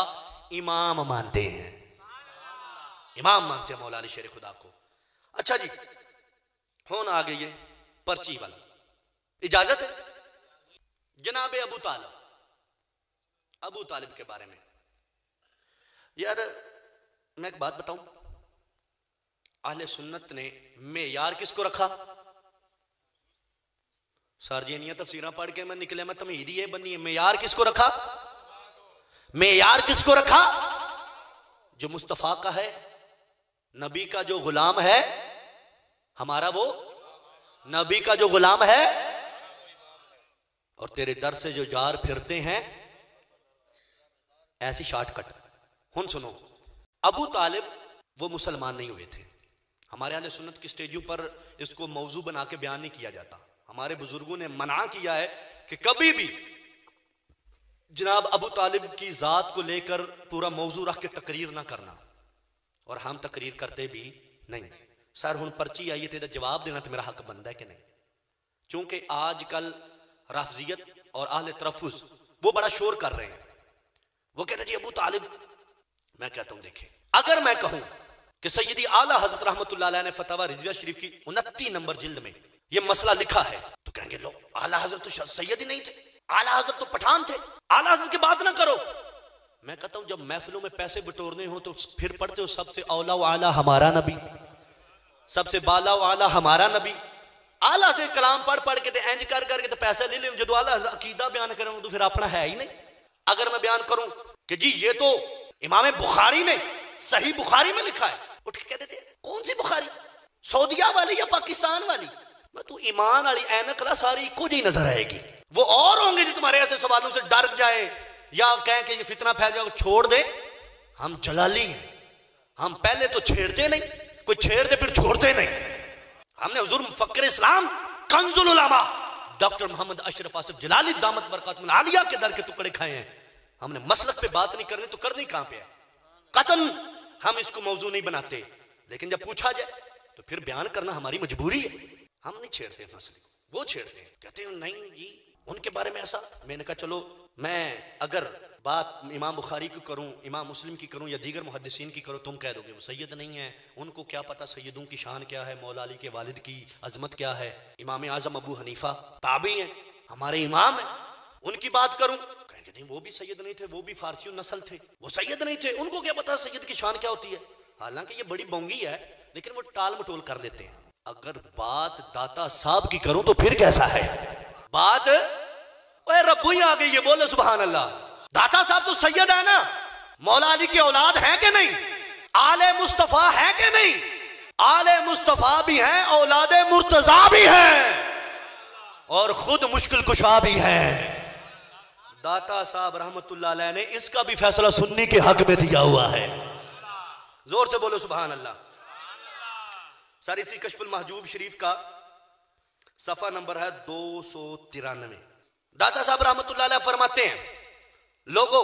इमाम मानते हैं, इमाम मानते हैं मौला अली शेर खुदा को। अच्छा जी, होना आ गई है पर्ची वाला, इजाजत है? जनाब अबू तालिब, अबू तालिब के बारे में यार मैं एक बात बताऊं, अहले सुन्नत ने मेयार किसको रखा? सार्जियनिया तफसीरां पढ़ के मैं निकले, मैं तमहीदी है बनी है। मेयार किसको रखा? मेयार किसको रखा? जो मुस्तफा का है, नबी का जो गुलाम है, हमारा वो नबी का जो गुलाम है, और तेरे दर से जो जार फिरते हैं, ऐसी शॉर्टकट। हुन सुनो, अबू तालिब वो मुसलमान नहीं हुए थे। हमारे अहले सुन्नत की स्टेजों पर इसको मौजू बना के बयान नहीं किया जाता। हमारे बुजुर्गों ने मना किया है कि कभी भी जनाब अबू तालिब की जात को लेकर पूरा मौजू रख के तकरीर ना करना, और हम तकरीर करते भी नहीं। सर हुन पर्ची आई है, जवाब देना तो मेरा हक बनता है कि नहीं? चूंकि आजकल राफजियत और अहले तरफ़ुज़ वो बड़ा शोर कर रहे हैं। वो कहते जी अबू तालिब, मैं कहता हूं देखें, अगर मैं कहूं कि सैयदी आला हज़रत रहमतुल्लाह अलैह ने फतवा रिज़विया शरीफ की 29 नंबर जिल्द में ये मसला लिखा है, तो कहेंगे लो आला हज़रत तो सैयद ही नहीं थे, आला हज़रत तो पठान थे, आला हज़रत की बात ना करो। मैं कहता हूं जब महफिलों में पैसे बटोरने हो तो फिर पढ़ते हो सबसे औला व आला हमारा नबी, सबसे बाला व आला हमारा नबी। आला के कलाम पढ़ पढ़ के इंज कर करके तो पैसे ले ले, जो आला अकीदा बयान करूं तो फिर अपना है ही नहीं। अगर मैं बयान करूं कि जी ये तो इमाम बुखारी ने सही बुखारी में लिखा है, उठ के कह देते कौन सी बुखारी, सऊदिया वाली या पाकिस्तान वाली? मैं तू ईमान वाली ऐनक ला, सारी इको जी नजर आएगी। वो और होंगे जो तुम्हारे ऐसे सवालों से डर जाए या कहें कि ये फितना फैल जाए, छोड़ दे। हम जलाली हैं, हम पहले तो छेड़ते नहीं, कोई छेड़ दे फिर छोड़ते नहीं। इस्लाम कंजुल उलमा डॉक्टर मोहम्मद अशरफ आसिफ जलाली दामत बरकातुहुल आलिया के दर के टुकड़े खाए हैं। हमने मसलक पे बात नहीं करनी तो करनी कहां पे है? कतन हम इसको मौजू नहीं बनाते, लेकिन जब पूछा जाए तो फिर बयान करना हमारी मजबूरी है। हम नहीं छेड़ते मसले, वो छेड़ते हैं, कहते हैं नहीं जी उनके बारे में ऐसा। मैंने कहा चलो मैं अगर बात इमाम बुखारी की करूं, इमाम मुस्लिम की करूं या दीगर मुहद्दिसीन की करूं, तुम कह दोगे वो सैयद नहीं है, उनको क्या पता सैयदों की शान क्या है, मौला अली के वालिद की अजमत क्या है, इमाम आजम अबू हनीफा ताबी हैं, हमारे इमाम हैं, उनकी बात करूं, कहेंगे नहीं वो भी सैयद नहीं थे, वो भी फारसी नस्ल थे, वो सैयद नहीं थे, उनको क्या पता सैयद की शान क्या होती है। हालांकि ये बड़ी बोंगी है, लेकिन वो टाल मटोल कर देते हैं। अगर बात दाता साहब की करूं तो फिर कैसा है? बात ओए रब्बू ही आ गई है, बोले सुभान अल्लाह। दाता साहब तो सैयद है ना, मौला अली की औलाद है कि नहीं, आले मुस्तफा है कि नहीं, आले मुस्तफा भी हैं, औलादे मुर्तजा भी हैं और खुद मुश्किल कुशा भी हैं। दाता साहब रहमतुल्लाह अलैह ने इसका भी फैसला सुन्नी के हक में दिया हुआ है। जोर से बोलो सुभान अल्लाह। सर इसी कश्फुल महजूब शरीफ का सफा नंबर है 293। दाता साहब रहमतुल्लाह अलैह फरमाते हैं, लोगों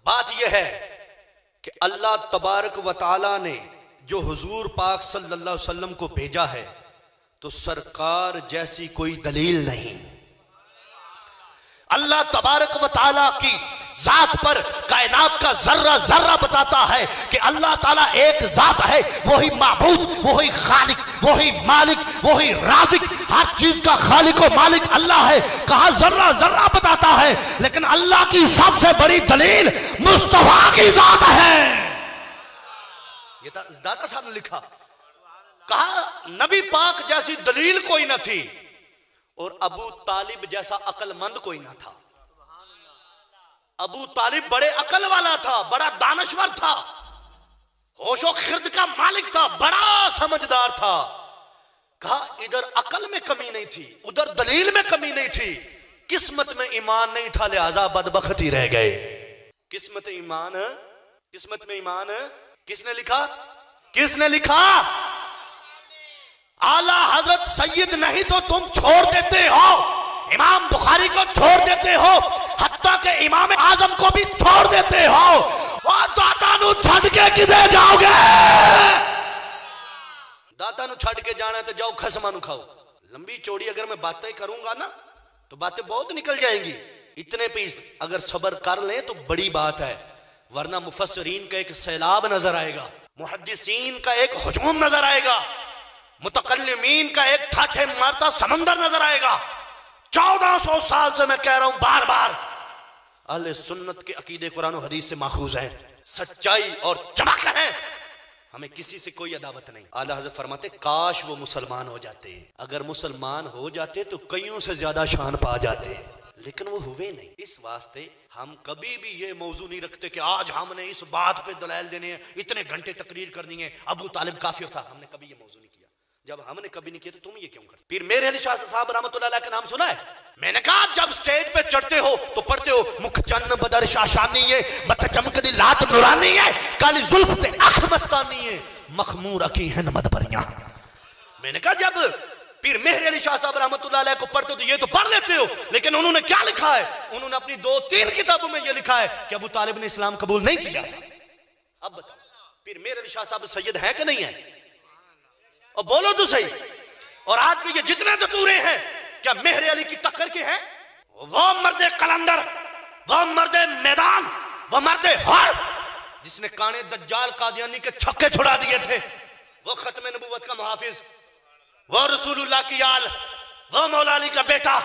बात यह है कि अल्लाह तबारक व तआला ने जो हुजूर पाक सल्लल्लाहु अलैहि वसल्लम को भेजा है तो सरकार जैसी कोई दलील नहीं। अल्लाह तबारक व तआला की जात पर कायनात का जर्रा जर्रा बताता है कि अल्लाह ताला एक जात है, वही माबूद, वही खालिक, वही मालिक, वही राज़िक, हर चीज का खालिक और मालिक अल्लाह है। कहा जर्रा जर्रा बताता है, लेकिन अल्लाह की सबसे बड़ी दलील मुस्तफा की जात है। ये दाता साहब ने लिखा, कहा नबी पाक जैसी दलील कोई न थी और अबू तालिब जैसा अक्लमंद कोई ना था। अबू तालिब बड़े अकल वाला था, बड़ा दानश्वर था, होशो खिर्द का मालिक था, बड़ा समझदार था। कहा इधर अकल में कमी नहीं थी, उधर दलील में कमी नहीं थी, किस्मत में ईमान नहीं था, लिहाजा बदबख्ती रह गए। किस्मत में ईमान किसने लिखा? किसने लिखा? आला हजरत सैयद नहीं तो तुम छोड़ देते हो, इमाम बुखारी को छोड़ देते हो, हत्ता के इमाम आजम को भी छोड़ देते हो। वो दाता नु छड़ के किधर जाओगे? दाता नु छड़ के जाना है तो जाओ खसमा नु खाओ। लंबी चौड़ी अगर मैं बातें करूंगा ना तो बातें बहुत निकल जाएंगी। इतने पे अगर सब्र कर लें तो बड़ी बात है, वरना मुफस्सिरीन का एक सैलाब नजर आएगा, मुहद्दिसीन का एक हुजूम नजर आएगा, मुतकल्लिमीन का एक ठाठे मारता समंदर नजर आएगा। 1400 साल से मैं कह रहा हूं बार बार, अहले सुन्नत के अकीदे कुरान और हदीस से माखूज है, सच्चाई और चमक है, हमें किसी से कोई अदावत नहीं। आला हज़रत फरमाते काश वो मुसलमान हो जाते, अगर मुसलमान हो जाते तो कईयों से ज्यादा शान पा जाते, लेकिन वो हुए नहीं। इस वास्ते हम कभी भी ये मौजू नहीं रखते कि आज हमने इस बात पे दलाइल देने हैं, इतने घंटे तकरीर करनी है, अबू तालिब काफिर था, हमने कभी ये मौजू नहीं किया। जब हमने कभी नहीं किया तो तुम ये क्यों कर? फिर मेरे अली शाह साहब रहमतुल्लाह अलैह का नाम सुना है? मैंने कहा जब स्टेज पे चढ़ते हो तो पढ़ते हो मुख चन्न बदर शाशानी है, मत चमकदी लात नूरानी है, काली जुल्फ ते अख मस्तानी है, मखमूर अकी है नमद परियां। मैंने कहा जब पीर मेहर अली शाह साहब रहमतुल्लाह अलैह को पढ़ते हो तो ये तो पढ़ लेते हो, लेकिन उन्होंने क्या लिखा है? उन्होंने अपनी 2-3 किताबों में ये लिखा है कि अबू तालिब ने इस्लाम कबूल नहीं किया था। अब बताओ पीर मेहर अली शाह साहब सैयद है कि नहीं है? और बोलो तो सही। और आज भी ये जितने ततूरे हैं क्या मेहर अली की टक्कर के हैं? वो मर्दे कलंदर, वो मर्दे मैदान, वो मर्दे हर जिसने काने दज्जाल कादियानी के छक्के छुड़ा दिए थे, वो खत्म नबूवत का मुहाफिज, वो रसूलुल्लाह की आल, वो मौला अली का बेटा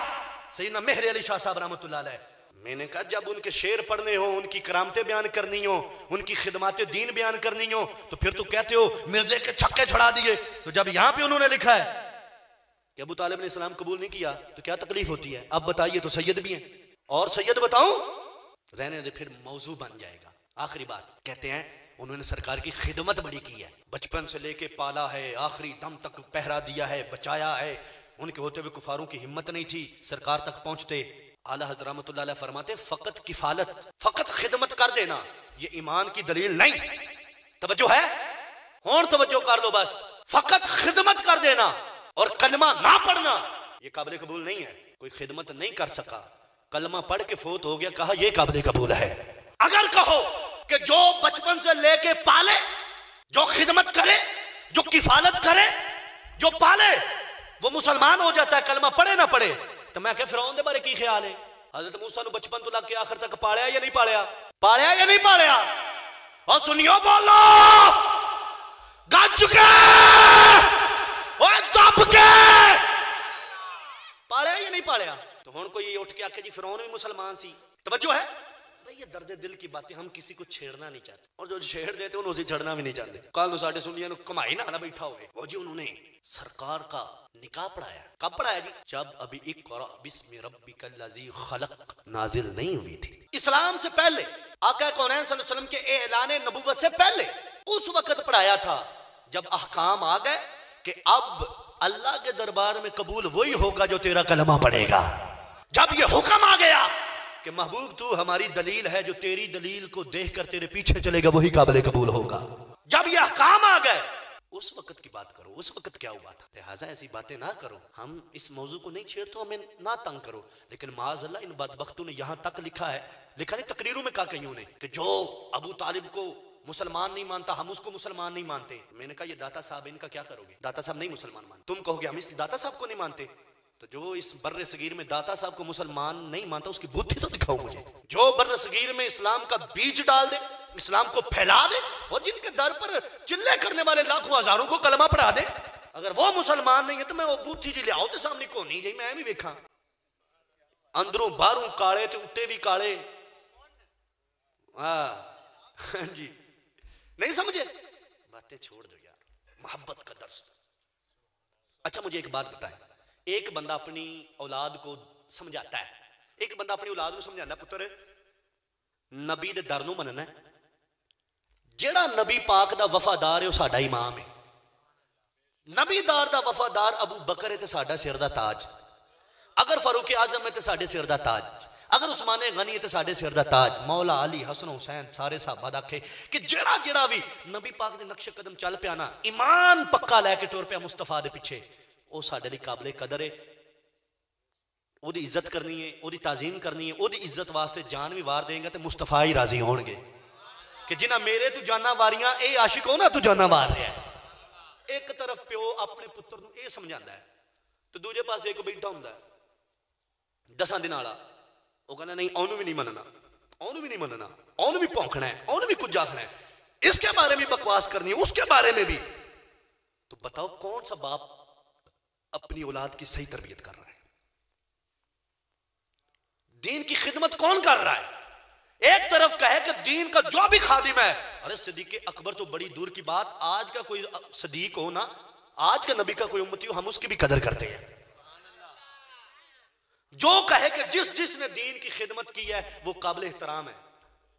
सैयदना मेहर अली शाह साहब रहमतुल्लाह अलैह। मैंने कहा जब उनके शेर पढ़ने हो, उनकी करामतें बयान करनी हो, उनकी खिदमात दीन बयान करनी हो, तो फिर तो कहते हो मिर्जे के छक्के छुड़ा दिए। तो जब यहां पे उन्होंने लिखा है कि अबू तालिब ने इस्लाम कबूल नहीं किया तो क्या तकलीफ होती है? अब बताइए, तो सैयद भी हैं और सैयद बताऊं, रहने दे फिर मौजू बन जाएगा। आखिरी बात कहते हैं उन्होंने सरकार की खिदमत बड़ी की है, बचपन से लेके पाला है, आखिरी दम तक पहरा दिया है, बचाया है। उनके होते हुए कुफारों की हिम्मत नहीं थी सरकार तक पहुंचते। आला हज़रत रहमतुल्लाह अलैह फरमाते फकत किफालत, फकत खिदमत कर देना ये ईमान की दलील नहीं। तवज्जो है? और तवज्जो कर लो बस, फकत खिदमत कर देना और कलमा ना पढ़ना ये काबिल कबूल नहीं है। कोई खिदमत नहीं कर सका, कलमा पढ़ के फोत हो गया, कहा यह काबिल कबूल है। अगर कहो कि जो बचपन से लेके पाले, जो खिदमत करे, जो किफालत करे, जो पाले, वो मुसलमान हो जाता है, कलमा पढ़े ना पढ़े, तो मैं क्या फिरौन दे बारे की ख्याल है? हजरत मूसा ने बचपन तो लग के आखिर तक पालिया या नहीं पालिया? पालिया या नहीं पालिया? और सुनियो बोलो गज के और दब के, पालिया या नहीं पालिया? तो हुण कोई उठ के आखे जी फिरौन भी मुसलमान सी। तवज्जो है भाई, ये दर्द दिल की बातें हम किसी को छेड़ना नहीं चाहते, और जो छेड़ देते उन्हें उसे छेड़ना भी नहीं चाहते। कल साढ़े सुनिया कमाई ना बैठा हुए वो जी, उन्होंने सरकार का निकाह पढ़ाया। कब पढ़ाया जी? जब अभी इक़रा बिस्मि रब्बिकल लज़ी खलक नाजिल नहीं हुई थी। इस्लाम से पहले, आका कौनैन सल्लल्लाहु अलैहि वसल्लम के एलान नबुव्वत से पहले उस वक्त पढ़ाया था, जब अहकाम आ गए कि अब अल्लाह के दरबार में कबूल वही होगा जो तेरा कलमा पढ़ेगा। जब ये हुक्म आ गया कि महबूब तू हमारी दलील है, जो तेरी दलील को देखकर तेरे पीछे चलेगा वही काबिल कबूल होगा, जब ये अहकाम आ गए, उस वक्त की बात करो, उस वक्त क्या हुआ था। लिहाजा ऐसी बातें ना करो, हम इस मौजू को नहीं छेड़ते, हमें ना तंग करो। लेकिन माज़अल्लाह इन बदबख्तों ने यहां तक लिखा है, लिखा नहीं तकरीरों में कहा कईयों ने, कि जो अबू तालिब को मुसलमान नहीं मानता, हम उसको मुसलमान नहीं मानते। मैंने कहा ये दाता साहब, इनका क्या करोगे? दाता साहब नहीं मुसलमान मानते, तुम कहोगे हम इस दाता साहब को नहीं मानते, तो जो इस बर्रे सगीर में दाता साहब को मुसलमान नहीं मानता उसकी बुद्धि तो दिखाओ मुझे। जो बर्रे सगीर में इस्लाम का बीज डाल दे, इस्लाम को फैला दे, और जिनके दर पर चिल्ले करने वाले लाखों हजारों को कलमा पढ़ा दे, अगर वो मुसलमान नहीं है तो मैं वो बूथी जी ले आओ तो सामने को नहीं जी, मैं भी देखा अंदरों बाहरों काले ते उत्ते भी काले। हाँ जी, नहीं समझे? बातें छोड़ दो यार, मोहब्बत का दर्स। अच्छा मुझे एक बात बताएं, एक बंदा अपनी औलाद को समझाता है, एक बंदा अपनी औलाद को समझाता, पुत्र नबी दे दर नूं मनना है, जेड़ा नबी पाक दा वफादार है वो साडा इमाम है। नबी दार दा वफादार अबू बकर है तो साडा सिर दा ताज, अगर फारूक आजम है तो साडे सिर दा ताज, अगर उस्मान गनी है तो साडे सिर दा ताज, मौला अली हसन हुसैन सारे साहबा आखे कि जेड़ा जेड़ा भी नबी पाक दे नक्शे कदम चल पिया ना, ईमान पक्का लैके टुर पिया मुस्तफा दे पिछे, वो साडे लई काबिल कदर है। ओदी इज्जत करनी है, ओदी ताजीम करनी है, ओदी इज्जत वास्ते जान भी वार देंगे तो मुस्तफा ही राजी होणगे कि जिन्हां मेरे तू जाना वारियां, ए आशिक हो ना तू जाना वार रहा है। एक तरफ प्यो अपने पुत्र नूं ये समझांदा है, तो दूजे पासे एक बैठा हुंदा है 10 दिन वाला, वो कहना नहीं ओनू भी नहीं मनना, ओनू भी नहीं मनना, ओनू भी भौंकना है, ओनू भी कुछ आखना है, इसके बारे में बकवास करनी है, उसके बारे में भी। तो बताओ कौन सा बाप अपनी औलाद की सही तरबियत कर रहा है? दीन की खिदमत कौन कर रहा है? एक तरफ कहे कि दीन का जो भी खादिम है, अरे सिद्दीक़ अकबर तो बड़ी दूर की बात, आज का कोई सदीक हो ना, आज का नबी का कोई उम्मती हो, हम उसकी भी कदर करते हैं। जो कहे कि जिस जिसने दीन की खिदमत की है वो काबिल एहतराम है,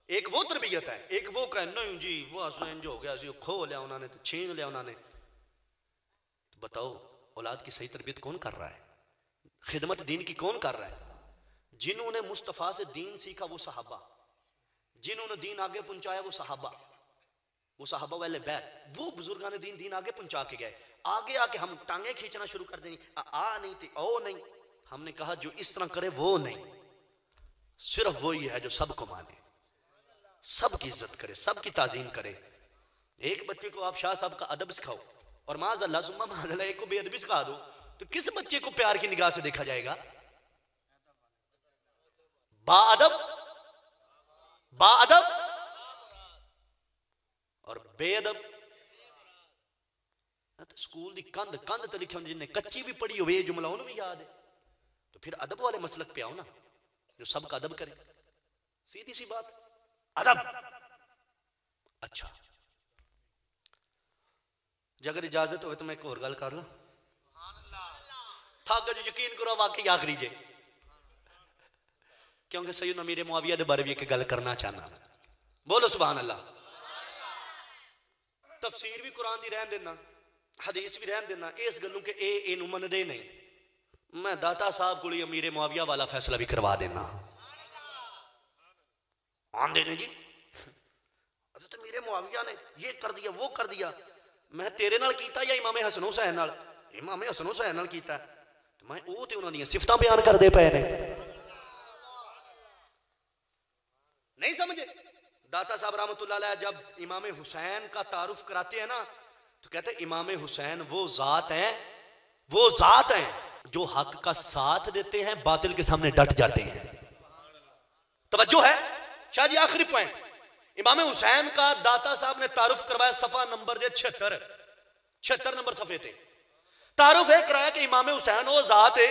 एक वो तरबियत है, एक वो कहे नहीं जी वो इंज हो गया, खो लिया उन्होंने, तो छीन लिया उन्होंने। तो बताओ औलाद की सही तरबियत कौन कर रहा है? खिदमत दीन की कौन कर रहा है? जिन्होंने मुस्तफ़ा से दीन सीखा वो सहाबा, जिन्होंने दीन आगे पहुंचाया वो सहाबा वाले बैत, वो बुजुर्गां ने दीन आगे पहुंचा के गए। आगे आके हम टांगे खींचना शुरू कर देंगे, आ नहीं थी ओ नहीं। हमने कहा जो इस तरह करे वो नहीं, सिर्फ वही है जो सबको माने, सबकी इज्जत करे, सबकी ताजीम करे। एक बच्चे को आप शाह साहब का अदब सिखाओ और माज़अल्लाह सुम्मा माज़अल्लाह एक को बेअदबी सिखा दो, तो किस बच्चे को प्यार की निगाह से देखा जाएगा? बाअदब और बेअदब। तो स्कूल दी कंध ते लिखा जिन्हें कच्ची भी पढ़ी हुई जुमला उन्हें भी याद है, तो फिर अदब वाले मसलक पे आओ ना, जो सबका अदब करे। सीधी सी बात, अदब। अच्छा जे अगर इजाजत हो तो मैं एक और गल कर लूं, था जो यकीन करो वाकई आखिरी जे, क्योंकि सैयदना अमीर मुआविया के बारे में एक गल करना चाहना। बोलो सुभान अल्लाह। तफसीर भी कुरान दी रहन देना, हदीस भी रहन देना, इस गलों के इनू मनदे नहीं। मैं दाता साहब को अमीर मुआविया वाला फैसला भी करवा देना। आंदे ने जी तो अमीर मुआविया ने ये कर दिया वो कर दिया, मैं तेरे नाल कीता या इमाम हसन हुसैन नाल? इमाम हसन हुसैन नाल कीता, मैं वो ते उन्हां दी सिफतां बयान करदे पए ने। नहीं समझे? दाता साहब रहमतुल्लाह अलैह जब इमाम हुसैन का तारुफ कराते हैं ना तो कहते हैं इमाम हुसैन वो जात हैं जो हक का साथ देते हैं, बातिल के सामने डट जाते हैं। तवज्जो है शाह जी, आखिरी पॉइंट। इमाम हुसैन का दाता साहब ने तारुफ करवाया सफा नंबर 76 नंबर सफे ते। तारुफ है कराया कि इमाम हुसैन वो जात है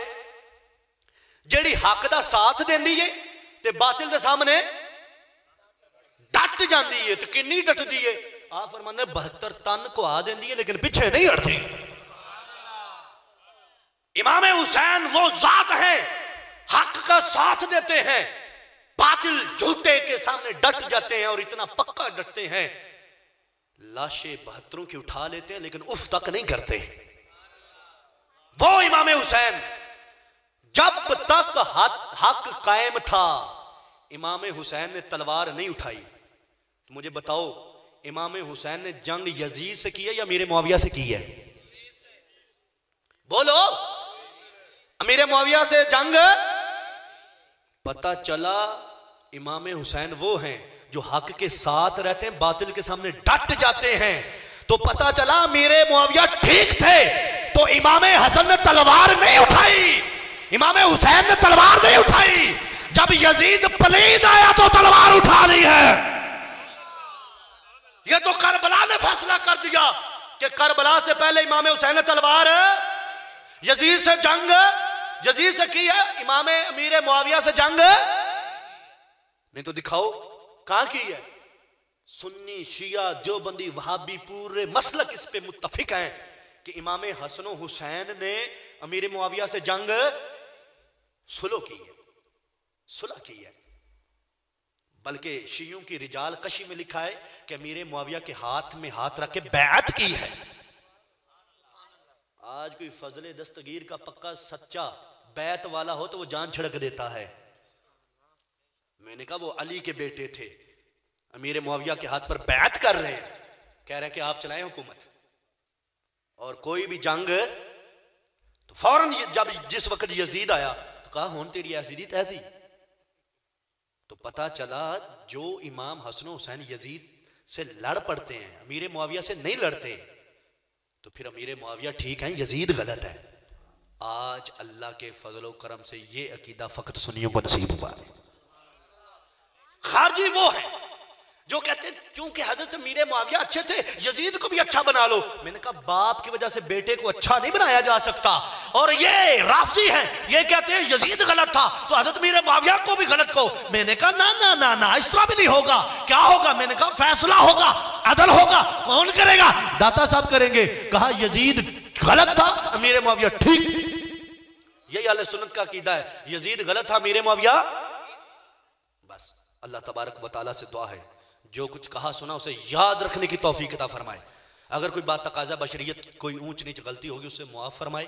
जेड़ी हक का साथ देंदी है ते बातिल के सामने डट जाती है। तो किन्नी डटदी है? आप फरमाने 72 टन को आ देंदी है लेकिन पीछे नहीं हटती। इमाम हुसैन वो जात है हक का साथ देते हैं, बातिल झूठे के सामने डट जाते हैं और इतना पक्का डटते हैं लाशें 72 की उठा लेते हैं लेकिन उफ तक नहीं करते। वो इमाम हुसैन जब तक हक कायम था इमाम हुसैन ने तलवार नहीं उठाई। तो मुझे बताओ इमाम हुसैन ने जंग यजीद से की है या अमीर मुआविया से की है? बोलो, अमीर मुआविया से जंग। पता चला इमाम हुसैन वो हैं जो हक के साथ रहते हैं, बातिल के सामने डट जाते हैं। तो पता चला अमीर मुआविया ठीक थे तो इमाम हसन ने तलवार नहीं उठाई, इमाम हुसैन ने तलवार नहीं उठाई। जब यजीद पलीद आया तो तलवार उठा ली है। यह तो करबला ने फैसला कर दिया कि करबला से पहले इमाम हुसैन ने तलवार यजीद से की है, इमाम अमीर मुआविया से जंग नहीं। तो दिखाओ कहां की है? सुन्नी शिया देवबंदी वहाबी पूरे मसलक इस पे मुत्तफिक हैं कि इमाम हसन हुसैन ने अमीर मुआविया से जंग सुलह की है। बल्कि शियों की रिजाल कशी में लिखा है कि अमीर मुआविया के हाथ में हाथ रख के बैत की है। आज कोई फजले दस्तगीर का पक्का सच्चा बैत वाला हो तो वो जान छिड़क देता है। मैंने कहा वो अली के बेटे थे, अमीर मुआविया के हाथ पर बैत कर रहे हैं, कह रहे हैं कि आप चलाएं हुकूमत। और कोई भी जंग तो फौरन जब जिस वक्त यजीद आया तो कहा होन तेरी यजीद ऐसी। तो पता चला जो इमाम हसन हुसैन यजीद से लड़ पड़ते हैं, अमीर मुआविया से नहीं लड़ते, तो फिर अमीर मुआविया ठीक है, यजीद गलत है। आज अल्लाह के फजलो करम से ये अकीदा फकत सुन्नियों को नसीब हुआ है। खारजी वो है जो कहते हैं चूंकि हजरत अमीर मुआविया अच्छे थे यजीद को भी अच्छा बना लो। मैंने कहा बाप की वजह से बेटे को अच्छा नहीं बनाया जा सकता। और ये राफजी हैं, ये कहते हैं यजीद गलत था तो हजरत अमीर मुआविया को भी गलत कहो। मैंने कहा ना ना ना ना, इस तरह भी नहीं होगा। क्या होगा? मैंने कहा फैसला होगा, अदल होगा। कौन करेगा? दाता साहब करेंगे। कहा यजीद गलत था, अमीर मुआविया ठीक। यही अहले सुन्नत का अकीदा है, यजीद गलत था, अमीर मुआविया। बस अल्लाह तबारक व तआला से दुआ है जो कुछ कहा सुना उसे याद रखने की तौफीक अता फरमाए। अगर कोई बात तकाजा बशरियत कोई ऊंच नीच गलती होगी उससे मुआफ फरमाए।